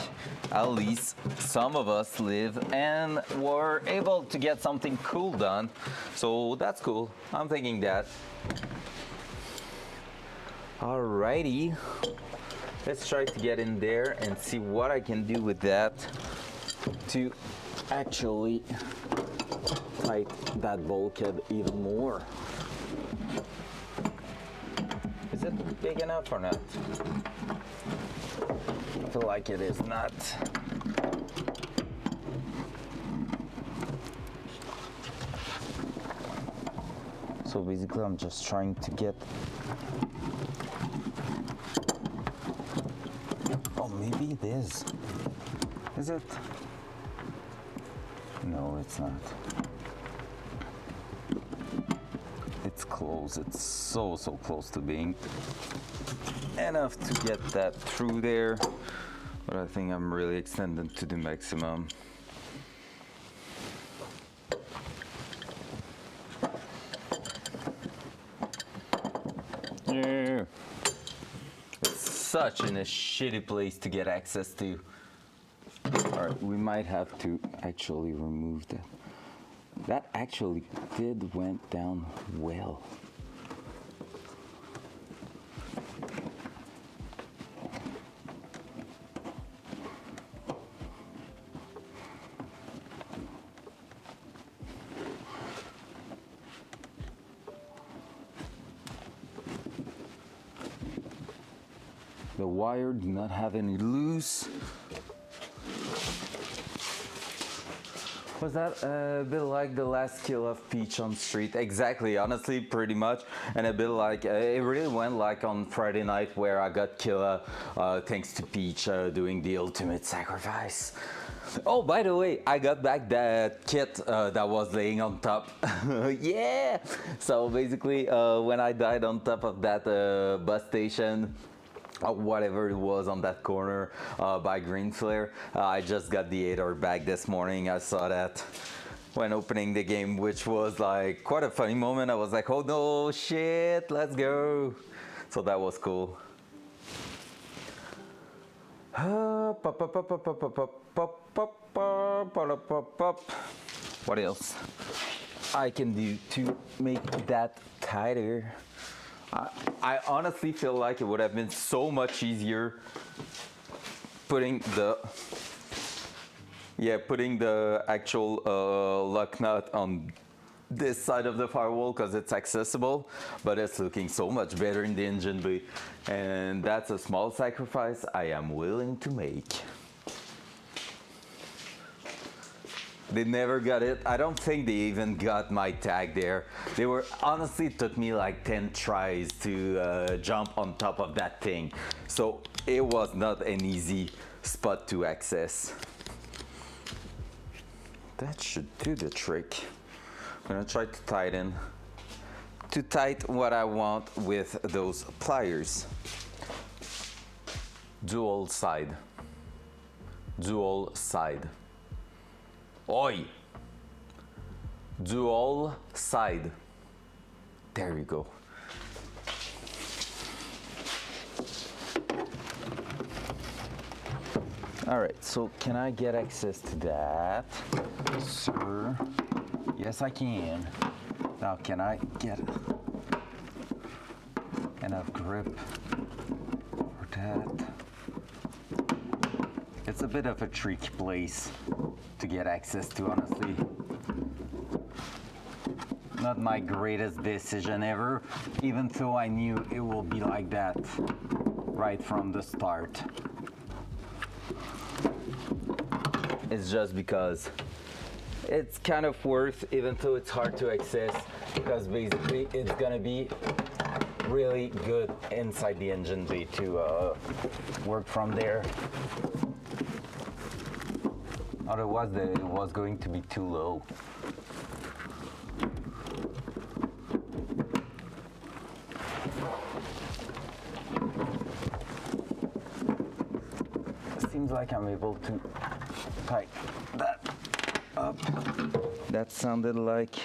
Speaker 1: at least some of us live and were able to get something cool done. So that's cool. I'm thinking that. Alrighty. Let's try to get in there and see what I can do with that to actually tight that bulkhead even more. Is it big enough or not? I feel like it is not. So basically I'm just trying to get, oh maybe it is it? No, it's not. It's close, it's so close to being enough to get that through there, but I think I'm really extended to the maximum. Yeah. It's such a shitty place to get access to. Alright, we might have to actually remove that. That actually went down well. The wire did not have any loose. Was that a bit like the last kill of Peach on Street? Exactly, honestly, pretty much. And a bit like, it really went like on Friday night where I got killer thanks to Peach doing the ultimate sacrifice. Oh, by the way, I got back that kit that was laying on top. Yeah! So basically, when I died on top of that bus station, whatever it was on that corner by Green Flare, I just got the 8-hour back this morning. I saw that when opening the game, which was like quite a funny moment. I was like, oh no, shit, let's go. So that was cool. What else I can do to make that tighter? I honestly feel like it would have been so much easier putting the actual lock nut on this side of the firewall because it's accessible, but it's looking so much better in the engine bay, and that's a small sacrifice I am willing to make. They never got it. I don't think they even got my tag there. They were, honestly, it took me like 10 tries to jump on top of that thing. So it was not an easy spot to access. That should do the trick. I'm gonna try to tighten what I want with those pliers. Dual side. Oi! Dual side. There you go. Alright, so can I get access to that, sir? Yes, I can. Now, can I get enough grip for that? It's a bit of a tricky place to get access to, honestly. Not my greatest decision ever, even though I knew it will be like that right from the start. It's just because it's kind of worth, even though it's hard to access, because basically it's gonna be really good inside the engine bay to work from there. Otherwise, it was going to be too low. Seems like I'm able to tighten that up. That sounded like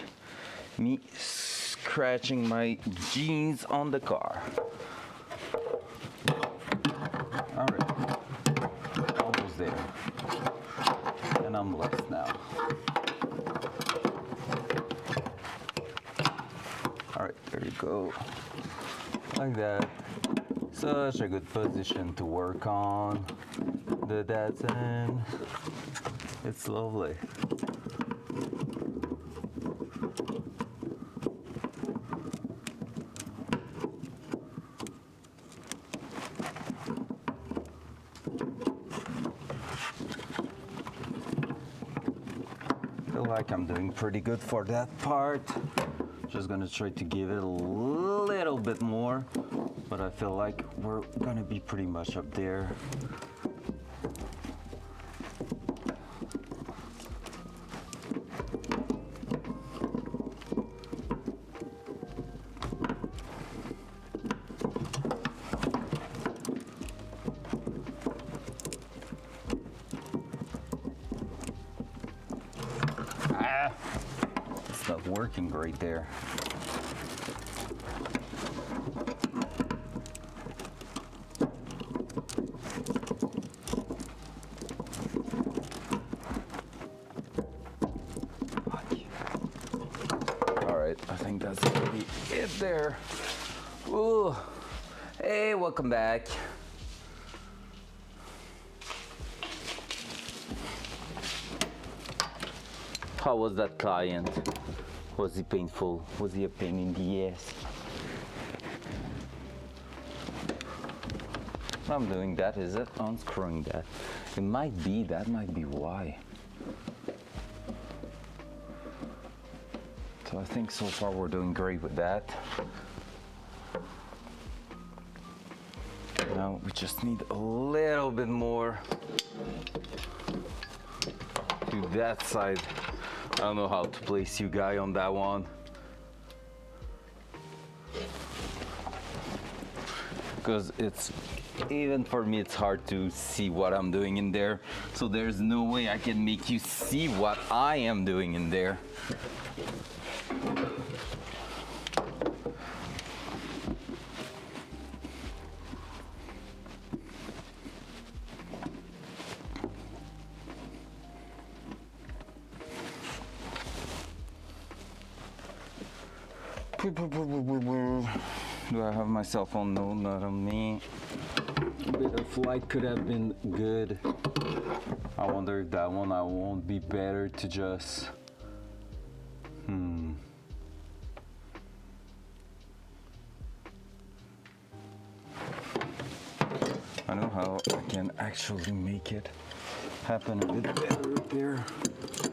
Speaker 1: me scratching my jeans on the car. All right, almost there. And I'm blessed now. All right, there you go. Like that. Such a good position to work on. The Datsun. It's lovely. Feel like I'm doing pretty good for that part. Just gonna try to give it a little bit more, but I feel like we're gonna be pretty much up there. It's not working great there. All right, I think that's gonna be it there. Ooh, hey, welcome back. How was that client? Was he painful? Was he a pain in the ass? I'm doing that, is it? Unscrewing that. It might be, that might be why. So I think so far we're doing great with that. Now we just need a little bit more to that side. I don't know how to place you guy on that one. Because it's, even for me, it's hard to see what I'm doing in there. So there's no way I can make you see what I am doing in there. Do I have my cell phone? No, not on me. A bit of light could have been good. I wonder if that one I won't be better to just... I know how I can actually make it happen a bit better there.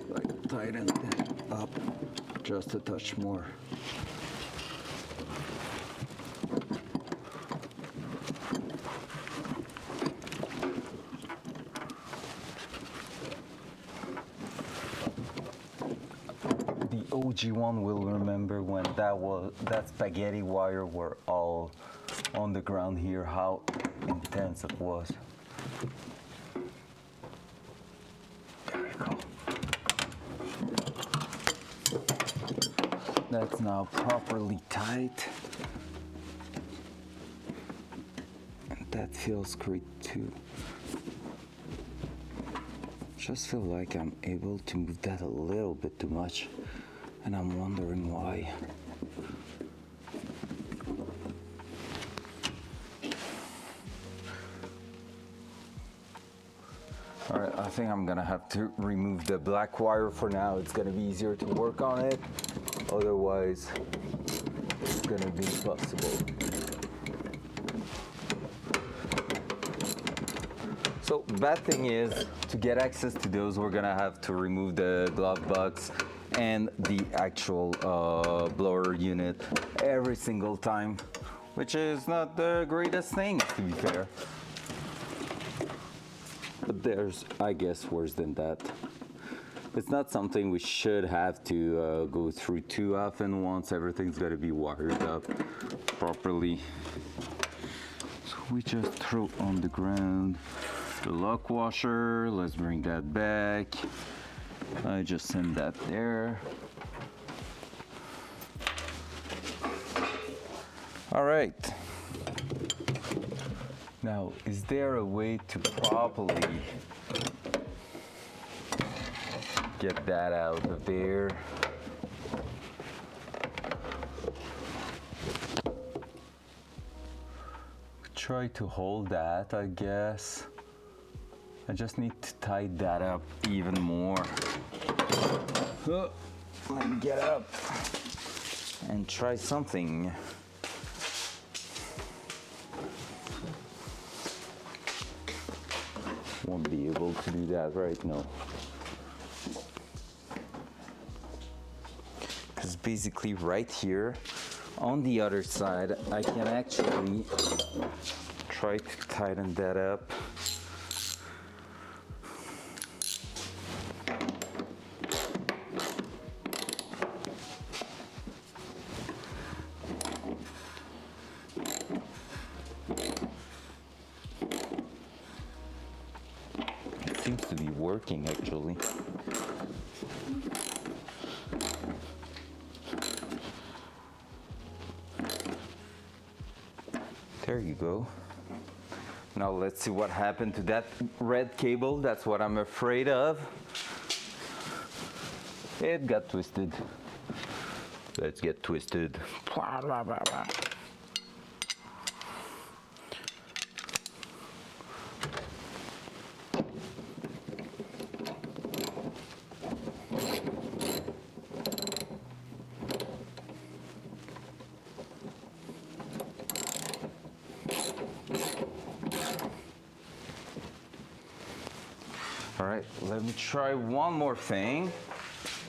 Speaker 1: Like tighten it up just a touch more. The OG one will remember when that spaghetti wire were all on the ground here, how intense it was. There you go. That's now properly tight. And that feels great too. Just feel like I'm able to move that a little bit too much, and I'm wondering why. All right, I think I'm gonna have to remove the black wire for now. It's gonna be easier to work on it. Otherwise, it's gonna be impossible. So bad thing is, to get access to those, we're gonna have to remove the glove box and the actual blower unit every single time, which is not the greatest thing, to be fair. But there's, I guess, worse than that. It's not something we should have to go through too often once everything's got to be wired up properly. So we just throw on the ground the lock washer. Let's bring that back. I just send that there. All right. Now, is there a way to properly get that out of there? Try to hold that, I guess. I just need to tie that up even more. Let me get up and try something. Won't be able to do that right now. Because basically right here on the other side, I can actually try to tighten that up. It seems to be working actually. There you go. Now let's see what happened to that red cable. That's what I'm afraid of. It got twisted. Let's get twisted. All right, let me try one more thing.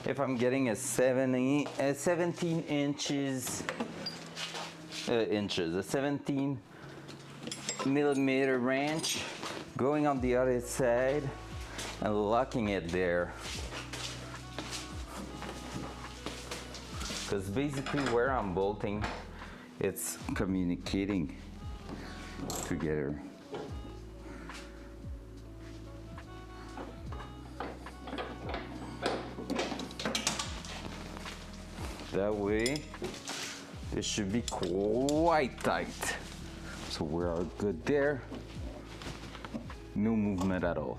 Speaker 1: If I'm getting a 17 a 17 millimeter wrench, going on the other side and locking it there. Because basically where I'm bolting, it's communicating together. That way, this should be quite tight. So we are good there. No movement at all.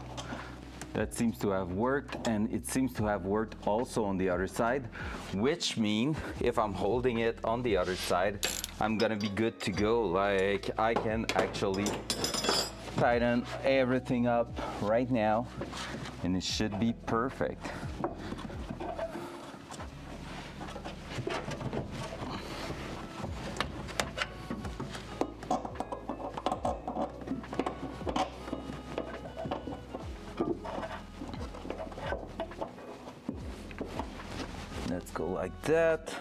Speaker 1: That seems to have worked, and it seems to have worked also on the other side, which means if I'm holding it on the other side, I'm gonna be good to go. Like I can actually tighten everything up right now, and it should be perfect. Let's go like that,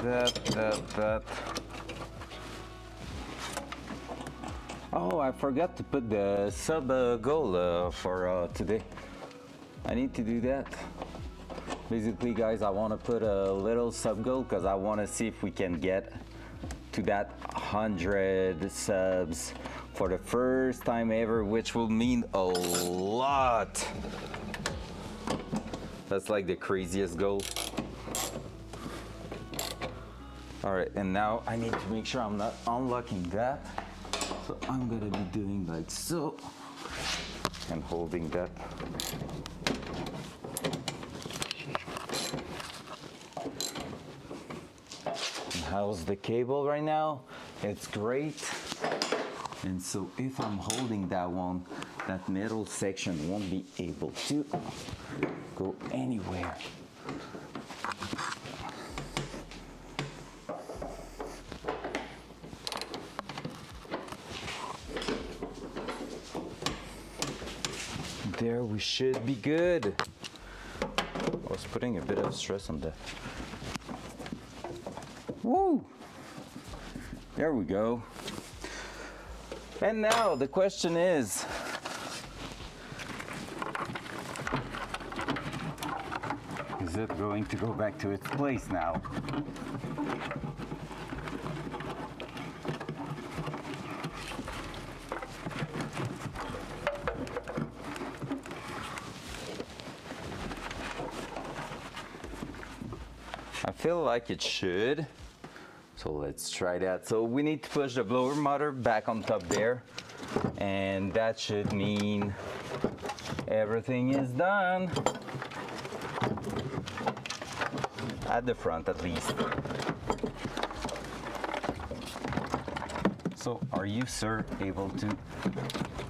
Speaker 1: that. Oh, I forgot to put the sub goal for today. I need to do that. Basically, guys, I want to put a little sub goal because I want to see if we can get to that 100 subs for the first time ever, which will mean a lot. That's like the craziest goal. All right, and now I need to make sure I'm not unlocking that. So I'm gonna be doing like so and holding that. And how's the cable right now? It's great. And so if I'm holding that one, that middle section won't be able to go anywhere. There we should be good. I was putting a bit of stress on that. Woo! There we go. And now the question is, is it going to go back to its place now? I feel like it should. So let's try that. So we need to push the blower motor back on top there. And that should mean everything is done. At the front at least. So are you, sir, able to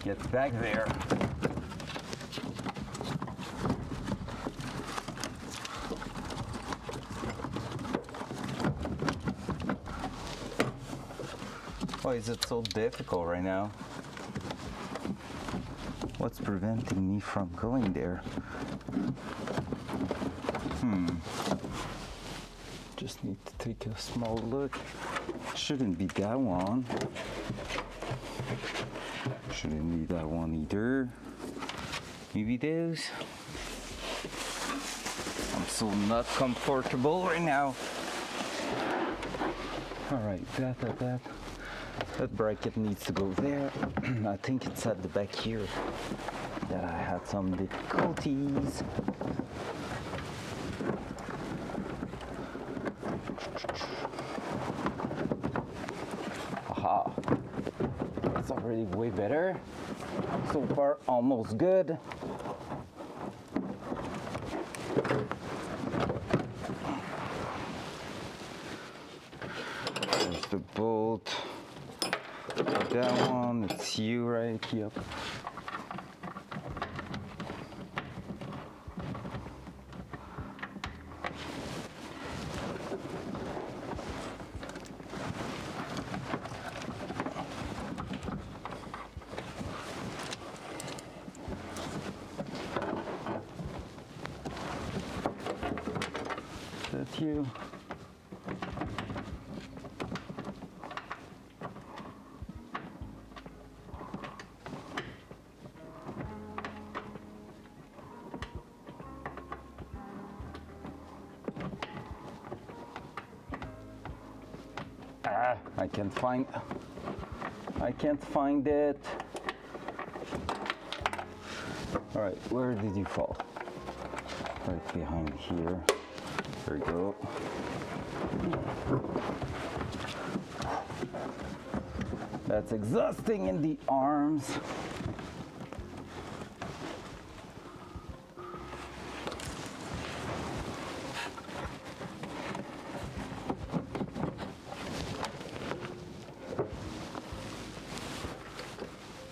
Speaker 1: get back there? Why is it so difficult right now? What's preventing me from going there? Just need to take a small look. Shouldn't be that one. Shouldn't be that one either. Maybe those. I'm so not comfortable right now. All right, that bracket needs to go there. I think it's at the back here that I had some difficulties. Aha, it's already way better. So far, almost good. There's the bolt. That one, it's you, right? Yep. That's you. I can't find it. All right, where did you fall? Right behind here. There we go. That's exhausting in the arms.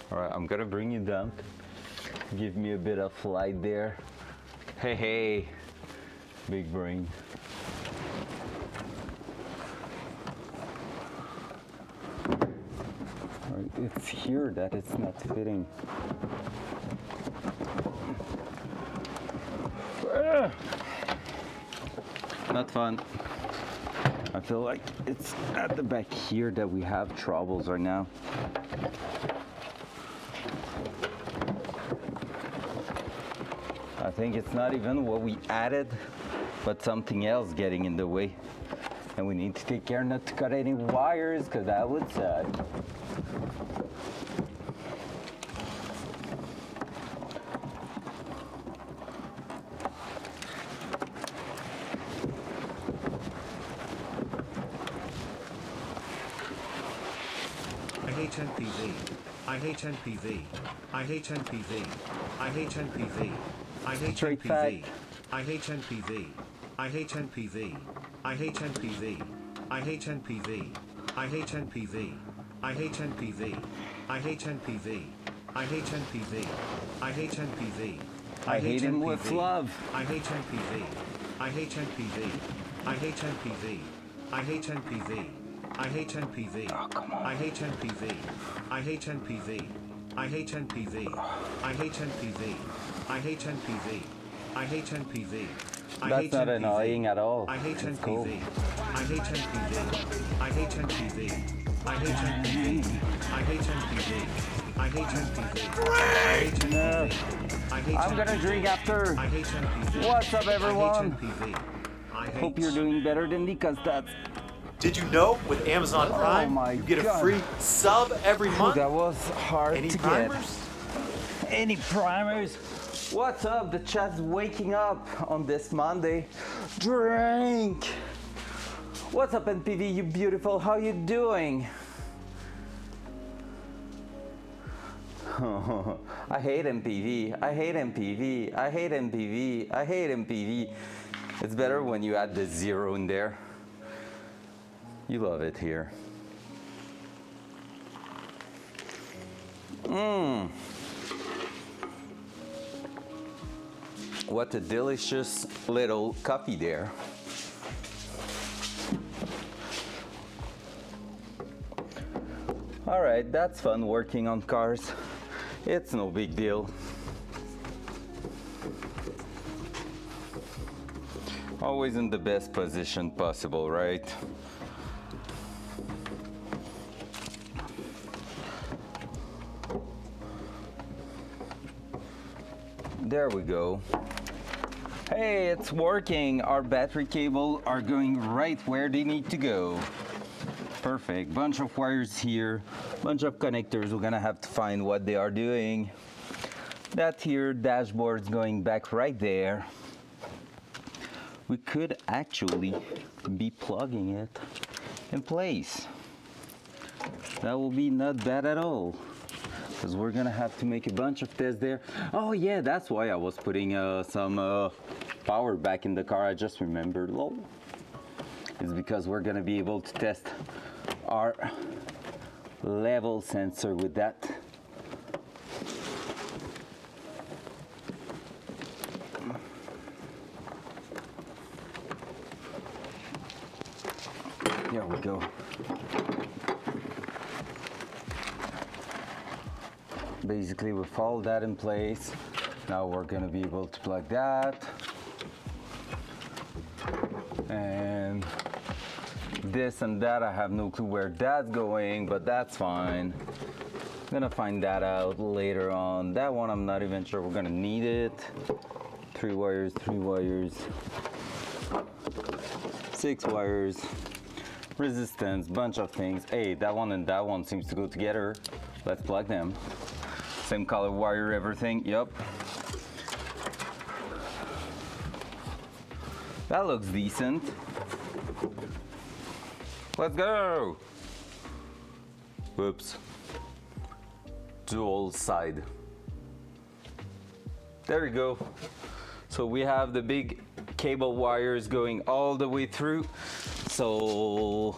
Speaker 1: All right, I'm gonna bring you down. Give me a bit of light there. Hey, hey, big brain. All right, it's here that it's not fitting. Not fun. I feel like it's at the back here that we have troubles right now. I think it's not even what we added, but something else getting in the way. And we need to take care not to cut any wires, because that would suck.
Speaker 2: I hate NPV. I hate NPV. I hate NPV. I hate NPV. I hate
Speaker 1: Straight
Speaker 2: NPV.
Speaker 1: fact.
Speaker 2: I hate NPV. I hate NPV. I hate NPV. I hate NPV. I hate NPV. I hate NPV. I hate NPV. I hate NPV. I hate NPV.
Speaker 1: I hate him with love.
Speaker 2: I hate NPV. I hate NPV. I hate NPV. I hate NPV. I hate NPV.
Speaker 1: Oh, come on.
Speaker 2: I hate NPV. I hate NPV. I hate NPV. I hate NPV. I hate NPV. I hate NPV.
Speaker 1: That's not annoying at all.
Speaker 2: I hate
Speaker 1: It's
Speaker 2: NPV.
Speaker 1: cool.
Speaker 2: I hate NPV. I hate NPV. I hate NPV. I hate NPV. I hate NPV. I hate NPV. I hate
Speaker 1: I'm gonna
Speaker 2: NPV.
Speaker 1: drink after.
Speaker 2: I hate NPV.
Speaker 1: What's up, everyone?
Speaker 2: I hate NPV. I hate
Speaker 1: Hope you're doing better than me, because that's...
Speaker 4: Did you know with Amazon Prime,
Speaker 1: my
Speaker 4: you get a
Speaker 1: God.
Speaker 4: free sub every month?
Speaker 1: That was hard
Speaker 4: Any
Speaker 1: to
Speaker 4: primers?
Speaker 1: get. Any primers? What's up? The chat's waking up on this Monday. Drink! What's up, NPV? You beautiful. How you doing? I hate MPV. I hate MPV. I hate MPV. I hate MPV. It's better when you add the zero in there. You love it here. What a delicious little coffee there. All right, that's fun working on cars. It's no big deal. Always in the best position possible, right? There we go. Hey, it's working. Our battery cable are going right where they need to go. Perfect. Bunch of wires here, bunch of connectors. We're gonna have to find what they are doing. That here dashboard's going back right there. We could actually be plugging it in place. That will be not bad at all, because we're gonna have to make a bunch of tests there. Oh yeah, that's why I was putting some power back in the car. I just remembered. Well, it's because we're gonna be able to test our level sensor with that. There we go. Basically, with all that in place, now we're gonna be able to plug that. And this and that, I have no clue where that's going, but that's fine. I'm gonna find that out later on. That one, I'm not even sure we're gonna need it. 3 wires, 6 wires, resistance, bunch of things. Hey, that one and that one seems to go together. Let's plug them. Same color wire, everything, yep. That looks decent. Let's go! Whoops. Dual side. There we go. So we have the big cable wires going all the way through. So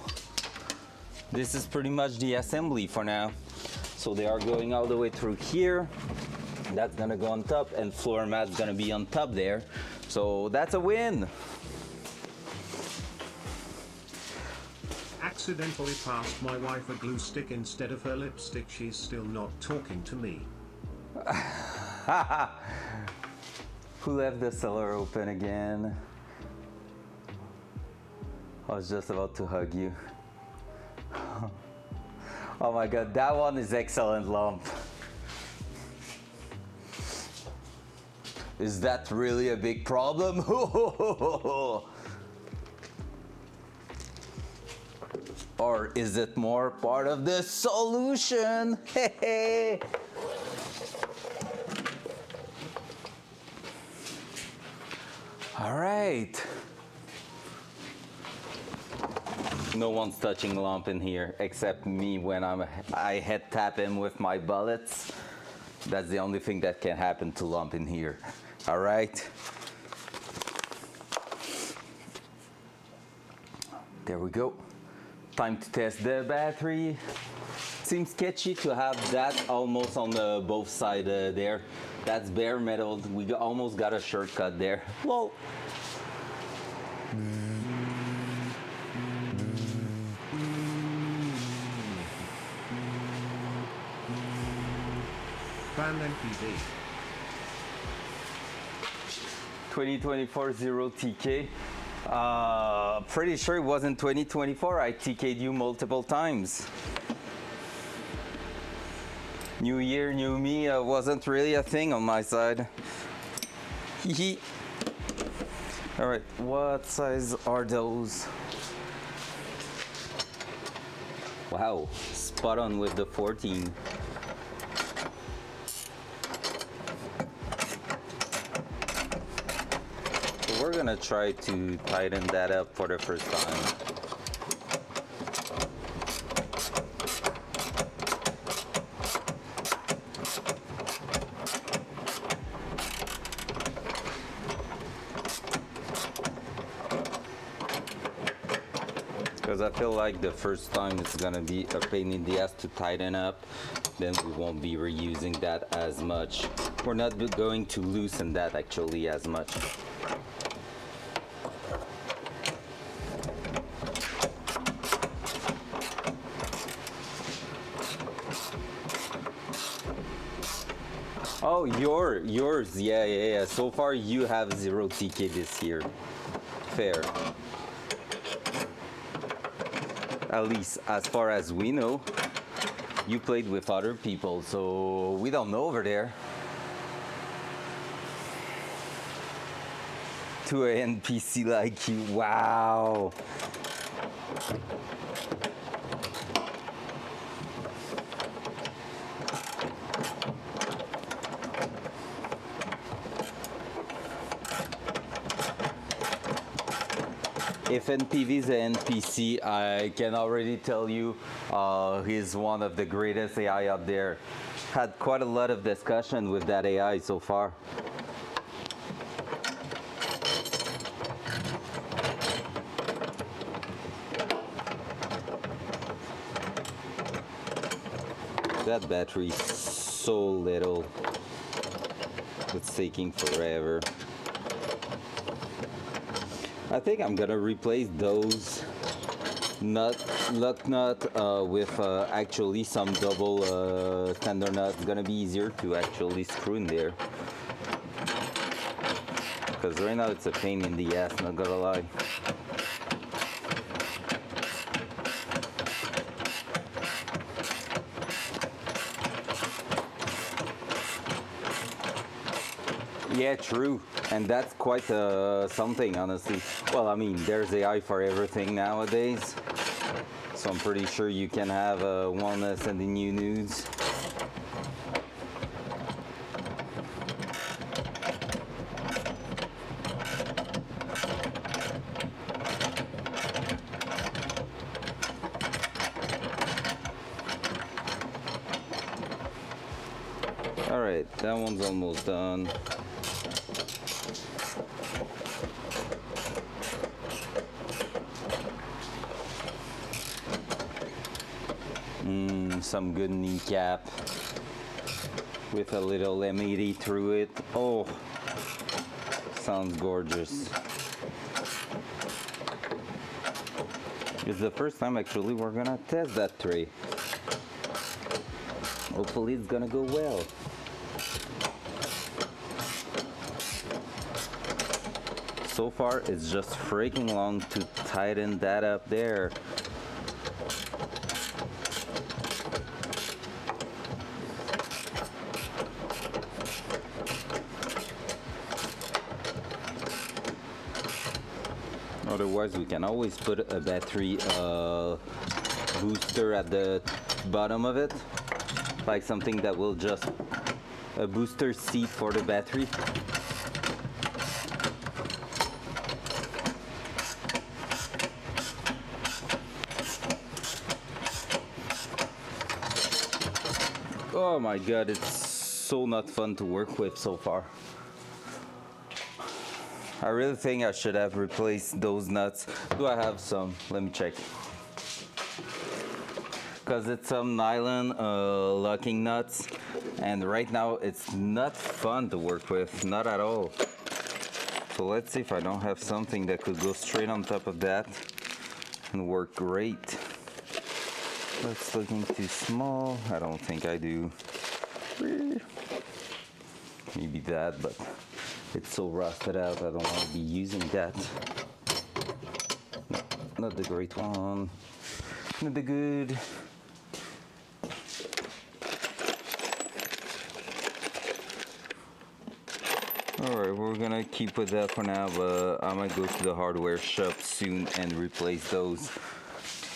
Speaker 1: this is pretty much the assembly for now. So they are going all the way through here. That's gonna go on top, and floor mat's gonna be on top there. So that's a win.
Speaker 2: Accidentally passed my wife a glue stick instead of her lipstick. She's still not talking to me.
Speaker 1: Who left the cellar open again? I was just about to hug you. Oh my god, that one is excellent, Lump. Is that really a big problem? Or is it more part of the solution? All right. No one's touching Lump in here except me when I head tap him with my bullets. That's the only thing that can happen to Lump in here. All right. There we go. Time to test the battery. Seems sketchy to have that almost on the both sides there. That's bare metal. We almost got a shortcut there. Whoa.
Speaker 2: Ban NPV.
Speaker 1: 2024 0TK. Pretty sure it wasn't 2024. I TK'd you multiple times. New year, new me wasn't really a thing on my side. Hee. All right, what size are those? Wow, spot on with the 14. So we're gonna try to tighten that up for the first time. Because I feel like the first time it's gonna be a pain in the ass to tighten up, then we won't be reusing that as much. We're not going to loosen that actually as much. Oh, yours. Yeah. So far, you have 0 TK this year. Fair. At least as far as we know. You played with other people, so we don't know over there. To an NPC like you, wow. If NPV is an NPC, I can already tell you he's one of the greatest AI out there. Had quite a lot of discussion with that AI so far. That battery's so little. It's taking forever. I think I'm gonna replace those luck nut with actually some double standard nut. It's gonna be easier to actually screw in there. Because right now it's a pain in the ass, not gonna lie. Yeah, true. And that's quite something, honestly. Well, I mean, there's AI for everything nowadays. So I'm pretty sure you can have one sending you nudes. All right, that one's almost done. Some good kneecap with a little M80 through it. Oh, sounds gorgeous. It's the first time actually we're gonna test that tray. Hopefully it's gonna go well. So far it's just freaking long to tighten that up there. Otherwise, we can always put a battery booster at the bottom of it, like something that will just a booster seat for the battery. Oh my god, it's so not fun to work with so far. I really think I should have replaced those nuts. Do I have some? Let me check. Because it's some nylon locking nuts, and right now it's not fun to work with, not at all. So let's see if I don't have something that could go straight on top of that and work great. That's looking too small. I don't think I do. Maybe that, but it's so rusted out, I don't want to be using that. No, not the great one. Not the good. Alright, we're gonna keep with that for now, but I might go to the hardware shop soon and replace those.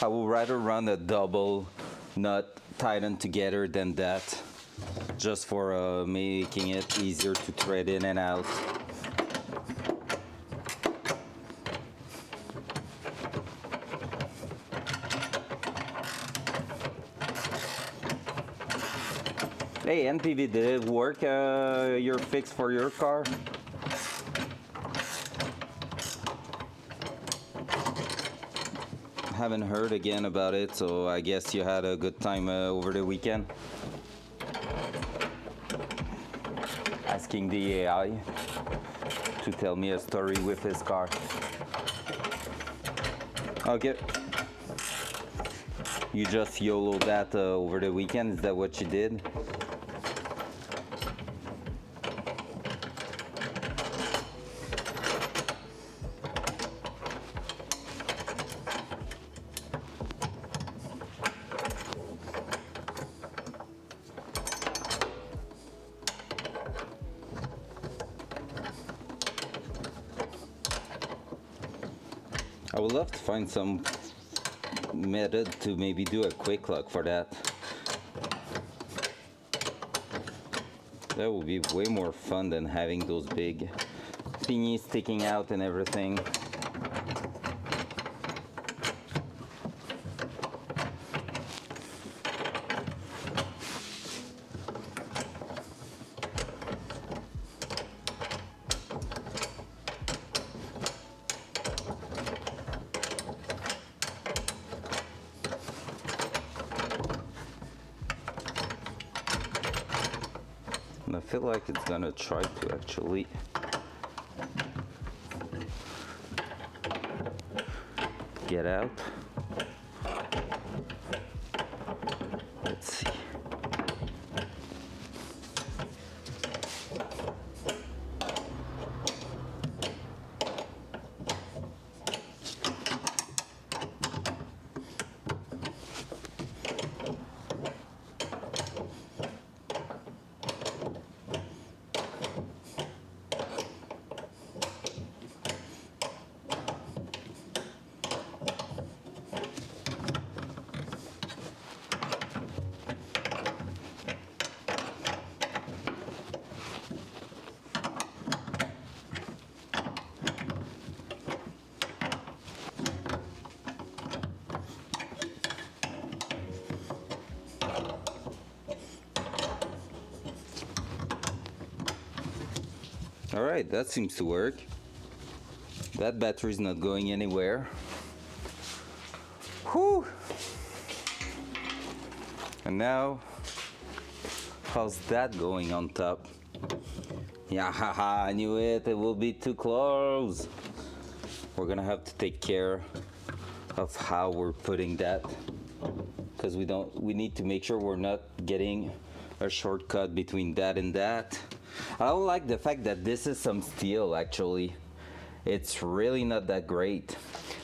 Speaker 1: I would rather run a double nut tightened together than that, just for making it easier to thread in and out. Hey NPV, did it work your fix for your car? Haven't heard again about it, so I guess you had a good time over the weekend. Asking the AI to tell me a story with his car. Okay. You just YOLO that over the weekend, is that what you did? I would love to find some method to maybe do a quick lock for that. That would be way more fun than having those big thingies sticking out and everything. And I feel like it's gonna try to actually get out. Let's see. All right, that seems to work. That battery's not going anywhere. Whew! And now, how's that going on top? Yeah, haha, I knew it. It will be too close. We're gonna have to take care of how we're putting that, because we need to make sure we're not getting a shortcut between that and that. I don't like the fact that this is some steel actually. It's really not that great.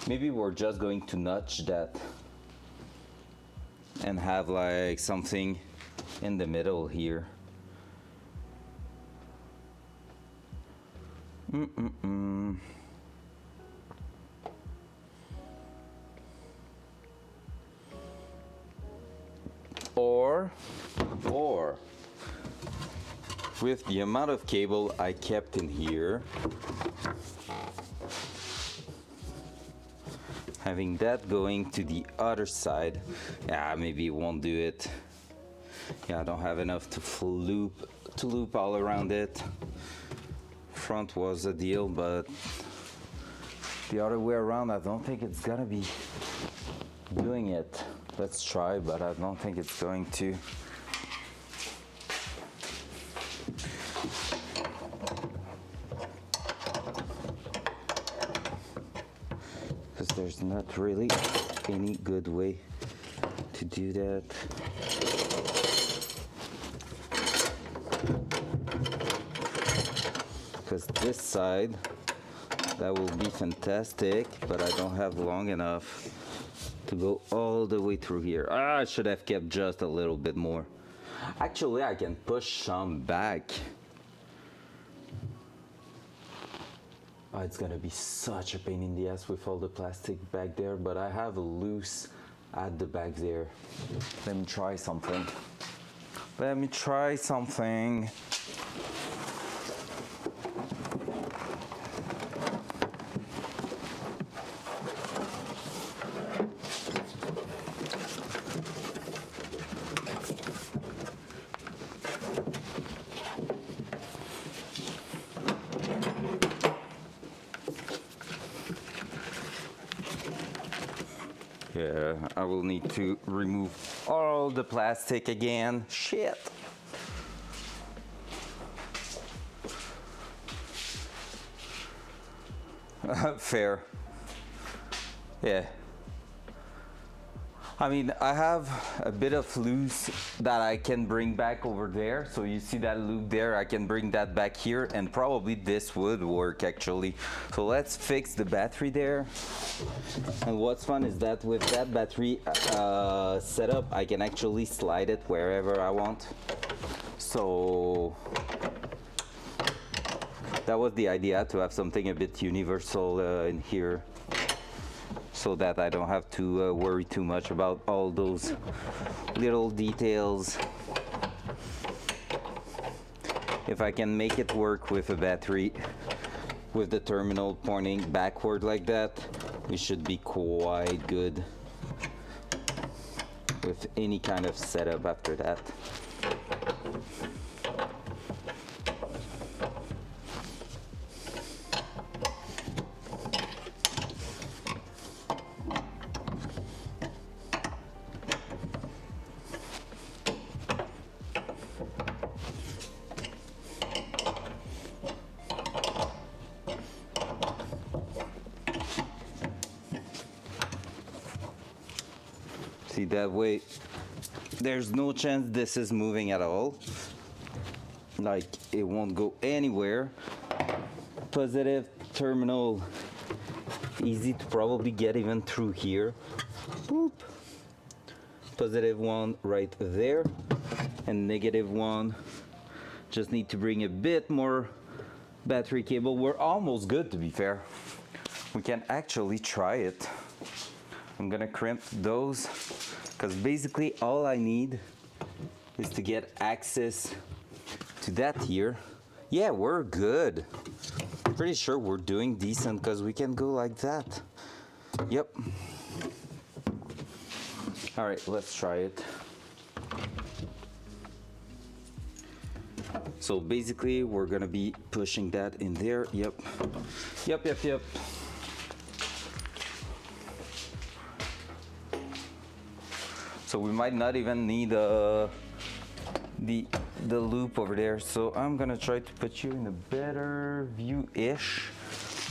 Speaker 1: Maybe we're just going to notch that and have like something in the middle here. Or with the amount of cable I kept in here, having that going to the other side, yeah, maybe it won't do it. Yeah, I don't have enough to loop all around it. Front was a deal, but the other way around, I don't think it's gonna be doing it. Let's try, but I don't think it's going to. Because there's not really any good way to do that. Because this side, that will be fantastic, but I don't have long enough to go all the way through here. I should have kept just a little bit more. Actually, I can push some back. Oh, it's gonna be such a pain in the ass with all the plastic back there, but I have a loose at the back there. Let me try something. Let me try something. Yeah, I will need to remove all the plastic again. Shit. Fair. Yeah. I mean, I have a bit of loose that I can bring back over there. So you see that loop there, I can bring that back here, and probably this would work actually. So let's fix the battery there. And what's fun is that with that battery setup, I can actually slide it wherever I want. So that was the idea, to have something a bit universal in here. so that I don't have to worry too much about all those little details. If I can make it work with a battery with the terminal pointing backward like that, we should be quite good with any kind of setup after that. See, that way there's no chance this is moving at all. Like, it won't go anywhere. Positive terminal, easy to probably get even through here. Boop. Positive one right there, and negative one. Just need to bring a bit more battery cable. We're almost good, to be fair. We can actually try it. I'm gonna crimp those, because basically all I need is to get access to that here. Yeah, we're good. Pretty sure we're doing decent, because we can go like that. Yep. All right, let's try it. So basically we're gonna be pushing that in there. Yep. Yep. So we might not even need the loop over there. So I'm gonna try to put you in a better view-ish,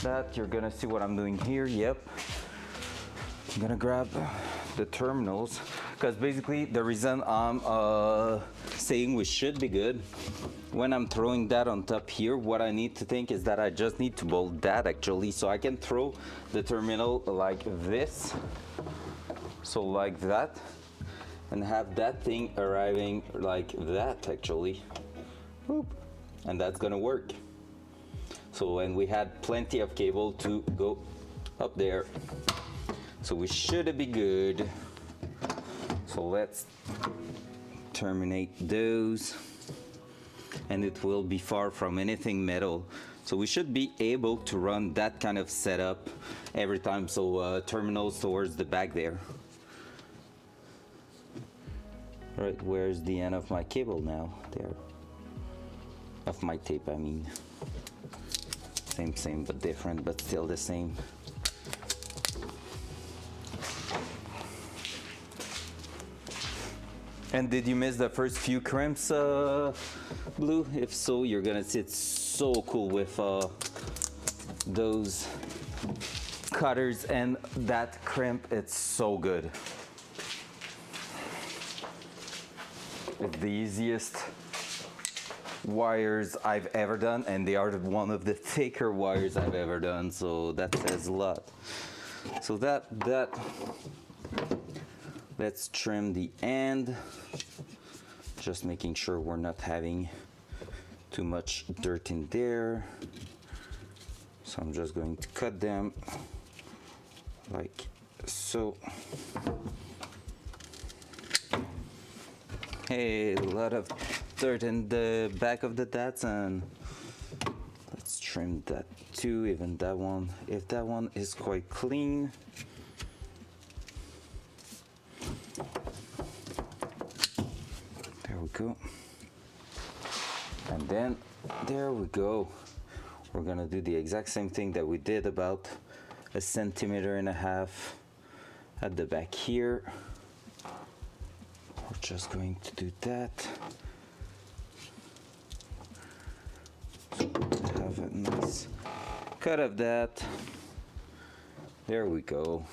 Speaker 1: that you're gonna see what I'm doing here. Yep. I'm gonna grab the terminals, because basically the reason I'm saying we should be good, when I'm throwing that on top here, what I need to think is that I just need to bolt that actually, so I can throw the terminal like this, so like that, and have that thing arriving like that actually. Boop. And that's gonna work. So, and we had plenty of cable to go up there, so we should be good. So let's terminate those, and it will be far from anything metal, so we should be able to run that kind of setup every time. So terminals towards the back there. All right, where's the end of my cable now? There. Of my tape, I mean. Same but different, but still the same. And did you miss the first few crimps, Blue? If so, you're gonna see it's so cool with those cutters and that crimp. It's so good. It's the easiest wires I've ever done, and they are one of the thicker wires I've ever done, so that says a lot. So let's trim the end, just making sure we're not having too much dirt in there. So I'm just going to cut them like so. Hey, a lot of dirt in the back of the Datsun. Let's trim that too, even that one. If that one is quite clean. There we go. And then, there we go. We're gonna do the exact same thing that we did, about 1.5 centimeters at the back here. We're just going to do that. So have a nice cut of that. There we go.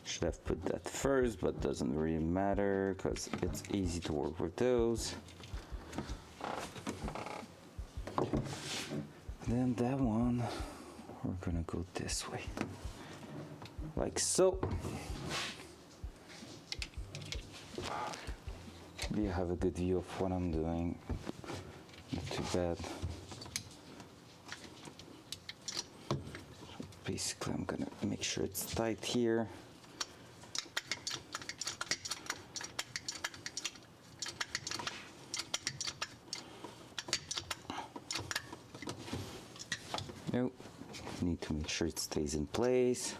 Speaker 1: Should have put that first, but doesn't really matter because it's easy to work with those. Then that one, we're gonna go this way, like so. You have a good view of what I'm doing. Not too bad. basically I'm gonna make sure it's tight here. Nope. Need to make sure it stays in place.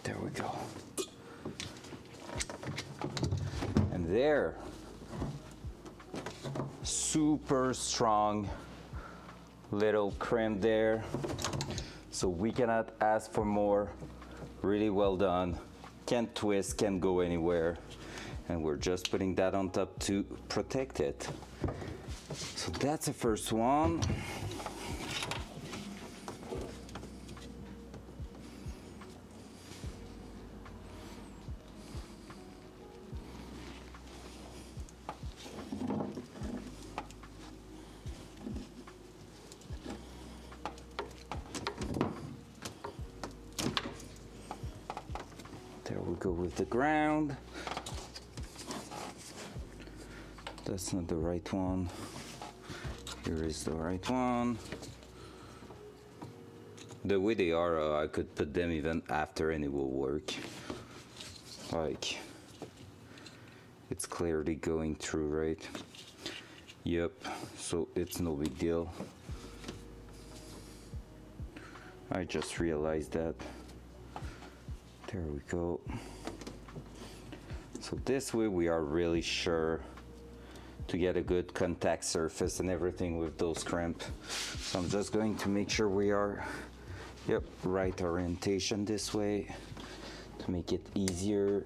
Speaker 1: There we go. And there. Super strong little crimp there, so we cannot ask for more. Really well done. Can't twist, can't go anywhere, and we're just putting that on top to protect it. So that's the first one. There we go with the ground. That's not the right one. Here is the right one. The way they are, I could put them even after and it will work. Like, it's clearly going through, right? Yep, so it's no big deal. I just realized that. There we go. So this way we are really sure to get a good contact surface and everything with those crimp. So I'm just going to make sure we are, yep, right orientation this way to make it easier.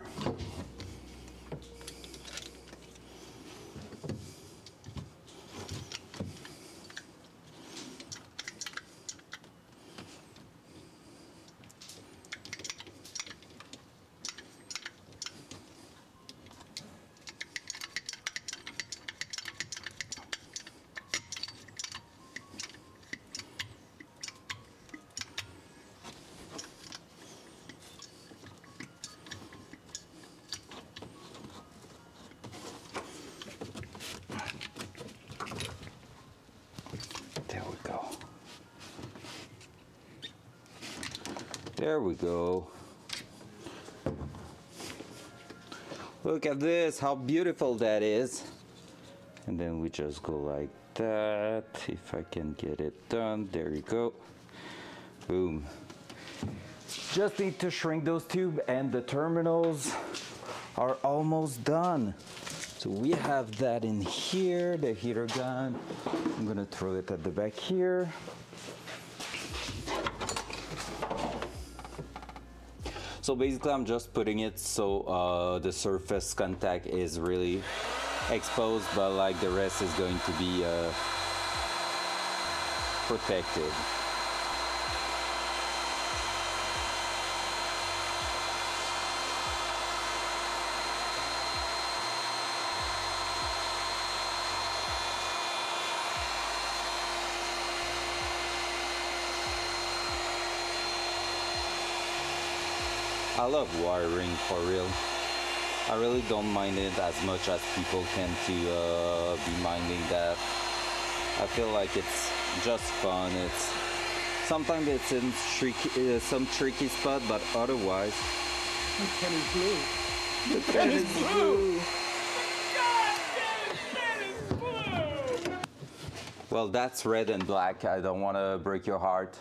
Speaker 1: There we go. Look at this, how beautiful that is. And then we just go like that. If I can get it done, there you go. Boom. Just need to shrink those tubes and the terminals are almost done. So we have that in here, the heater gun. I'm gonna throw it at the back here. So basically I'm just putting it so the surface contact is really exposed, but like the rest is going to be protected. I love wiring for real. I really don't mind it as much as people tend to be minding that. I feel like it's just fun. It's sometimes it's in some tricky spot, but otherwise.
Speaker 3: The pen is blue.
Speaker 1: The pen is blue. Well, that's red and black. I don't want to break your heart.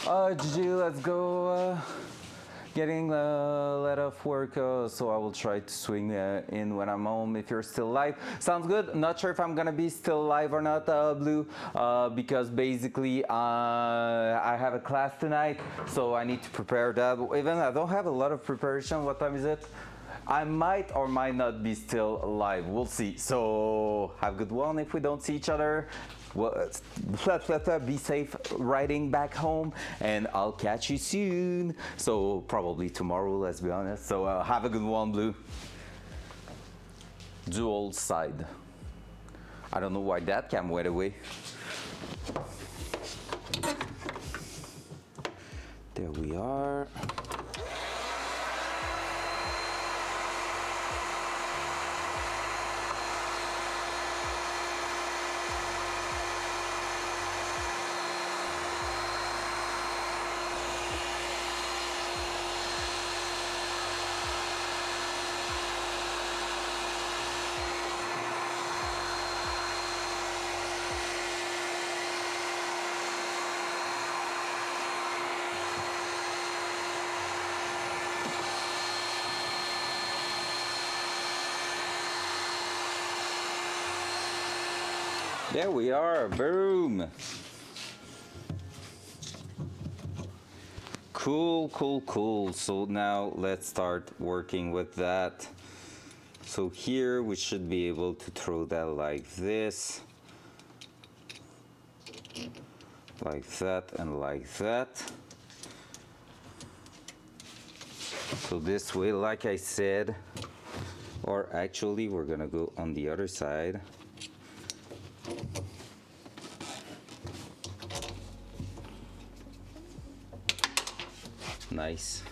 Speaker 1: Gigi, let's go. Getting let off work, so I will try to swing in when I'm home if you're still live. Sounds good. Not sure if I'm gonna be still live or not, Blue, because basically I have a class tonight, so I need to prepare that. Even I don't have a lot of preparation. What time is it? I might or might not be still live. We'll see. So have a good one if we don't see each other. Well, be safe riding back home, and I'll catch you soon. So probably tomorrow, let's be honest. So have a good one, Blue. Dual side. I don't know why that cam went away. There we are. There we are, boom. Cool, cool, cool. So now let's start working with that. So here we should be able to throw that like this, like that, and like that. So this way, like I said, or actually we're gonna go on the other side. Nice.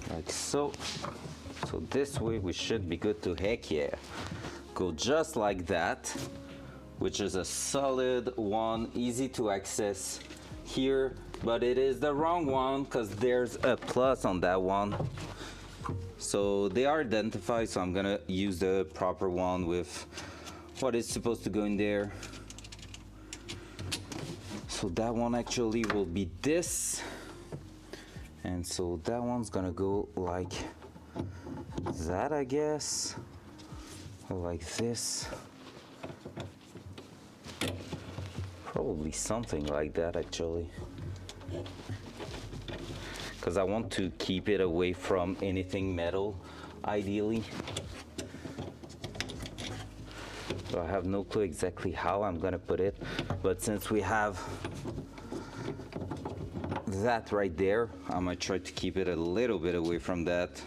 Speaker 1: Like so. So this way we should be good to heck yeah. Go just like that, which is a solid one, easy to access here, but it is the wrong one because there's a plus on that one. So they are identified, so I'm gonna use the proper one with what is supposed to go in there. So that one actually will be this. And so that one's gonna go like that, I guess. Or like this. Probably something like that actually. Because I want to keep it away from anything metal, ideally. So I have no clue exactly how I'm gonna put it, but since we have that right there, I'm gonna try to keep it a little bit away from that.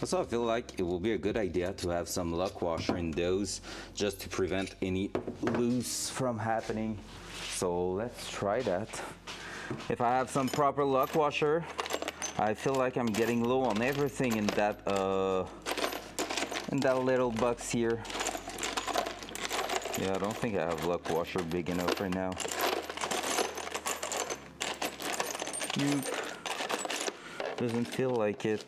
Speaker 1: Also, I feel like it will be a good idea to have some lock washer in those just to prevent any loose from happening. So let's try that. If I have some proper lock washer, I feel like I'm getting low on everything in that little box here. Yeah, I don't think I have lock washer big enough right now. Nope. Doesn't feel like it.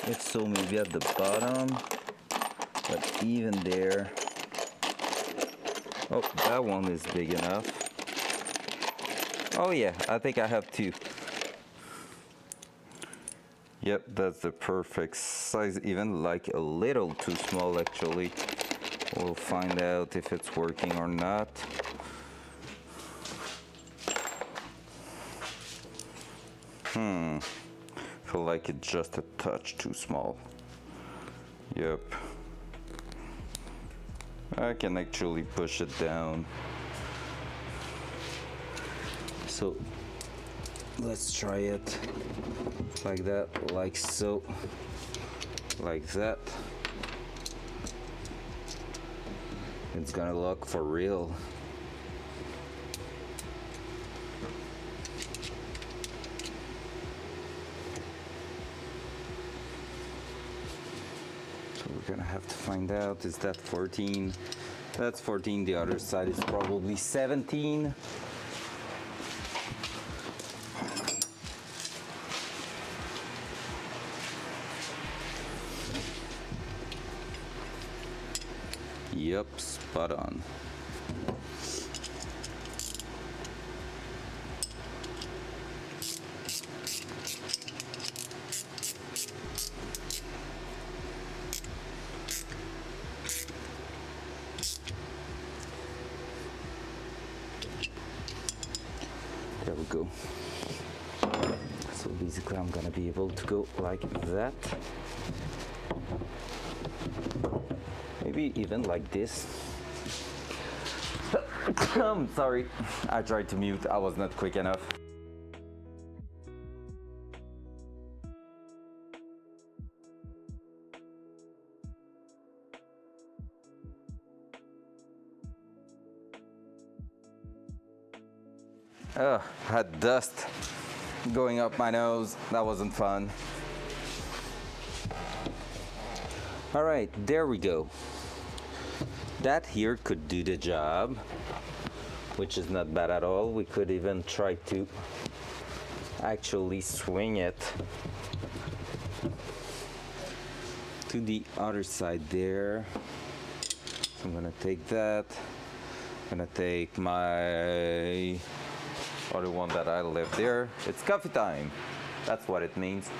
Speaker 1: It's so maybe at the bottom, but even there. Oh, that one is big enough. Oh yeah, I think I have two. Yep, that's the perfect size, even like a little too small actually. We'll find out if it's working or not. Feel like it's just a touch too small. Yep. I can actually push it down. So let's try it like that, like so, like that. It's gonna look for real. We're gonna have to find out, is that 14? That's 14, the other side is probably 17. Yep, spot on. There we go. So basically I'm gonna be able to go like that. Maybe even like this. I'm sorry, I tried to mute, I was not quick enough. Ugh, had dust going up my nose. That wasn't fun. All right, there we go. That here could do the job, which is not bad at all. We could even try to actually swing it to the other side there. So I'm gonna take that. I'm gonna take my other one that I left there. It's coffee time. That's what it means.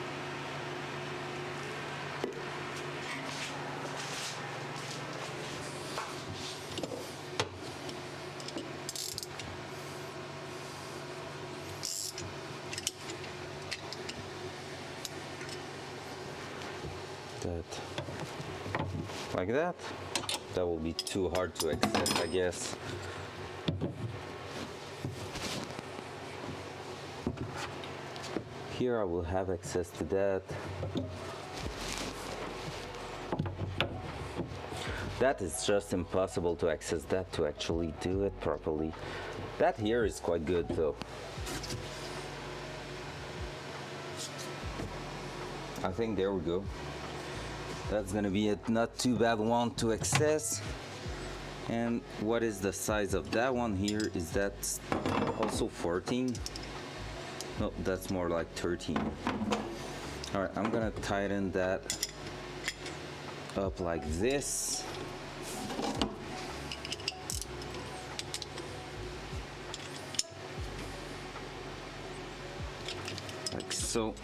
Speaker 1: That like that. That will be too hard to access, I guess. Here I will have access to that. That is just impossible to access that to actually do it properly. That here is quite good though. I think there we go. That's gonna be a not too bad one to access. And what is the size of that one here? Is that also 14? No, that's more like 13. All right, I'm gonna tighten that up like this. Like so.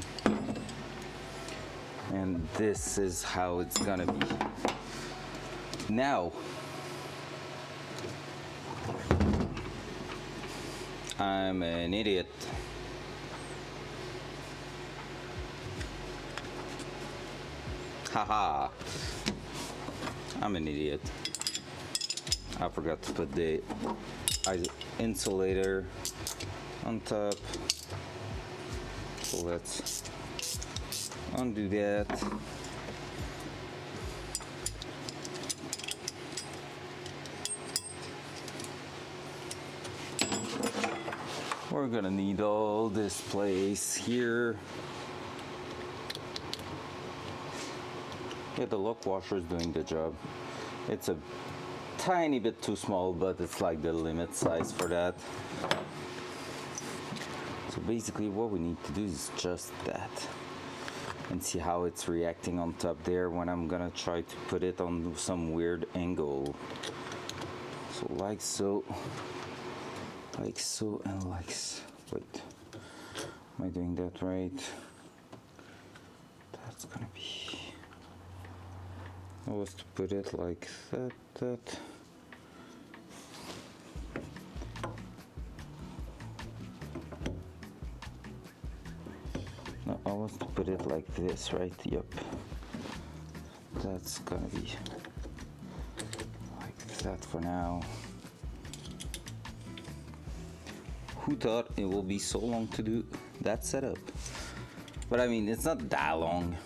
Speaker 1: And this is how it's gonna be. Now, I'm an idiot. Haha. I'm an idiot. I forgot to put the insulator on top. So let's undo that. We're gonna need all this place here. Yeah, the lock washer is doing the job. It's a tiny bit too small, but it's like the limit size for that. So basically what we need to do is just that. And see how it's reacting on top there when I'm gonna try to put it on some weird angle. So like so, and like so. Wait, am I doing that right? That's gonna be, I was to put it like that. No, I want to put it like this, right? Yep. That's gonna be like that for now. Who thought it will be so long to do that setup? But I mean, it's not that long.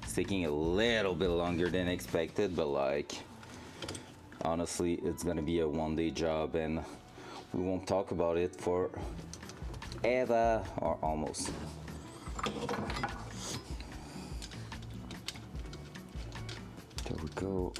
Speaker 1: It's taking a little bit longer than expected, but like, honestly, it's gonna be a one-day job and we won't talk about it for ever, or almost. There we go.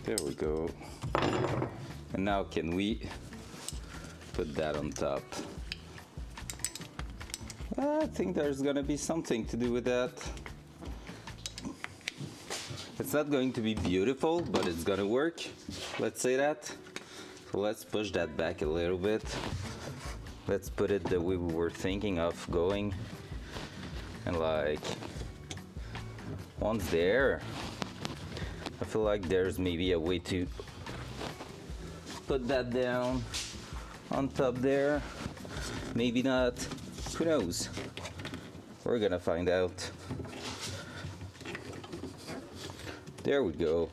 Speaker 1: There we go. And now can we put that on top? I think there's gonna be something to do with that. It's not going to be beautiful, but it's gonna work. Let's say that. So let's push that back a little bit. Let's put it the way we were thinking of going. And like, once there, I feel like there's maybe a way to put that down on top there. Maybe not. Who knows? We're gonna find out. There we go.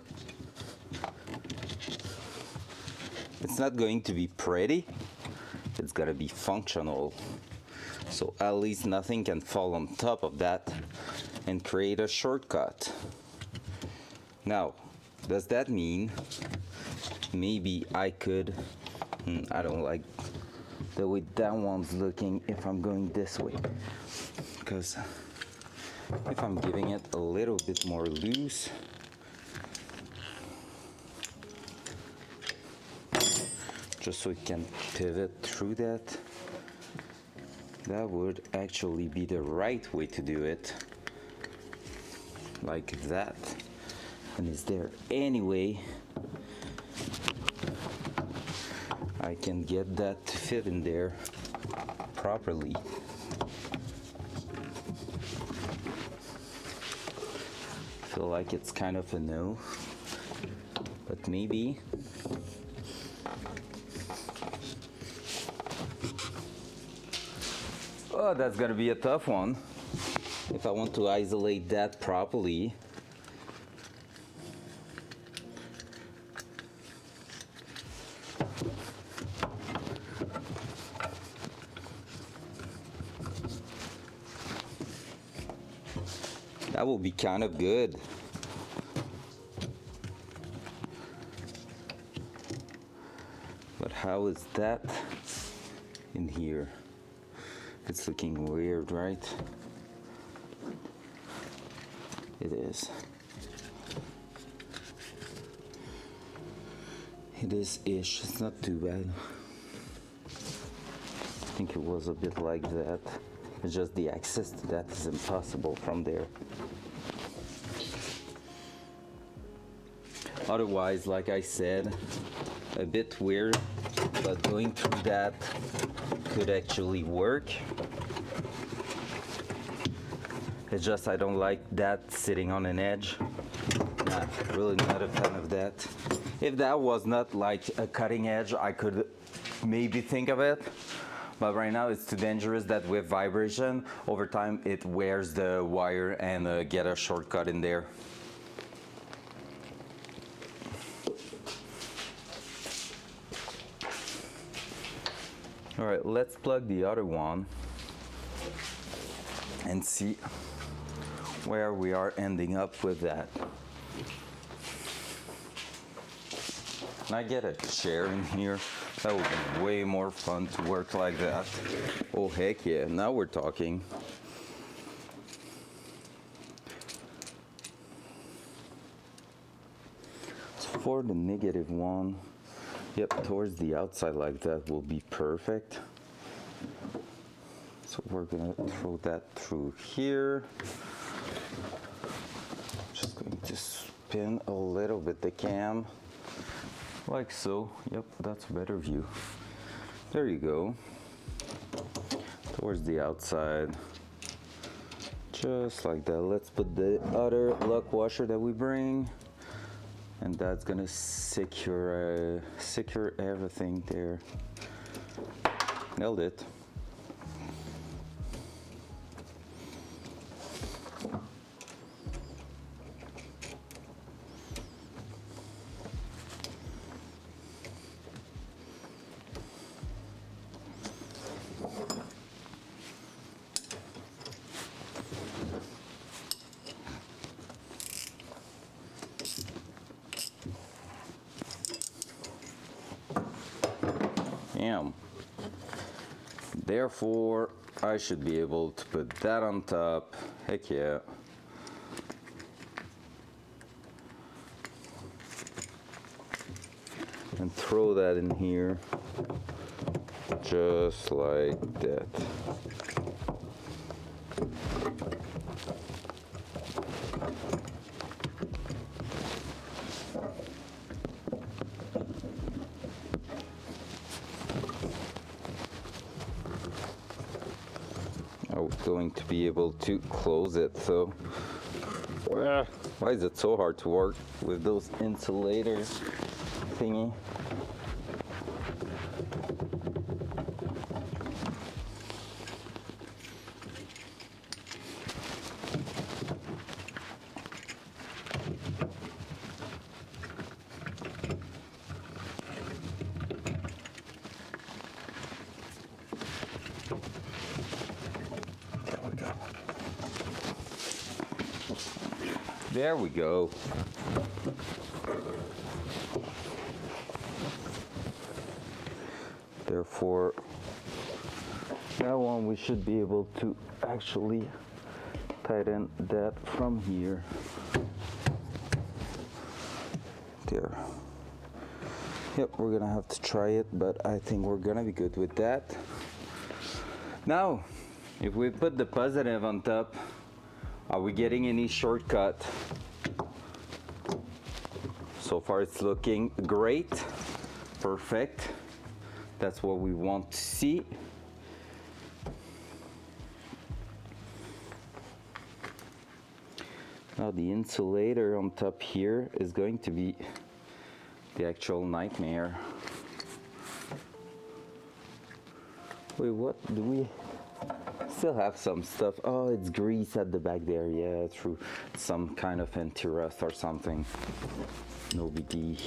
Speaker 1: It's not going to be pretty. It's gonna be functional. So at least nothing can fall on top of that and create a shortcut. Now, does that mean maybe I could, I don't like the way that one's looking if I'm going this way. Because if I'm giving it a little bit more loose, just so it can pivot through that, that would actually be the right way to do it. Like that. And is there any way I can get that to fit in there properly? I feel like it's kind of a no, but maybe. Oh, that's gonna be a tough one if I want to isolate that properly. That will be kind of good. But how is that in here? It's looking weird, right? It is. It is-ish. It's not too bad. I think it was a bit like that. It's just the access to that is impossible from there. Otherwise, like I said, a bit weird, but going through that could actually work. It's just I don't like that sitting on an edge. Nah, really not a fan of that. If that was not like a cutting edge, I could maybe think of it. But right now it's too dangerous that with vibration, over time it wears the wire and get a shortcut in there. All right, let's plug the other one and see where we are ending up with that. Can I get a chair in here? That would be way more fun to work like that. Oh, heck yeah, now we're talking. So for the negative one, yep, towards the outside like that will be perfect. So we're gonna throw that through here. Just going to spin a little bit the cam. Like so. Yep, that's a better view. There you go. Towards the outside. Just like that. Let's put the other lock washer that we bring. And that's gonna secure everything there. Nailed it. Bam. Therefore, I should be able to put that on top. Heck yeah. And throw that in here. Just like that. going to be able to close it. So why is it so hard to work with those insulator thingy? There we go. Therefore, that one we should be able to actually tighten that from here. There. Yep, we're gonna have to try it, but I think we're gonna be good with that. Now, if we put the positive on top, are we getting any shortcut? So far it's looking great, perfect. That's what we want to see. Now the insulator on top here is going to be the actual nightmare. Wait, what do we still have some stuff? Oh, it's grease at the back there. Yeah, true. Some kind of anti-rust or something. No biggie.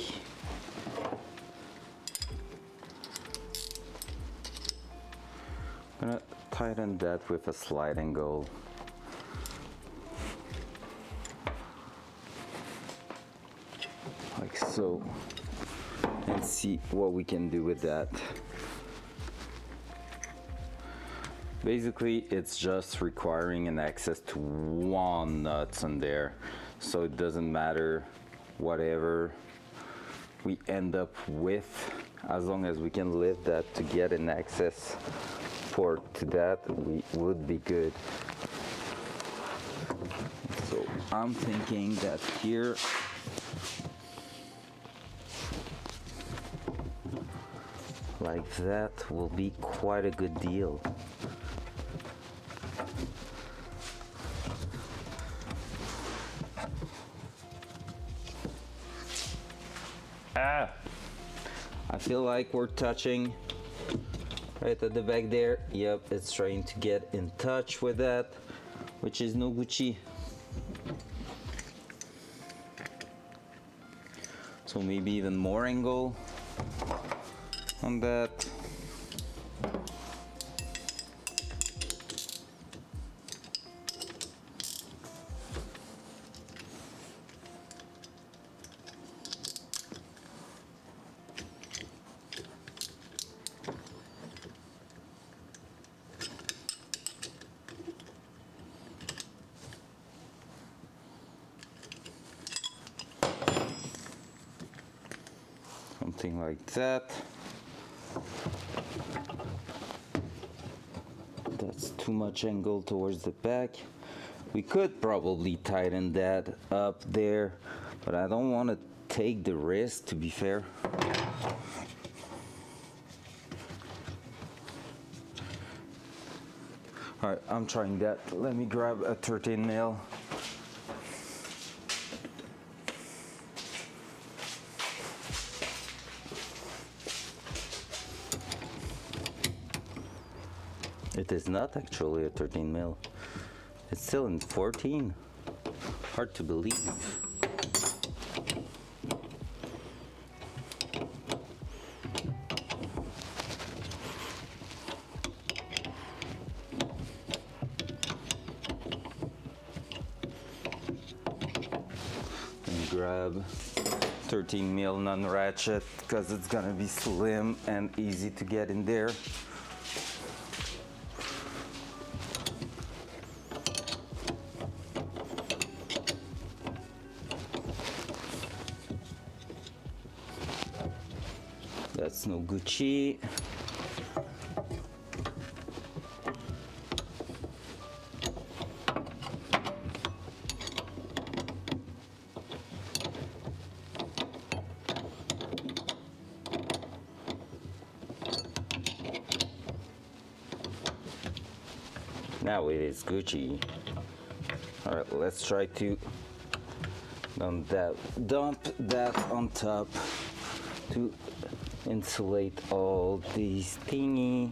Speaker 1: I'm gonna tighten that with a slide angle. Like so. And see what we can do with that. Basically, it's just requiring an access to one nuts in there, so it doesn't matter whatever we end up with, as long as we can lift that to get an access port to that, we would be good. So I'm thinking that here, like that, will be quite a good deal. I feel like we're touching right at the back there. Yep, it's trying to get in touch with that, which is no Gucci. So maybe even more angle on that. Something like that. That's too much angle towards the back. We could probably tighten that up there, but I don't want to take the risk, to be fair. All right, I'm trying that. Let me grab a 13 mil. It is not actually a 13 mil. It's still in 14. Hard to believe. And grab 13 mil non-ratchet because it's gonna be slim and easy to get in there. That's no Gucci. Now it is Gucci. All right, let's try to dump that on top to insulate all these thingy.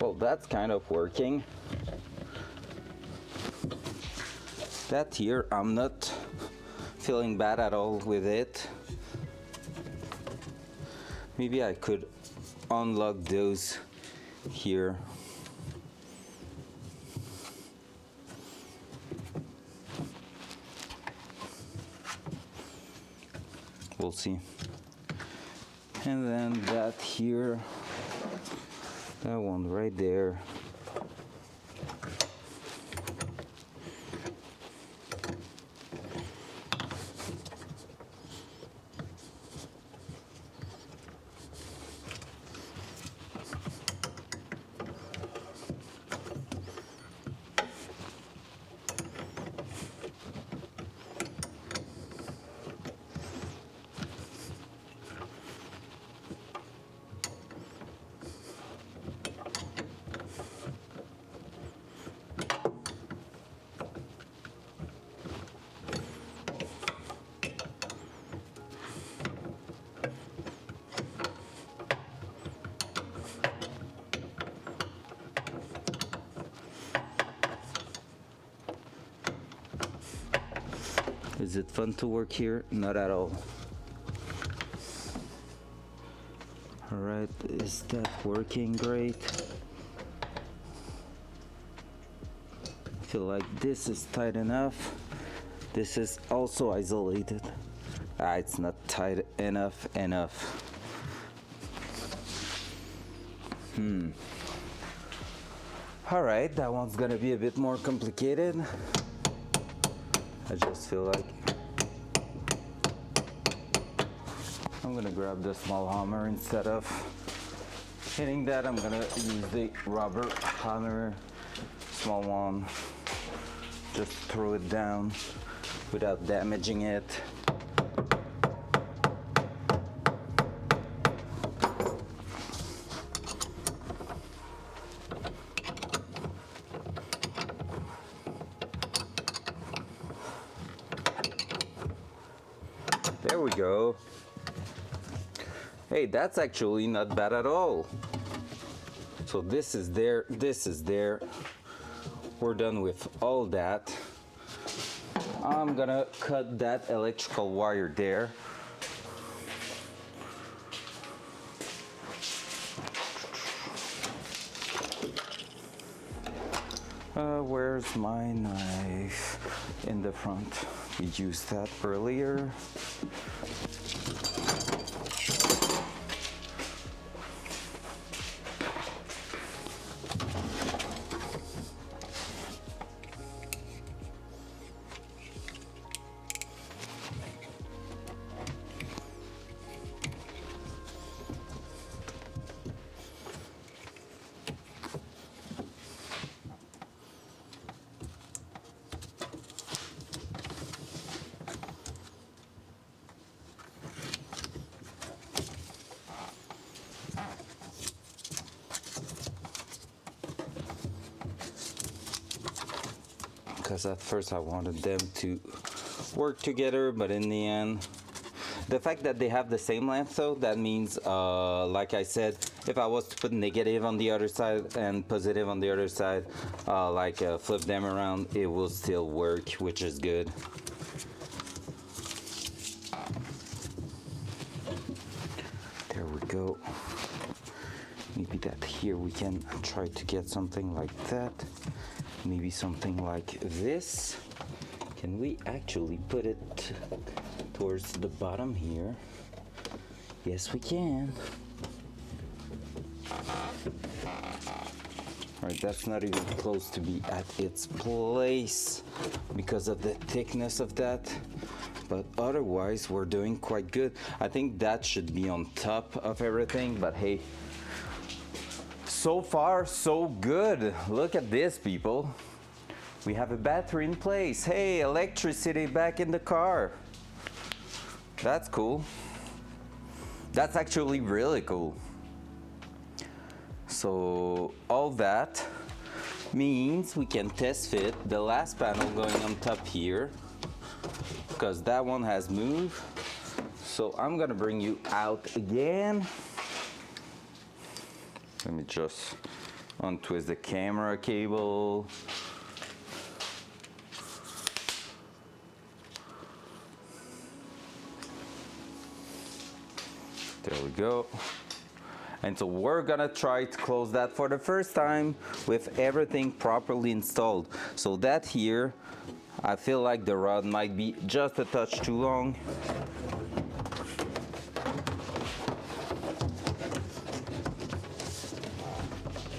Speaker 1: Well, that's kind of working. That here, I'm not feeling bad at all with it. Maybe I could unlock those here. We'll see. And then that here, that one right there. Is it fun to work here? Not at all. All right, is that working great? I feel like this is tight enough. This is also isolated. It's not tight enough. All right, that one's gonna be a bit more complicated. I just feel like I'm gonna grab the small hammer instead of hitting that. I'm gonna use the rubber hammer, small one. Just throw it down without damaging it. There we go. Hey, that's actually not bad at all. So this is there, this is there. We're done with all that. I'm gonna cut that electrical wire there. Where's my knife? In the front. We used that earlier. Because at first I wanted them to work together, but in the end, the fact that they have the same length, though, that means, like I said, if I was to put negative on the other side and positive on the other side, flip them around, it will still work, which is good. There we go. Maybe that here we can try to get something like that. Maybe something like this. Can we actually put it towards the bottom here? Yes, we can. Alright, that's not even close to be at its place because of the thickness of that. But otherwise, we're doing quite good. I think that should be on top of everything, but hey, so far, so good. Look at this, people. We have a battery in place. Hey, electricity back in the car. That's cool. That's actually really cool. So all that means we can test fit the last panel going on top here, because that one has moved. So I'm gonna bring you out again. Let me just untwist the camera cable. There we go. And so we're gonna try to close that for the first time with everything properly installed. So that here, I feel like the rod might be just a touch too long.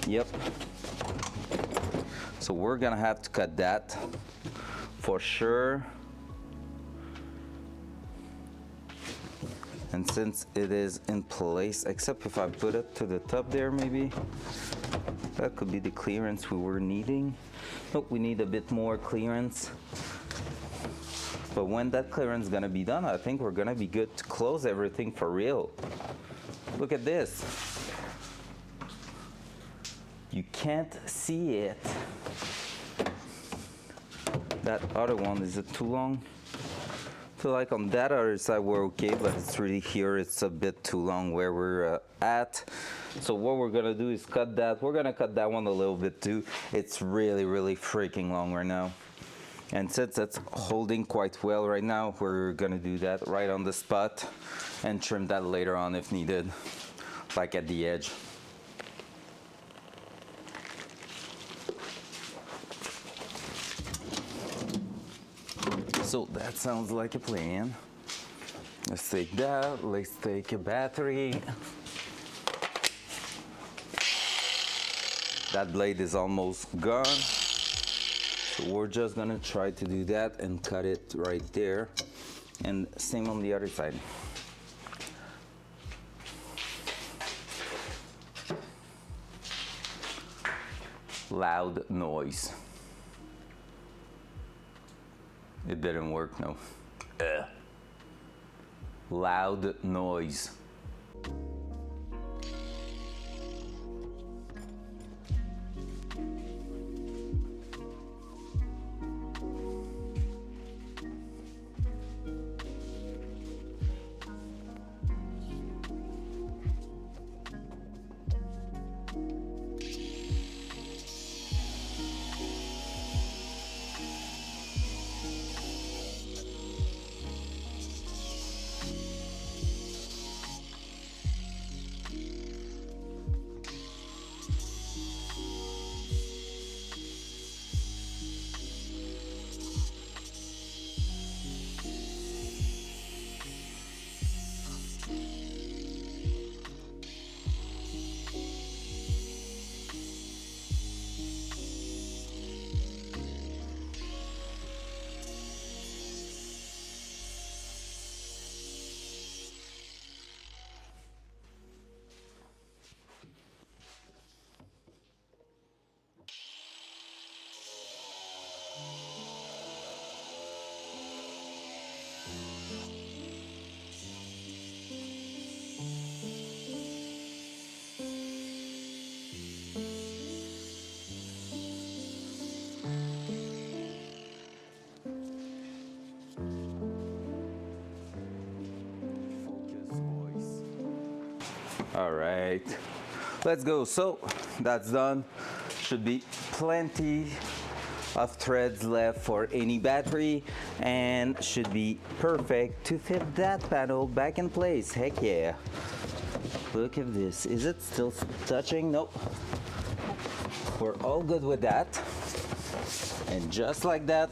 Speaker 1: Yep. So we're gonna have to cut that for sure. And since it is in place, except if I put it to the top there, maybe that could be the clearance we were needing. Nope, we need a bit more clearance. But when that clearance is gonna be done, I think we're gonna be good to close everything for real. Look at this. You can't see it. That other one, is it too long? I feel like on that other side we're okay, but it's really here, it's a bit too long where we're at. So what we're gonna do is cut that. We're gonna cut that one a little bit too. It's really, really freaking long right now. And since it's holding quite well right now, we're gonna do that right on the spot and trim that later on if needed, like at the edge. So that sounds like a plan. Let's take that, let's take a battery. That blade is almost gone. So we're just gonna try to do that and cut it right there. And same on the other side. Loud noise. It didn't work, no. Loud noise. All right, let's go. So that's done. Should be plenty of threads left for any battery and should be perfect to fit that panel back in place. Heck yeah. Look at this. Is it still touching? Nope. We're all good with that. And just like that,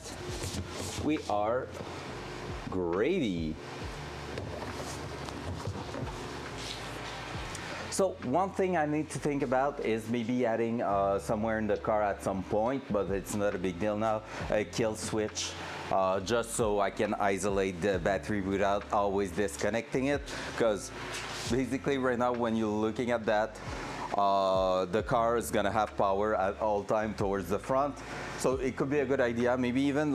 Speaker 1: we are gravy. So one thing I need to think about is maybe adding somewhere in the car at some point, but it's not a big deal now, a kill switch, just so I can isolate the battery without always disconnecting it. Because basically right now when you're looking at that, the car is gonna have power at all time towards the front. So it could be a good idea, maybe even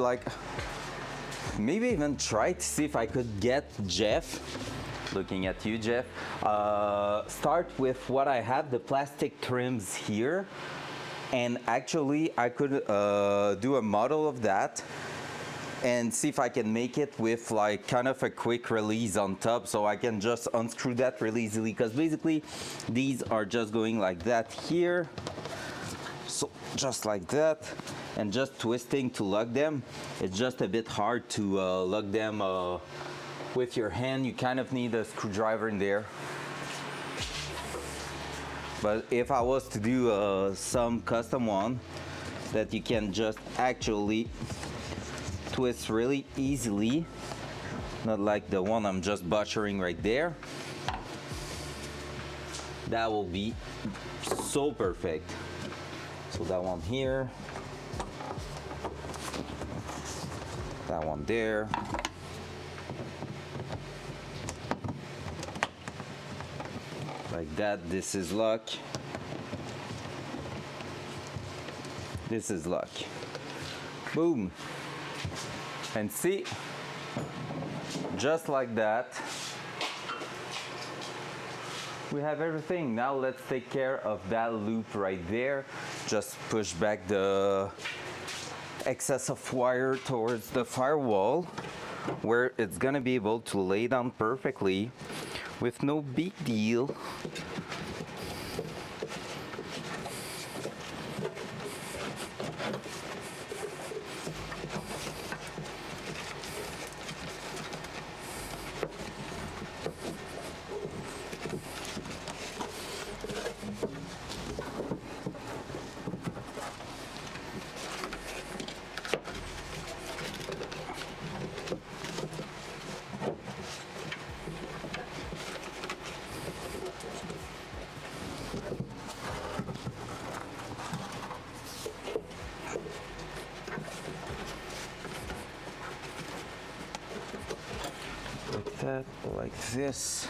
Speaker 1: try to see if I could get Jeff looking at you, Jeff. Start with what I have, the plastic trims here. And actually, I could do a model of that and see if I can make it with like kind of a quick release on top, so I can just unscrew that really easily, because basically these are just going like that here, so just like that, and just twisting to lock them. It's just a bit hard to lock them with your hand. You kind of need a screwdriver in there. But if I was to do some custom one that you can just actually twist really easily, not like the one I'm just butchering right there, that will be so perfect. So that one here, that one there. Like that. This is luck. This is luck. Boom. And see, just like that, we have everything. Now let's take care of that loop right there. Just push back the excess of wire towards the firewall, where it's gonna be able to lay down perfectly with no big deal. That like this.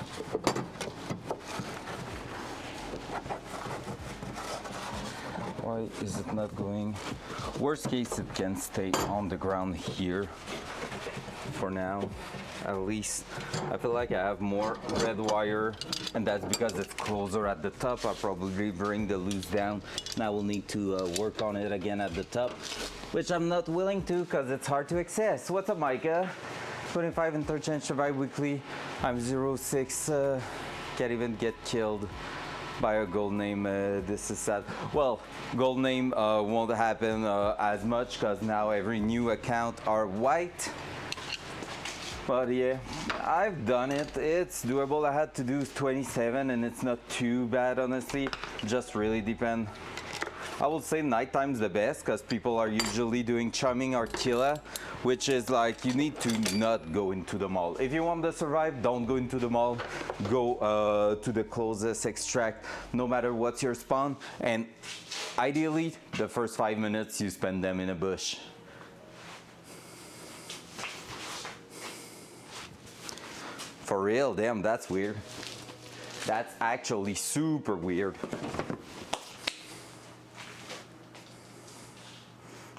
Speaker 1: Why is it not going? Worst case, it can stay on the ground here for now. At least I feel like I have more red wire, and that's because it's closer at the top. I'll probably bring the loose down, and I will need to work on it again at the top, which I'm not willing to because it's hard to access. What's up, Micah? 25 and 30 survive weekly. I'm 06. Can't even get killed by a gold name. This is sad. Well, gold name won't happen as much because now every new account are white. But yeah, I've done it. It's doable. I had to do 27 and it's not too bad, honestly. Just really depend. I would say nighttime's the best because people are usually doing chumming or killa, which is like you need to not go into the mall. If you want to survive, don't go into the mall. Go to the closest extract, no matter what's your spawn. And ideally, the first 5 minutes you spend them in a bush. For real, damn, that's weird. That's actually super weird.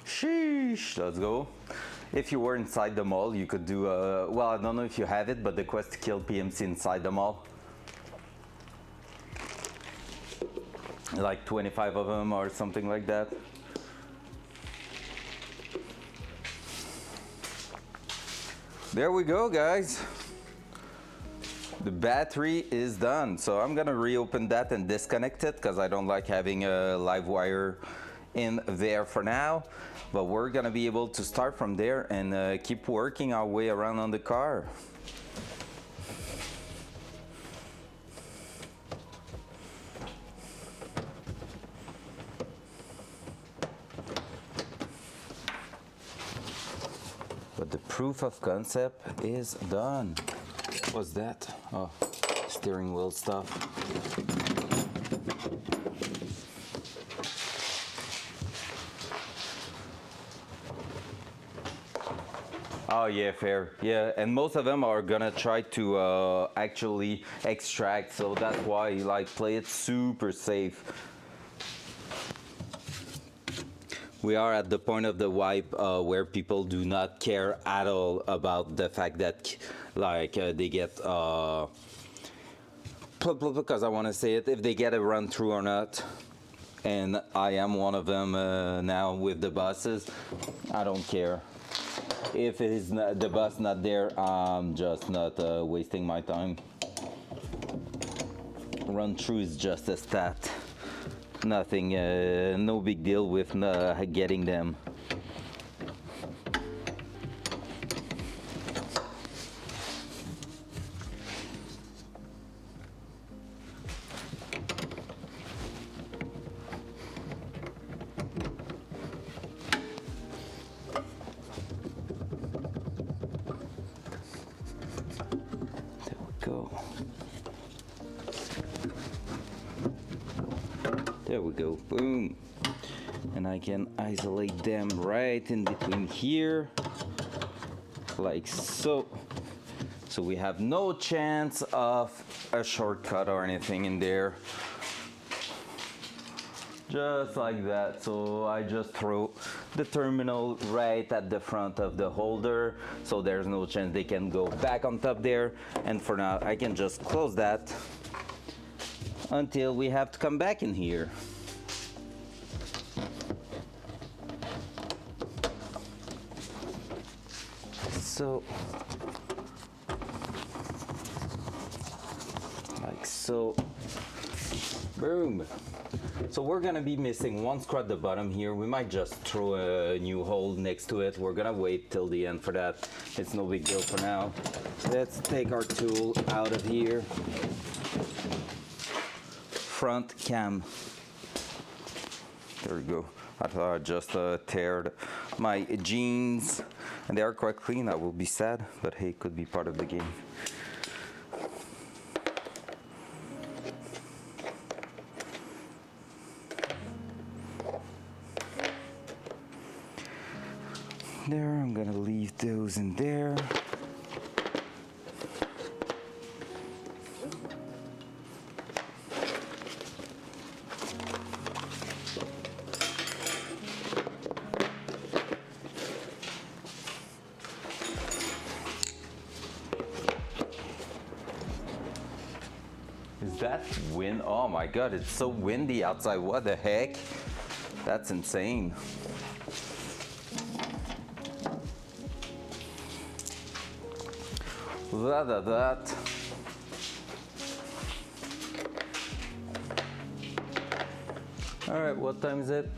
Speaker 1: Sheesh, let's go. If you were inside the mall, you could do well, I don't know if you have it, but the quest to kill PMC inside the mall. Like 25 of them or something like that. There we go, guys. The battery is done. So I'm gonna reopen that and disconnect it because I don't like having a live wire in there for now. But we're gonna be able to start from there and keep working our way around on the car. But the proof of concept is done. What's that? Oh, steering wheel stuff. Oh yeah, fair. Yeah, and most of them are gonna try to actually extract, so that's why you like play it super safe. We are at the point of the wipe where people do not care at all about the fact that they get because I want to say it, if they get a run through or not. And I am one of them now with the buses. I don't care. If it is not, the bus not there, I'm just not wasting my time. Run through is just a stat. Nothing, no big deal with getting them. There we go, boom. And I can isolate them right in between here, like so. So we have no chance of a shortcut or anything in there. Just like that. So I just throw the terminal right at the front of the holder, so there's no chance they can go back on top there. And for now, I can just close that until we have to come back in here. So, like so, boom. So we're gonna be missing one screw at the bottom here. We might just throw a new hole next to it. We're gonna wait till the end for that. It's no big deal for now. Let's take our tool out of here. Front cam. There we go. I thought I just teared my jeans, and they are quite clean. I will be sad, but hey, it could be part of the game. There, I'm gonna leave those in there. Is that wind? Oh my god, it's so windy outside. What the heck? That's insane. That. All right, what time is it?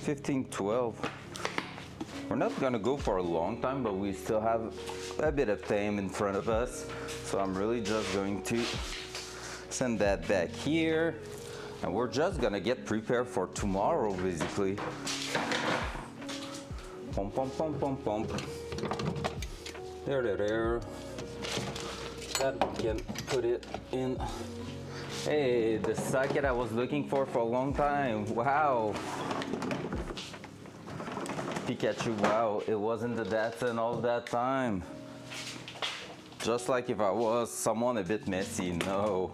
Speaker 1: 15:12. We're not gonna go for a long time, but we still have a bit of time in front of us. So I'm really just going to send that back here, and we're just gonna get prepared for tomorrow, basically. Pump, pump, pump, pump, pump. There. That we can put it in. Hey, the socket I was looking for a long time. Wow. Pikachu, wow, it wasn't the Datsun all that time. Just like if I was someone a bit messy. No,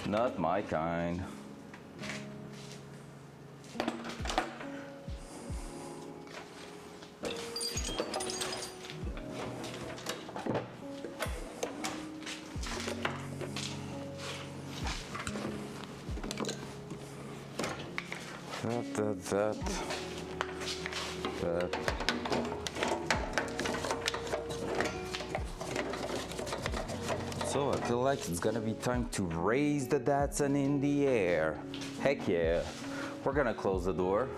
Speaker 1: not my kind. That. So I feel like it's gonna be time to raise the Datsun in the air. Heck yeah. We're gonna close the door.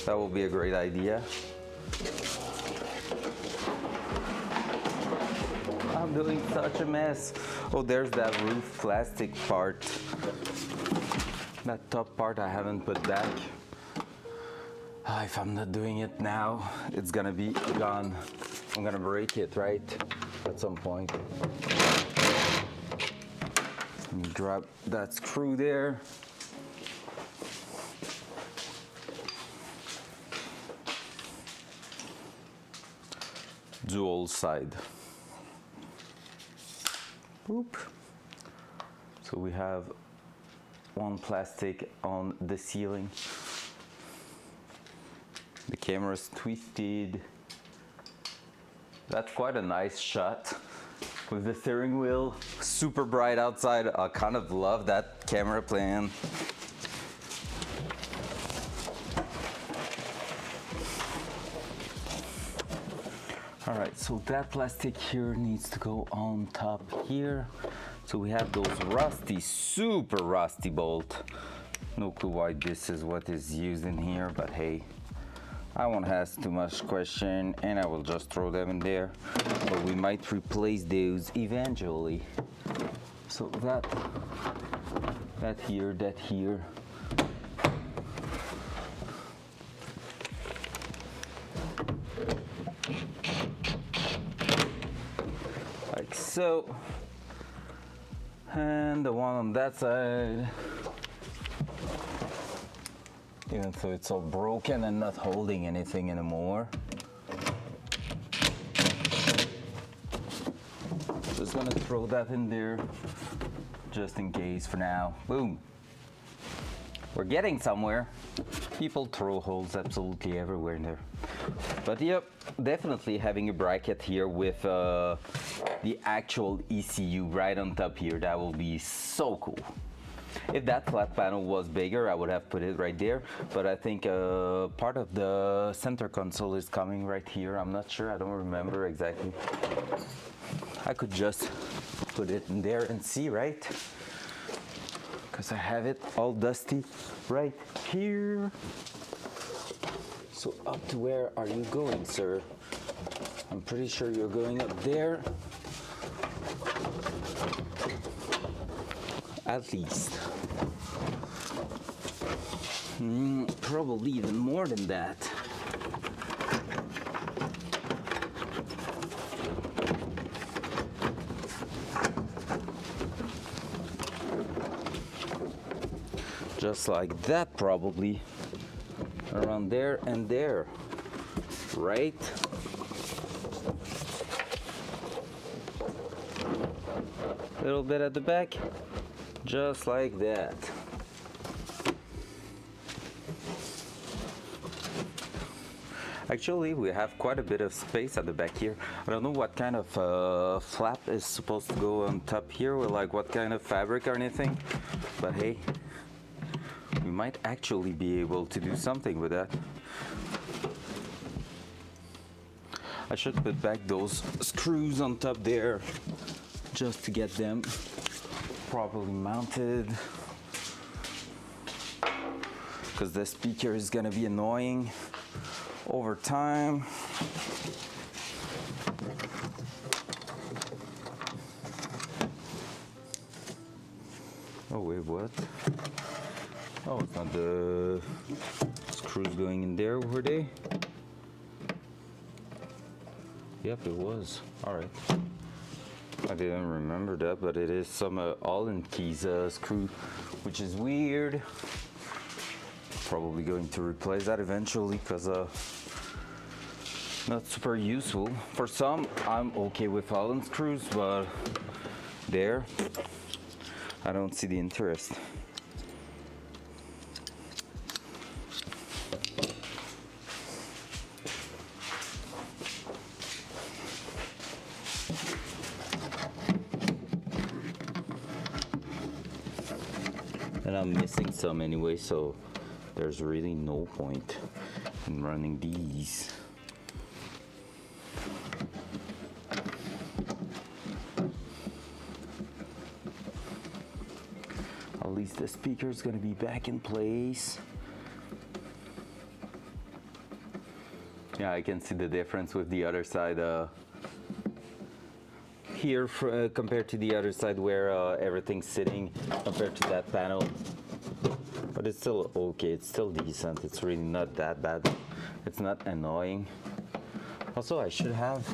Speaker 1: That will be a great idea. I'm doing such a mess. Oh, there's that roof plastic part. That top part I haven't put back. If I'm not doing it now, it's gonna be gone. I'm gonna break it, right? At some point. Let me grab that screw there. Dual side. Boop. So we have one plastic on the ceiling. The camera's twisted. That's quite a nice shot with the steering wheel super bright outside. I kind of love that camera plan. All right, so that plastic here needs to go on top here. So we have those rusty, super rusty bolt. No clue why this is what is used in here, but hey, I won't ask too much question and I will just throw them in there. But we might replace those eventually. So that here, that here. Like so. And the one on that side. Even though it's all broken and not holding anything anymore. Just gonna throw that in there, just in case for now. Boom. We're getting somewhere. People throw holes absolutely everywhere in there. But yep, definitely having a bracket here with the actual ECU right on top here, that will be so cool. If that flat panel was bigger, I would have put it right there, but I think part of the center console is coming right here. I'm not sure, I don't remember exactly. I could just put it in there and see, right? Because I have it all dusty right here. So up to where are you going, sir? I'm pretty sure you're going up there. At least. Probably even more than that. Just like that, probably. Around there and there. Right? Little bit at the back. Just like that. Actually, we have quite a bit of space at the back here. I don't know what kind of flap is supposed to go on top here, or like what kind of fabric or anything, but hey, we might actually be able to do something with that. I should put back those screws on top there just to get them properly mounted, because the speaker is gonna be annoying over time. Oh wait, what? Oh, it's not the screws going in there, were they? Yep, it was. All right. I didn't remember that, but it is some Allen keys screw, which is weird. Probably going to replace that eventually, because not super useful. For some, I'm okay with Allen screws, but there, I don't see the interest. And I'm missing some anyway, so there's really no point in running these. At least the speaker is going to be back in place. Yeah, I can see the difference with the other side here compared to the other side where everything's sitting compared to that panel. But it's still okay, it's still decent, it's really not that bad. It's not annoying. Also, I should have,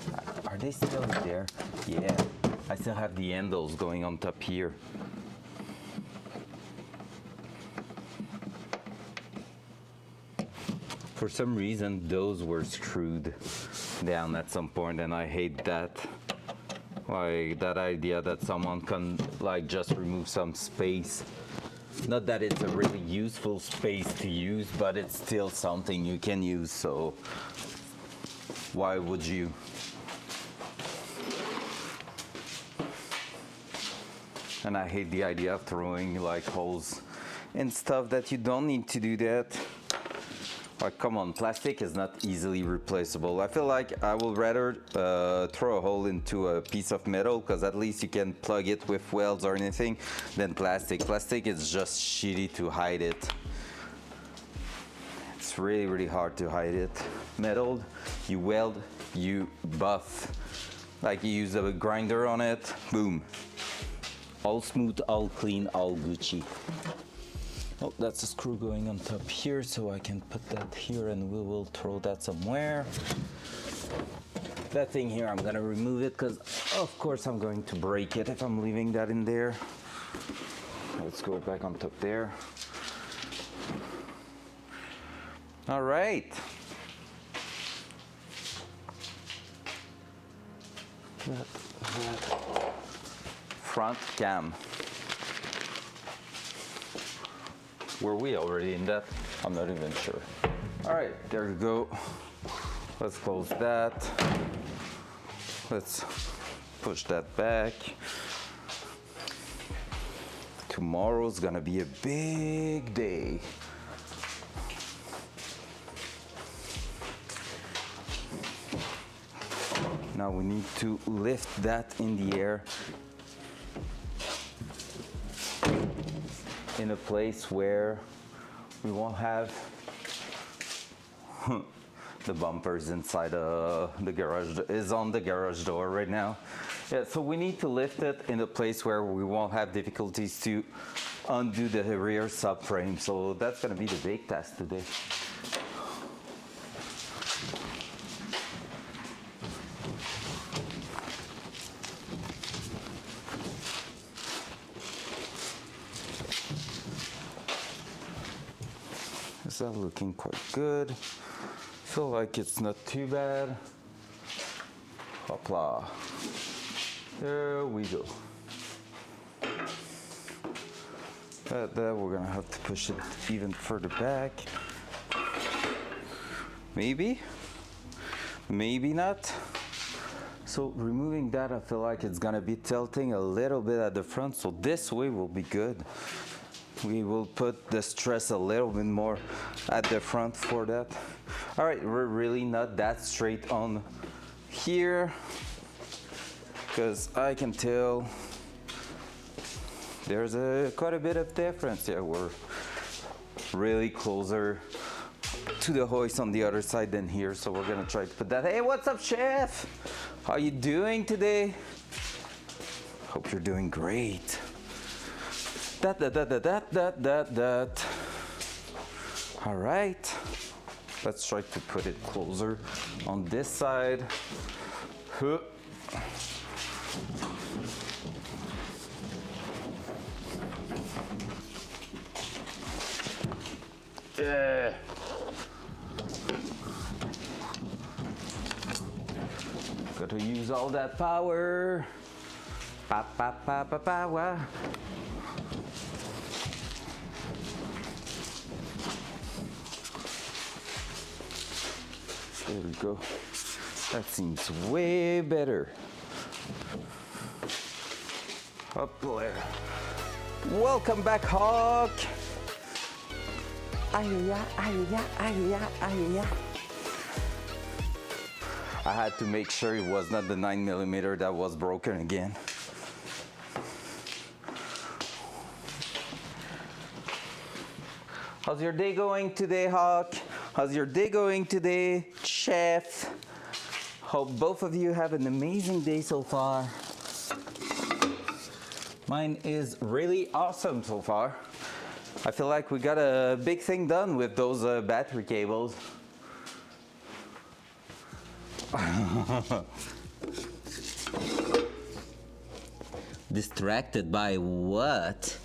Speaker 1: are they still there? Yeah, I still have the handles going on top here. For some reason, those were screwed down at some point, and I hate that. Like that idea that someone can like just remove some space Not that it's a really useful space to use, but it's still something you can use, so why would you? And I hate the idea of throwing like holes in stuff that you don't need to do that. Like, come on, plastic is not easily replaceable. I feel like I would rather throw a hole into a piece of metal, because at least you can plug it with welds or anything, than plastic. Plastic is just shitty to hide it. It's really, really hard to hide it. Metal, you weld, you buff. Like, you use a grinder on it, boom. All smooth, all clean, all Gucci. Oh, that's a screw going on top here, so I can put that here and we will throw that somewhere. That thing here, I'm gonna remove it because of course I'm going to break it if I'm leaving that in there. Let's go back on top there. All right. That front cam. Were we already in that? I'm not even sure. All right, there we go. Let's close that. Let's push that back. Tomorrow's gonna be a big day. Now we need to lift that in the air in a place where we won't have the bumpers inside the garage. Is on the garage door right now. Yeah, so we need to lift it in a place where we won't have difficulties to undo the rear subframe. So that's gonna be the big task today. Is that looking quite good? Feel like it's not too bad. Hopla. There we go. That we're gonna have to push it even further back. Maybe, maybe not. So removing that, I feel like it's gonna be tilting a little bit at the front, so this way will be good. We will put the stress a little bit more at the front for that. All right, we're really not that straight on here, because I can tell there's quite a bit of difference here. We're really closer to the hoist on the other side than here, so we're gonna try to put that. Hey, what's up, chef? How you doing today? Hope you're doing great. That. All right. Let's try to put it closer on this side. Huh. Yeah. Got to use all that power. Power. There we go. That seems way better. Up there. Welcome back, Hawk. I had to make sure it was not the 9mm that was broken again. How's your day going today, Hawk? How's your day going today, Chef? Hope both of you have an amazing day so far. Mine is really awesome so far. I feel like we got a big thing done with those battery cables. Distracted by what?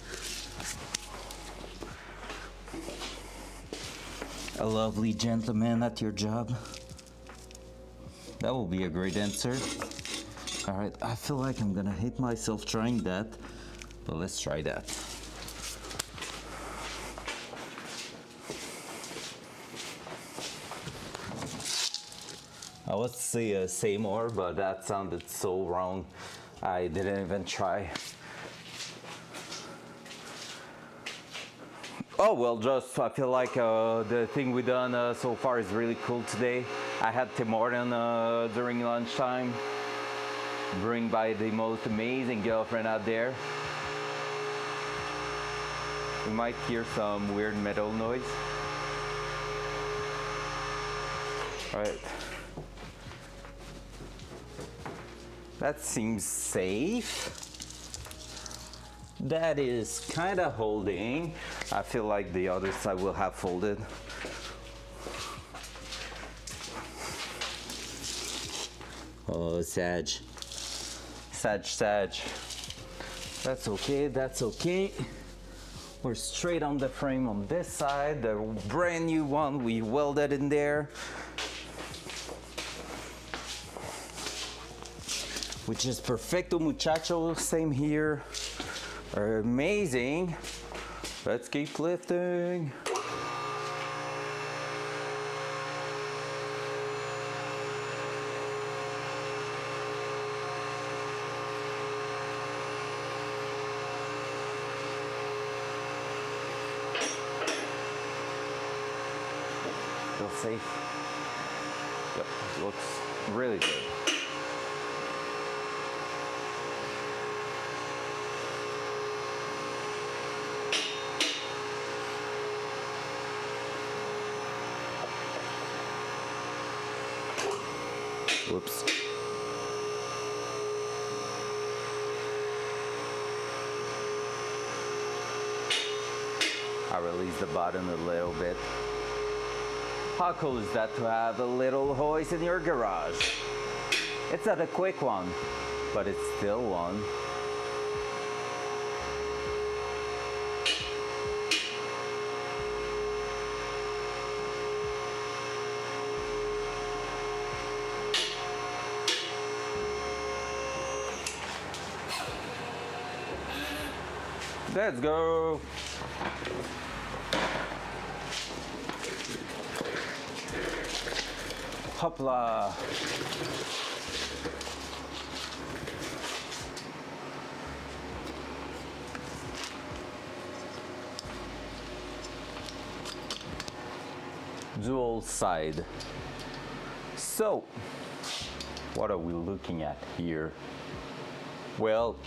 Speaker 1: A lovely gentleman at your job. That will be a great answer. All right, I feel like I'm gonna hate myself trying that, but let's try that. I was to say more, but that sounded so wrong. I didn't even try. Oh, well, just I feel like the thing we done so far is really cool today. I had Tim Horton during lunchtime. Bring by the most amazing girlfriend out there. We might hear some weird metal noise. All right. That seems safe. That is kind of holding. I feel like the other side will have folded. Oh, Sag. Sag. That's okay, that's okay. We're straight on the frame on this side. The brand new one, we welded in there. Which is perfecto, muchacho. Same here. Amazing. Let's keep lifting. Feel safe. Yep, looks really good. Whoops. I released the button a little bit. How cool is that to have a little hoist in your garage? It's not a quick one, but it's still one. Let's go. Hopla. Dual side. So, what are we looking at here? Well,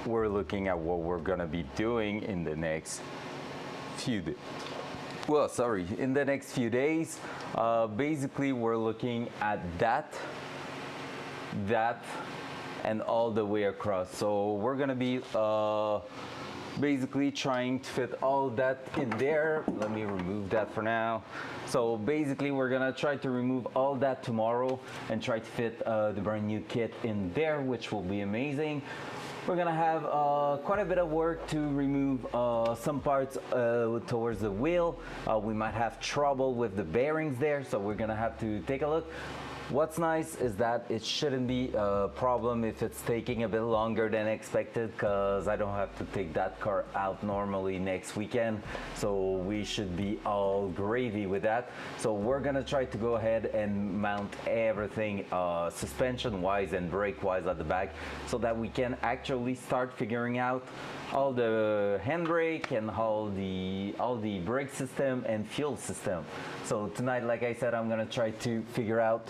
Speaker 1: we're looking at what we're gonna be doing in the next few days. Well, sorry, in the next few days. Basically, we're looking at that, and all the way across. So we're gonna be basically trying to fit all that in there. Let me remove that for now. So basically, we're gonna try to remove all that tomorrow and try to fit the brand new kit in there, which will be amazing. We're gonna have quite a bit of work to remove some parts towards the wheel. We might have trouble with the bearings there, so we're gonna have to take a look. What's nice is that it shouldn't be a problem if it's taking a bit longer than expected, because I don't have to take that car out normally next weekend, so we should be all gravy with that. So we're gonna try to go ahead and mount everything suspension wise and brake wise at the back, so that we can actually start figuring out all the handbrake and all the brake system and fuel system. So tonight, like I said, I'm gonna try to figure out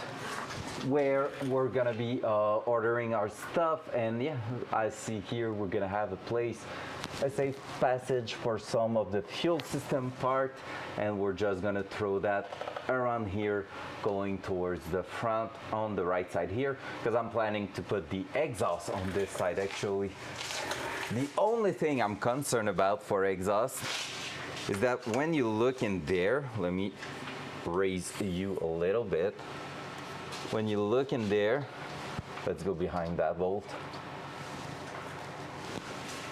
Speaker 1: where we're gonna be ordering our stuff, and yeah, I see here we're gonna have a place, a safe passage for some of the fuel system part, and we're just gonna throw that around here going towards the front on the right side here, because I'm planning to put the exhaust on this side actually. The only thing I'm concerned about for exhaust is that when you look in there, let me raise you a little bit. When you look in there, let's go behind that bolt.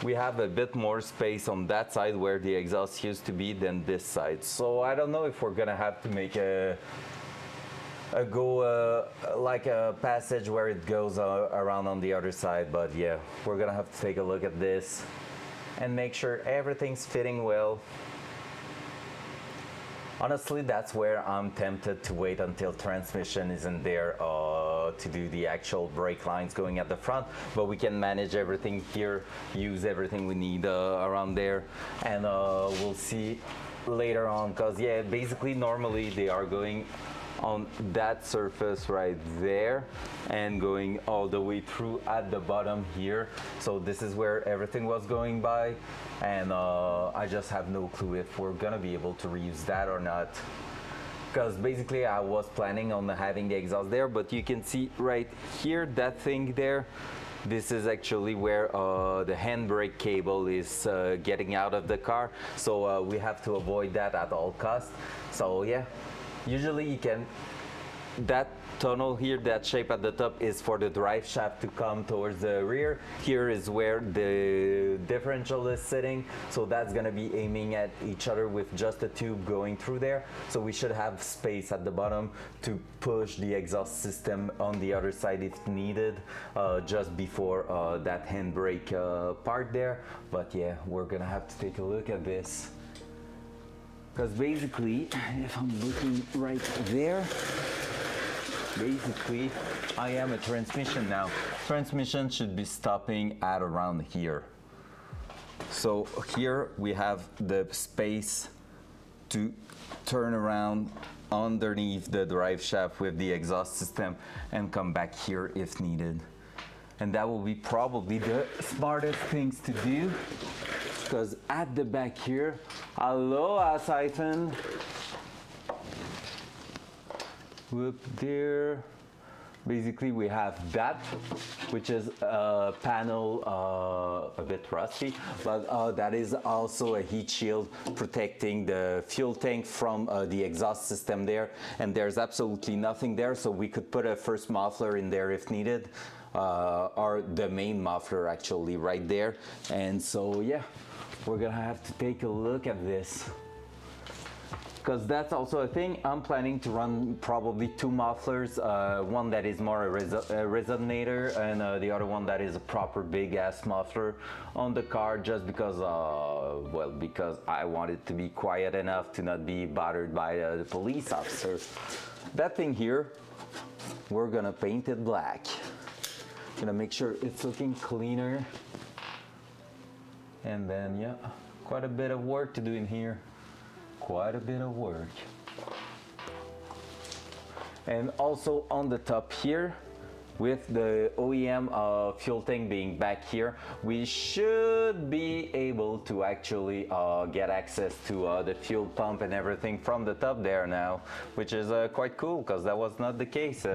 Speaker 1: We have a bit more space on that side where the exhaust used to be than this side. So I don't know if we're gonna have to make like a passage where it goes around on the other side, but yeah, we're gonna have to take a look at this and make sure everything's fitting well. Honestly, that's where I'm tempted to wait until transmission isn't there to do the actual brake lines going at the front, but we can manage everything here, use everything we need around there, and we'll see later on, because yeah, basically normally they are going on that surface right there and going all the way through at the bottom here. So this is where everything was going by, and I just have no clue if we're gonna be able to reuse that or not, because basically I was planning on having the exhaust there, but you can see right here, that thing there, this is actually where the handbrake cable is getting out of the car, so we have to avoid that at all costs. So yeah, usually you can, that tunnel here, that shape at the top is for the drive shaft to come towards the rear. Here is where the differential is sitting, so that's gonna be aiming at each other with just a tube going through there. So we should have space at the bottom to push the exhaust system on the other side if needed, just before that handbrake part there. But yeah, we're gonna have to take a look at this. Because basically, if I'm looking right there, basically, I am a transmission now. Transmission should be stopping at around here. So here we have the space to turn around underneath the drive shaft with the exhaust system and come back here if needed. And that will be probably the smartest things to do, because at the back here, aloha siphon, whoop there, basically we have that, which is a panel a bit rusty, but that is also a heat shield protecting the fuel tank from the exhaust system there, and there's absolutely nothing there, so we could put a first muffler in there if needed, or the main muffler actually right there. And so yeah, we're gonna have to take a look at this, because that's also a thing. I'm planning to run probably two mufflers, one that is more a resonator, and the other one that is a proper big ass muffler on the car, just because well, because I want it to be quiet enough to not be bothered by the police officer. That thing here, we're gonna paint it black. Gonna make sure it's looking cleaner. And then yeah, quite a bit of work to do in here. Quite a bit of work. And also on the top here, with the OEM fuel tank being back here, we should be able to actually get access to the fuel pump and everything from the top there now, which is quite cool, because that was not the case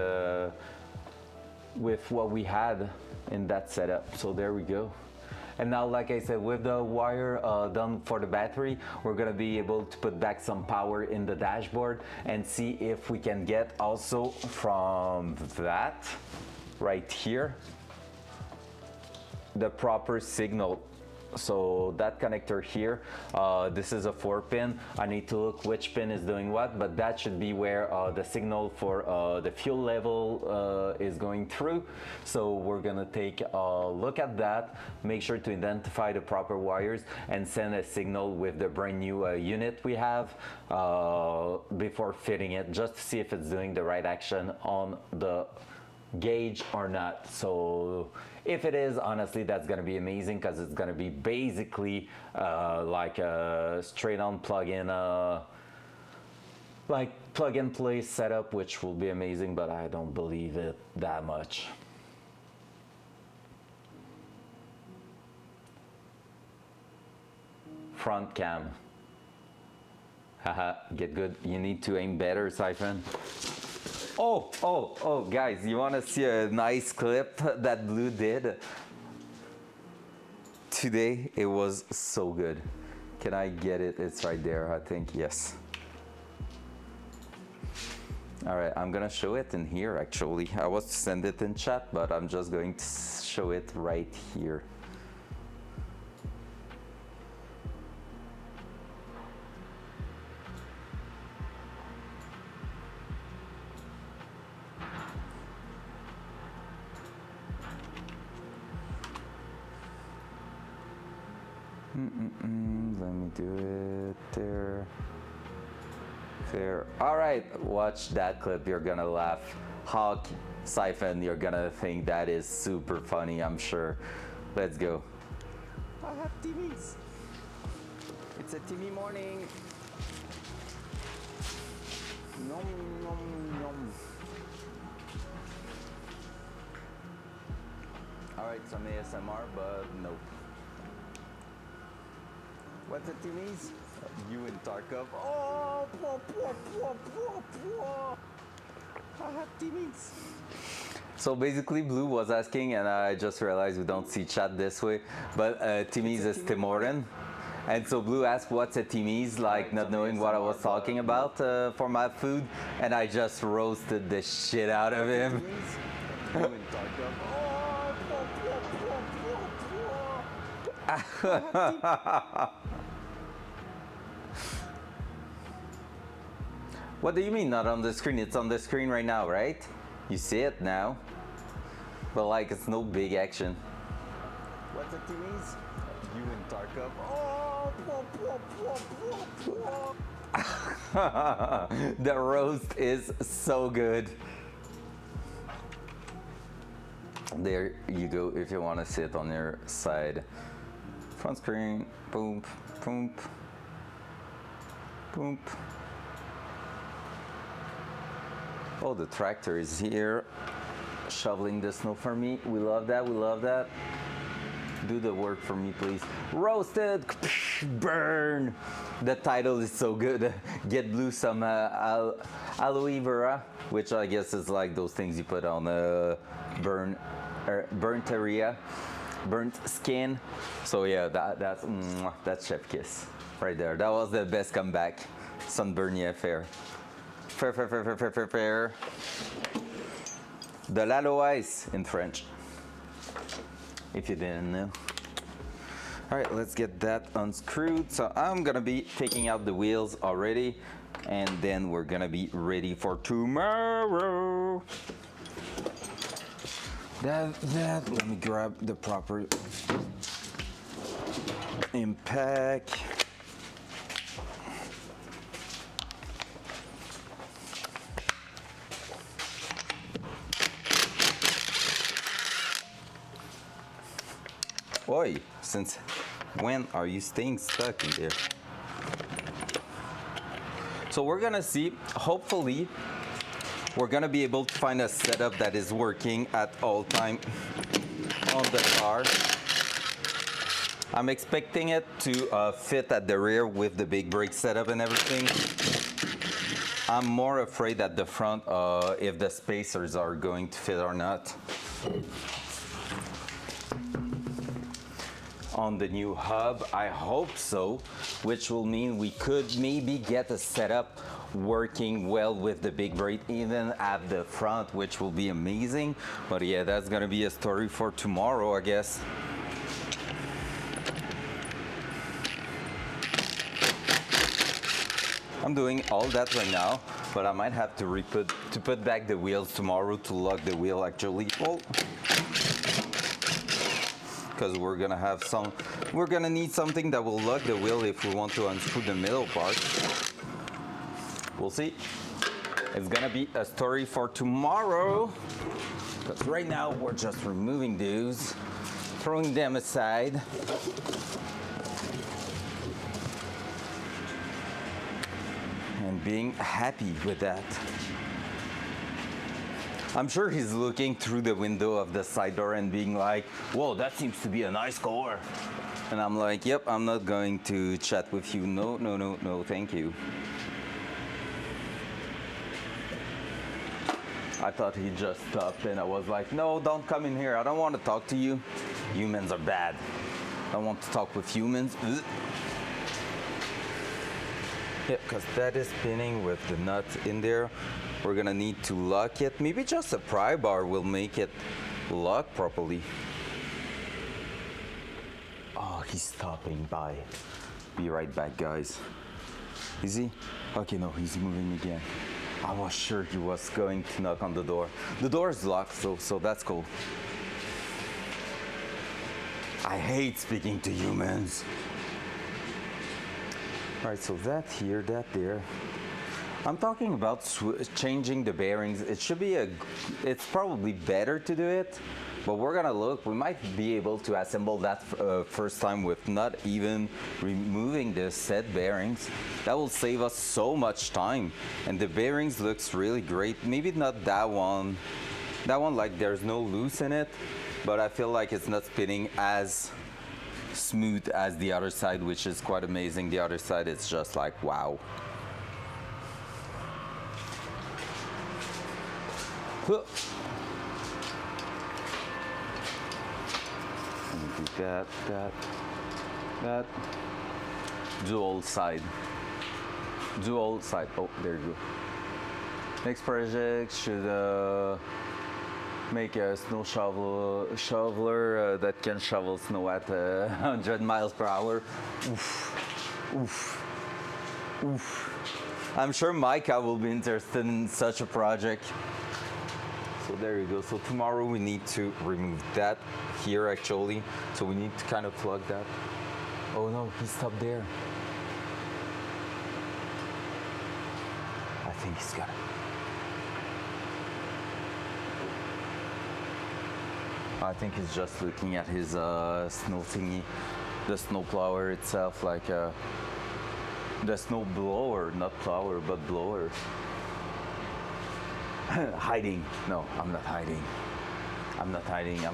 Speaker 1: with what we had in that setup. So there we go. And now, like I said, with the wire done for the battery, we're gonna be able to put back some power in the dashboard and see if we can get also from that right here the proper signal. So that connector here, this is a 4-pin. I need to look which pin is doing what, but that should be where the signal for the fuel level is going through. So we're gonna take a look at that, make sure to identify the proper wires, and send a signal with the brand new unit we have before fitting it, just to see if it's doing the right action on the gauge or not. So if it is, honestly, that's gonna be amazing, because it's gonna be basically like a straight on plug-in like plug and play setup, which will be amazing, but I don't believe it that much. Front cam. Haha, get good. You need to aim better, Siphon. Oh, guys, you want to see a nice clip that Blue did today? It was so good. Can I get it? It's right there, I think. Yes. All right, I'm gonna show it in here actually. I was to send it in chat, but I'm just going to show it right here. Let me do it there. Fair. All right, watch that clip. You're gonna laugh. Hawk, Siphon, you're gonna think that is super funny, I'm sure. Let's go. I have Timmy's. It's a Timmy morning. Nom, nom, nom. All right, some ASMR, but no. What's a Timmy's? You and Tarkov. Oh, poor, poor, poor, poor, poor. I have Timmy's. So basically, Blue was asking, and I just realized we don't see chat this way, but Timmy's is Tim Horton. And so Blue asked, what's a Timmy's, like not knowing what I was talking about for my food, and I just roasted the shit out of him. You and Tarkov. Oh, poor, poor, poor, poor. What do you mean not on the screen? It's on the screen right now, right? You see it now. But like, it's no big action. What's it, Timmy's? You and Tarkov. Oh, poor, poor, poor. The roast is so good. There you go, if you want to sit on your side. Front screen, boom, boom, boom. Oh, the tractor is here, shoveling the snow for me. We love that, we love that. Do the work for me, please. Roasted, burn. The title is so good. Get Blue some aloe vera, which I guess is like those things you put on burnt area, burnt skin. So yeah, that's chef kiss right there. That was the best comeback. Sunburn, yeah, fair. Fair. De l'aloès in French, if you didn't know. All right, let's get that unscrewed. So I'm gonna be taking out the wheels already, and then we're gonna be ready for tomorrow. Let me grab the proper impact. Oi, since when are you staying stuck in there? So we're gonna see, hopefully, we're gonna be able to find a setup that is working at all time on the car. I'm expecting it to fit at the rear with the big brake setup and everything. I'm more afraid at the front if the spacers are going to fit or not. On the new hub, I hope so, which will mean we could maybe get a setup working well with the big brake even at the front, which will be amazing. But yeah, that's gonna be a story for tomorrow, I guess. I'm doing all that right now, but I might have to put back the wheels tomorrow to lock the wheel actually. Oh. Because we're gonna need something that will lock the wheel if we want to unscrew the middle part. We'll see. It's gonna be a story for tomorrow. Because right now we're just removing those, throwing them aside. And being happy with that. I'm sure he's looking through the window of the side door and being like, whoa, that seems to be a nice car. And I'm like, yep, I'm not going to chat with you. No, thank you. I thought he just stopped and I was like, no, don't come in here. I don't want to talk to you. Humans are bad. I don't want to talk with humans. Yep, because that is spinning with the nut in there. We're gonna need to lock it. Maybe just a pry bar will make it lock properly. Oh, he's stopping by. Be right back, guys. Is he? Okay, no, he's moving again. I was sure he was going to knock on the door. The door is locked, so that's cool. I hate speaking to humans. All right, so that here, that there. I'm talking about changing the bearings. It should be it's probably better to do it, but we're gonna look. We might be able to assemble that first time with not even removing the set bearings. That will save us so much time. And the bearings looks really great. Maybe not that one. That one, like there's no loose in it, but I feel like it's not spinning as smooth as the other side, which is quite amazing. The other side is just like, wow. Huh. Let me do that. Dual side. Oh, there you go. Next project should make a snow shoveler that can shovel snow at 100 miles per hour. Oof. Oof. Oof. I'm sure Micah will be interested in such a project. So there you go. So tomorrow we need to remove that here actually. So we need to kind of plug that. Oh no, he stopped there. I think he's got it. I think he's just looking at his snow thingy, the snow plower itself, like the snow blower, not plower, but blower. Hiding. No, I'm not hiding. I'm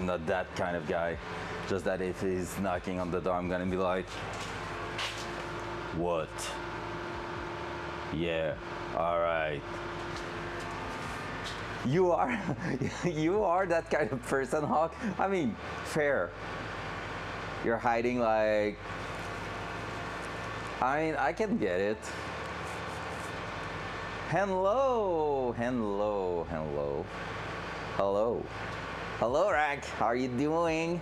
Speaker 1: not that kind of guy. Just that if he's knocking on the door, I'm gonna be like, what? Yeah, all right. You are, you are that kind of person, Hawk. I mean, fair. You're hiding like, I mean, I can get it. Hello. Hello, Rack. How are you doing?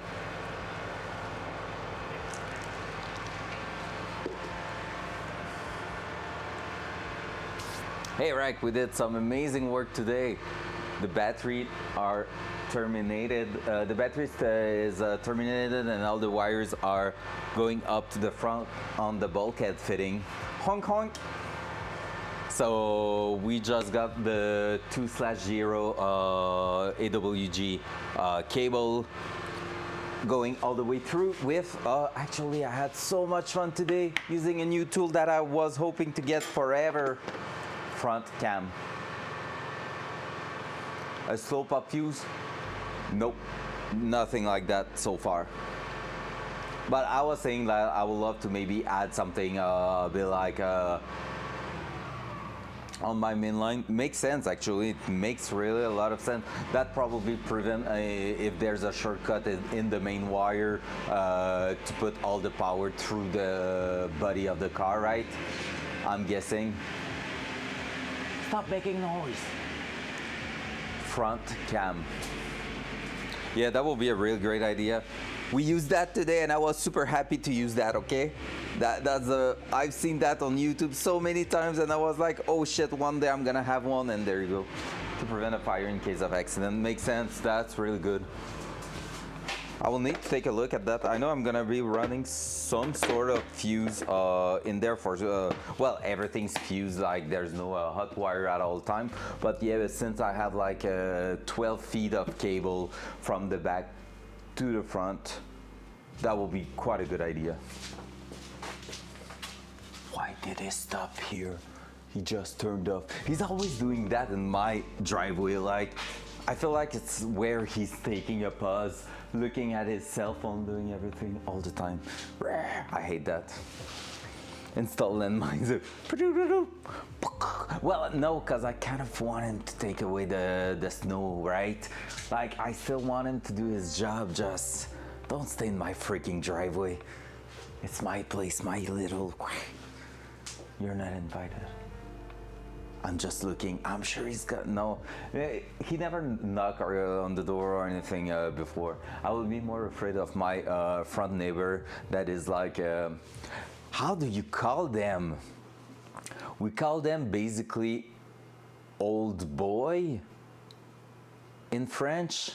Speaker 1: Hey, Rack, we did some amazing work today. The battery are terminated. The battery is terminated, and all the wires are going up to the front on the bulkhead fitting. Honk honk. So we just got the 2/0 AWG cable going all the way through with, actually I had so much fun today using a new tool that I was hoping to get forever. Front cam. A slope up fuse? Nope, nothing like that so far. But I was saying that I would love to maybe add something a bit like on my main line. Makes sense actually, it makes really a lot of sense. That probably prevent if there's a shortcut in the main wire to put all the power through the body of the car, right? I'm guessing. Stop making noise. Front cam. Yeah, that will be a real great idea. We used that today and I was super happy to use that, okay? I've seen that on YouTube so many times and I was like, oh shit, one day I'm gonna have one, and there you go. To prevent a fire in case of accident. Makes sense, that's really good. I will need to take a look at that. I know I'm gonna be running some sort of fuse in there for, well, everything's fused, like there's no hot wire at all time. But yeah, since I have like 12 feet of cable from the back to the front, that will be quite a good idea. Why did he stop here? He just turned off. He's always doing that in my driveway. Like, I feel like it's where he's taking a pause, looking at his cell phone, doing everything all the time. I hate that. Install landmines. Well, no, because I kind of want him to take away the snow, right? Like, I still want him to do his job, just don't stay in my freaking driveway. It's my place, my little... You're not invited. I'm just looking. I'm sure he's got no. He never knocked on the door or anything before. I would be more afraid of my front neighbor that is like, how do you call them? We call them basically old boy in French.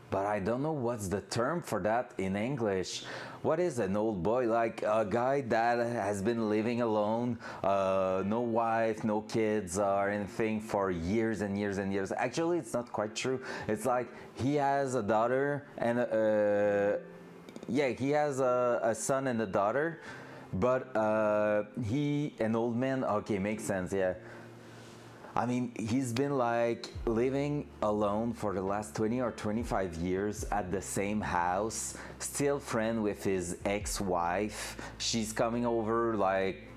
Speaker 1: but I don't know what's the term for that in English. What is an old boy? Like a guy that has been living alone, no wife, no kids or anything for years and years and years. Actually, it's not quite true. It's like he has a daughter and yeah, he has a son and a daughter, but he an old man. Okay, makes sense. Yeah. I mean, he's been like living alone for the last 20 or 25 years at the same house, still friend with his ex-wife. She's coming over like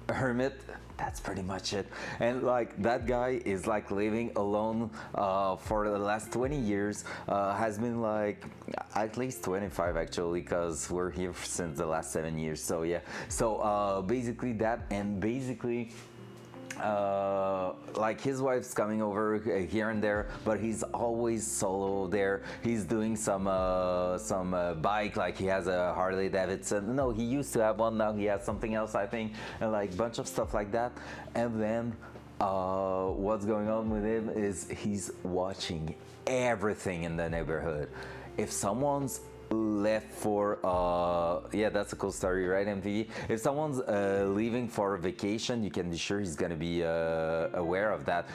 Speaker 1: a hermit. That's pretty much it. And like that guy is like living alone for the last 20 years, has been like at least 25 actually, because we're here since the last 7 years. So yeah, so basically that, and basically like his wife's coming over here and there, but he's always solo there. He's doing some bike, like he has a Harley Davidson. No, he used to have one, now he has something else, I think, and like bunch of stuff like that. And then what's going on with him is he's watching everything in the neighborhood. If someone's left for yeah, that's a cool story, right, MTV? If someone's leaving for a vacation, you can be sure he's gonna be aware of that.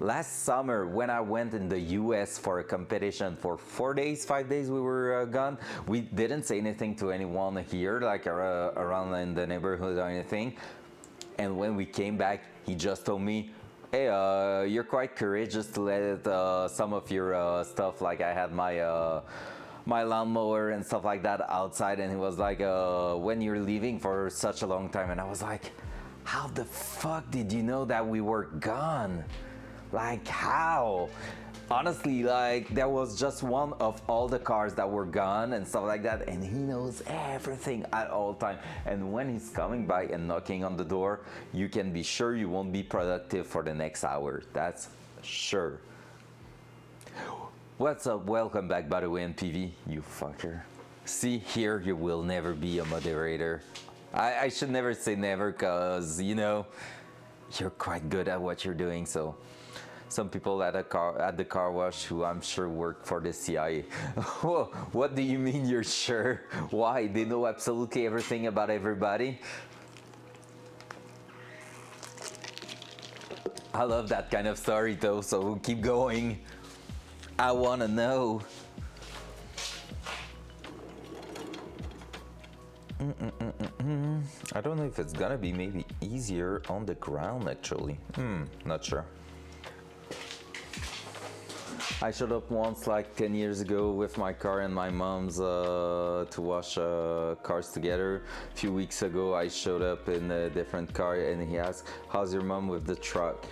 Speaker 1: Last summer, when I went in the US for a competition for 4 days, 5 days we were gone, we didn't say anything to anyone here, like around in the neighborhood or anything. And when we came back, he just told me, hey, you're quite courageous to let some of your stuff, like I had my lawnmower and stuff like that outside, and he was like, when you're leaving for such a long time. And I was like, how the fuck did you know that we were gone? Like, how? Honestly, like, that was just one of all the cars that were gone and stuff like that, and he knows everything at all time. And when he's coming by and knocking on the door, you can be sure you won't be productive for the next hour. That's sure. What's up? Welcome back, by the way, NPV, you fucker. See, here you will never be a moderator. I should never say never, because, you know, you're quite good at what you're doing. So some people at the car wash who I'm sure work for the CIA. What do you mean you're sure? Why? They know absolutely everything about everybody? I love that kind of story though, so keep going. I wanna know. I don't know if it's gonna be maybe easier on the ground actually. Not sure. I showed up once like 10 years ago with my car and my mom's to wash cars together. A few weeks ago I showed up in a different car and he asked, how's your mom with the truck?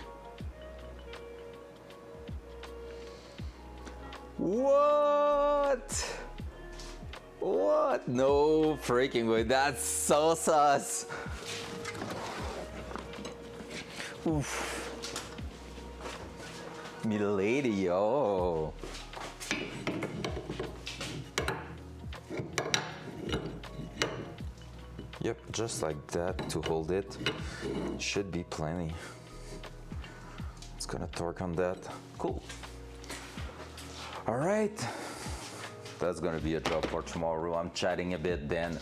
Speaker 1: What? What? No freaking way. That's so sus. Oof. Milady, oh. Yep, just like that to hold it. Should be plenty. It's gonna torque on that. Cool. All right, that's gonna be a job for tomorrow. I'm chatting a bit, then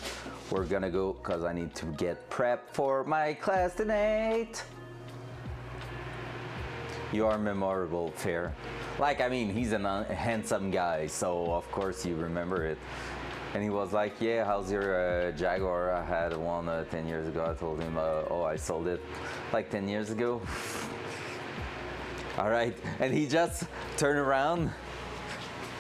Speaker 1: we're gonna go because I need to get prepped for my class tonight. You are memorable, fair. Like, I mean, he's a handsome guy, so of course you remember it. And he was like, yeah, how's your Jaguar? I had one 10 years ago. I told him, oh, I sold it like 10 years ago. All right, and he just turned around.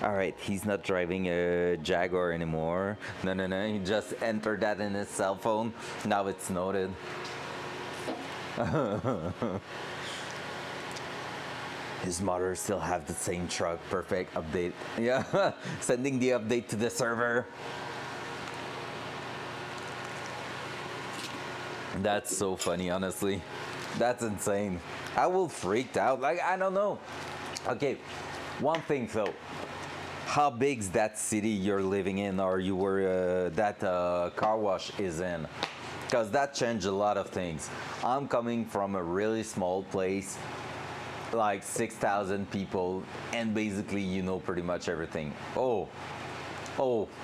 Speaker 1: All right, he's not driving a Jaguar anymore. No, he just entered that in his cell phone. Now it's noted. His mother still have the same truck. Perfect update. Yeah, sending the update to the server. That's so funny, honestly. That's insane. I will freak out. Like, I don't know. Okay, one thing though. How big's that city you're living in, or you were that car wash is in? Because that changed a lot of things. I'm coming from a really small place. like 6,000 people, and basically you know pretty much everything. Oh,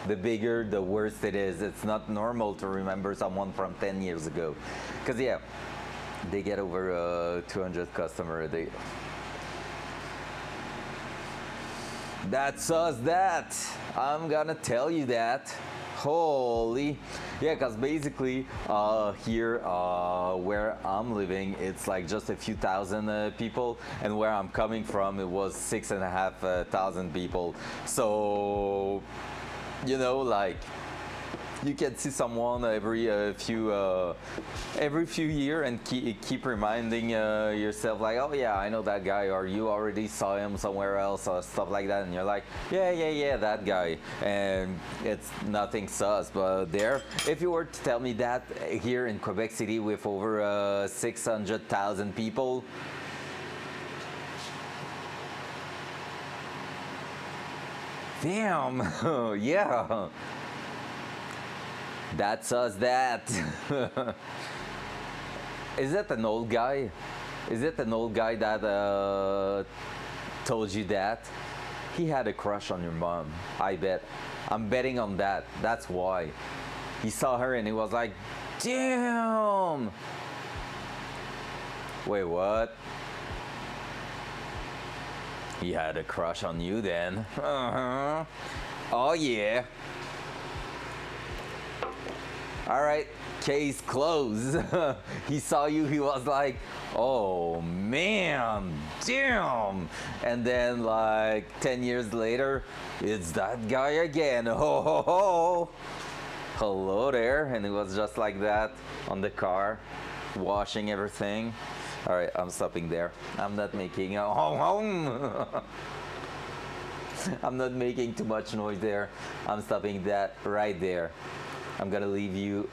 Speaker 1: the bigger, the worse it is. It's not normal to remember someone from 10 years ago. Because, yeah, they get over 200 customers a day. That's us, that. I'm gonna tell you that. Holy. Yeah, because basically here where I'm living, it's like just a few thousand people, and where I'm coming from, it was 6,500 people. So, you know, like, you can see someone every few years and keep reminding yourself like, oh yeah, I know that guy, or you already saw him somewhere else, or stuff like that, and you're like, yeah, that guy, and it's nothing sus. But there, if you were to tell me that here in Quebec City with over 600,000 people, damn, yeah. That's us, that. Is it an old guy? Is it an old guy that told you that? He had a crush on your mom, I bet. I'm betting on that. That's why. He saw her and he was like, damn! Wait, what? He had a crush on you then? Uh-huh. Oh yeah. All right, case closed. He saw you, he was like, oh man, damn. And then like 10 years later, it's that guy again. Ho ho ho. Hello there. And it was just like that on the car, washing everything. All right, I'm stopping there. I'm not making a I'm not making too much noise there. I'm stopping that right there. I'm gonna leave you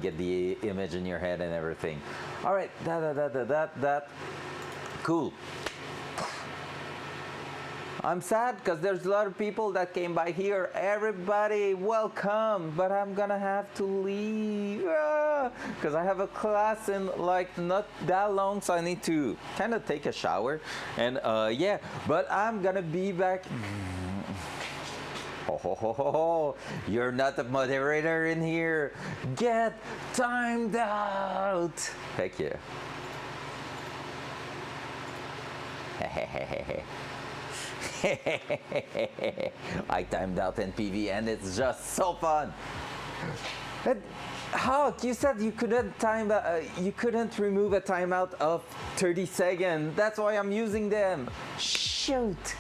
Speaker 1: get the image in your head and everything. All right, that. Cool. I'm sad because there's a lot of people that came by here. Everybody, welcome. But I'm gonna have to leave because I have a class in like not that long, so I need to kind of take a shower. And yeah, but I'm gonna be back. Oh, you're not a moderator in here. Get timed out. Heck yeah. I timed out NPV and it's just so fun. Hawk, you said you couldn't you couldn't remove a timeout of 30 seconds. That's why I'm using them. Shoot.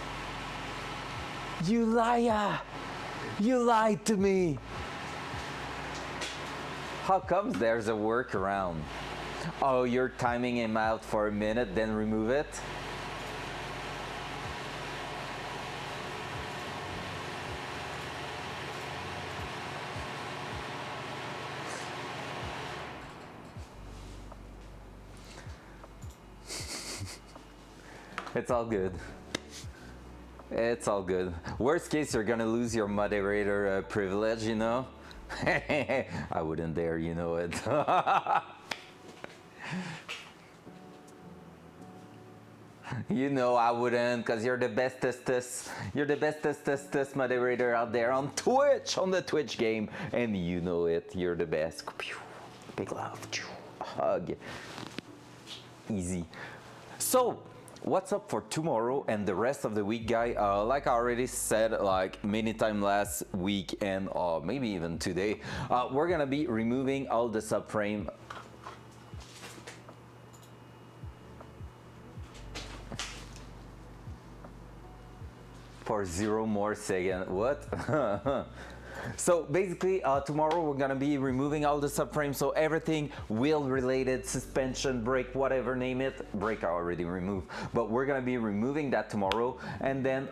Speaker 1: You liar! You lied to me! How comes there's a workaround? Oh, you're timing him out for a minute, then remove it? It's all good. It's all good. Worst case, you're gonna lose your moderator privilege, you know? I wouldn't dare, you know it. You know I wouldn't, because you're the bestest. You're the bestest moderator out there on Twitch, on the Twitch game. And you know it. You're the best. Big love. Hug. Easy. So, what's up for tomorrow and the rest of the week, guy? Like I already said, like many times last week and maybe even today, we're gonna be removing all the subframe. For 0 more second. What? So basically, tomorrow we're gonna be removing all the subframes, so everything wheel-related, suspension, brake, whatever, name it. Brake I already removed, but we're gonna be removing that tomorrow, and then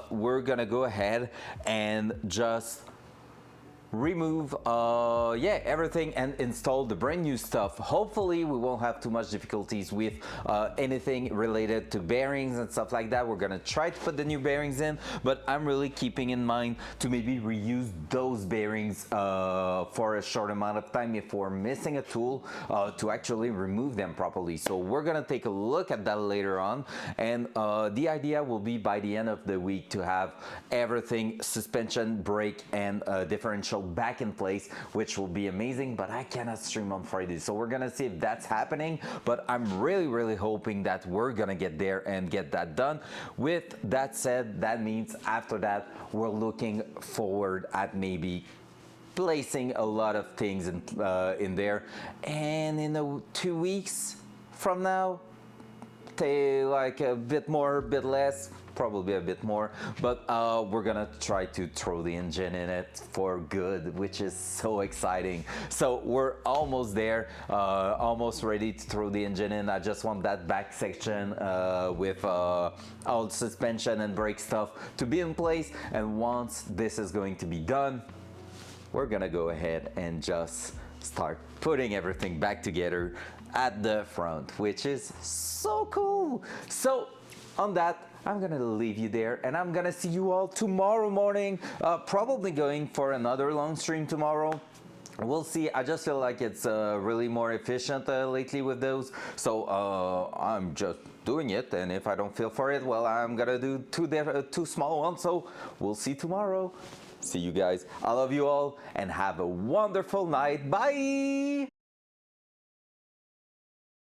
Speaker 1: we're gonna go ahead and just remove everything and install the brand new stuff. Hopefully we won't have too much difficulties with anything related to bearings and stuff like that. We're gonna try to put the new bearings in, but I'm really keeping in mind to maybe reuse those bearings for a short amount of time if we're missing a tool to actually remove them properly. So we're gonna take a look at that later on, and the idea will be by the end of the week to have everything, suspension, brake, and differential back in place, which will be amazing, but I cannot stream on Friday. So we're gonna see if that's happening, but I'm really hoping that we're gonna get there and get that done. With that said, that means after that, we're looking forward at maybe placing a lot of things in there, and in 2 weeks from now, like a bit more, a bit less, probably a bit more, but we're gonna try to throw the engine in it for good, which is so exciting. So we're almost there, almost ready to throw the engine in. I just want that back section with all suspension and brake stuff to be in place, and once this is going to be done, we're gonna go ahead and just start putting everything back together at the front, which is so cool. So on that, I'm gonna leave you there, and I'm gonna see you all tomorrow morning, probably going for another long stream tomorrow. We'll see. I just feel like it's really more efficient lately with those, so I'm just doing it, and if I don't feel for it, well, I'm gonna do two small ones. So we'll see tomorrow. See you guys. I love you all, and have a wonderful night. Bye.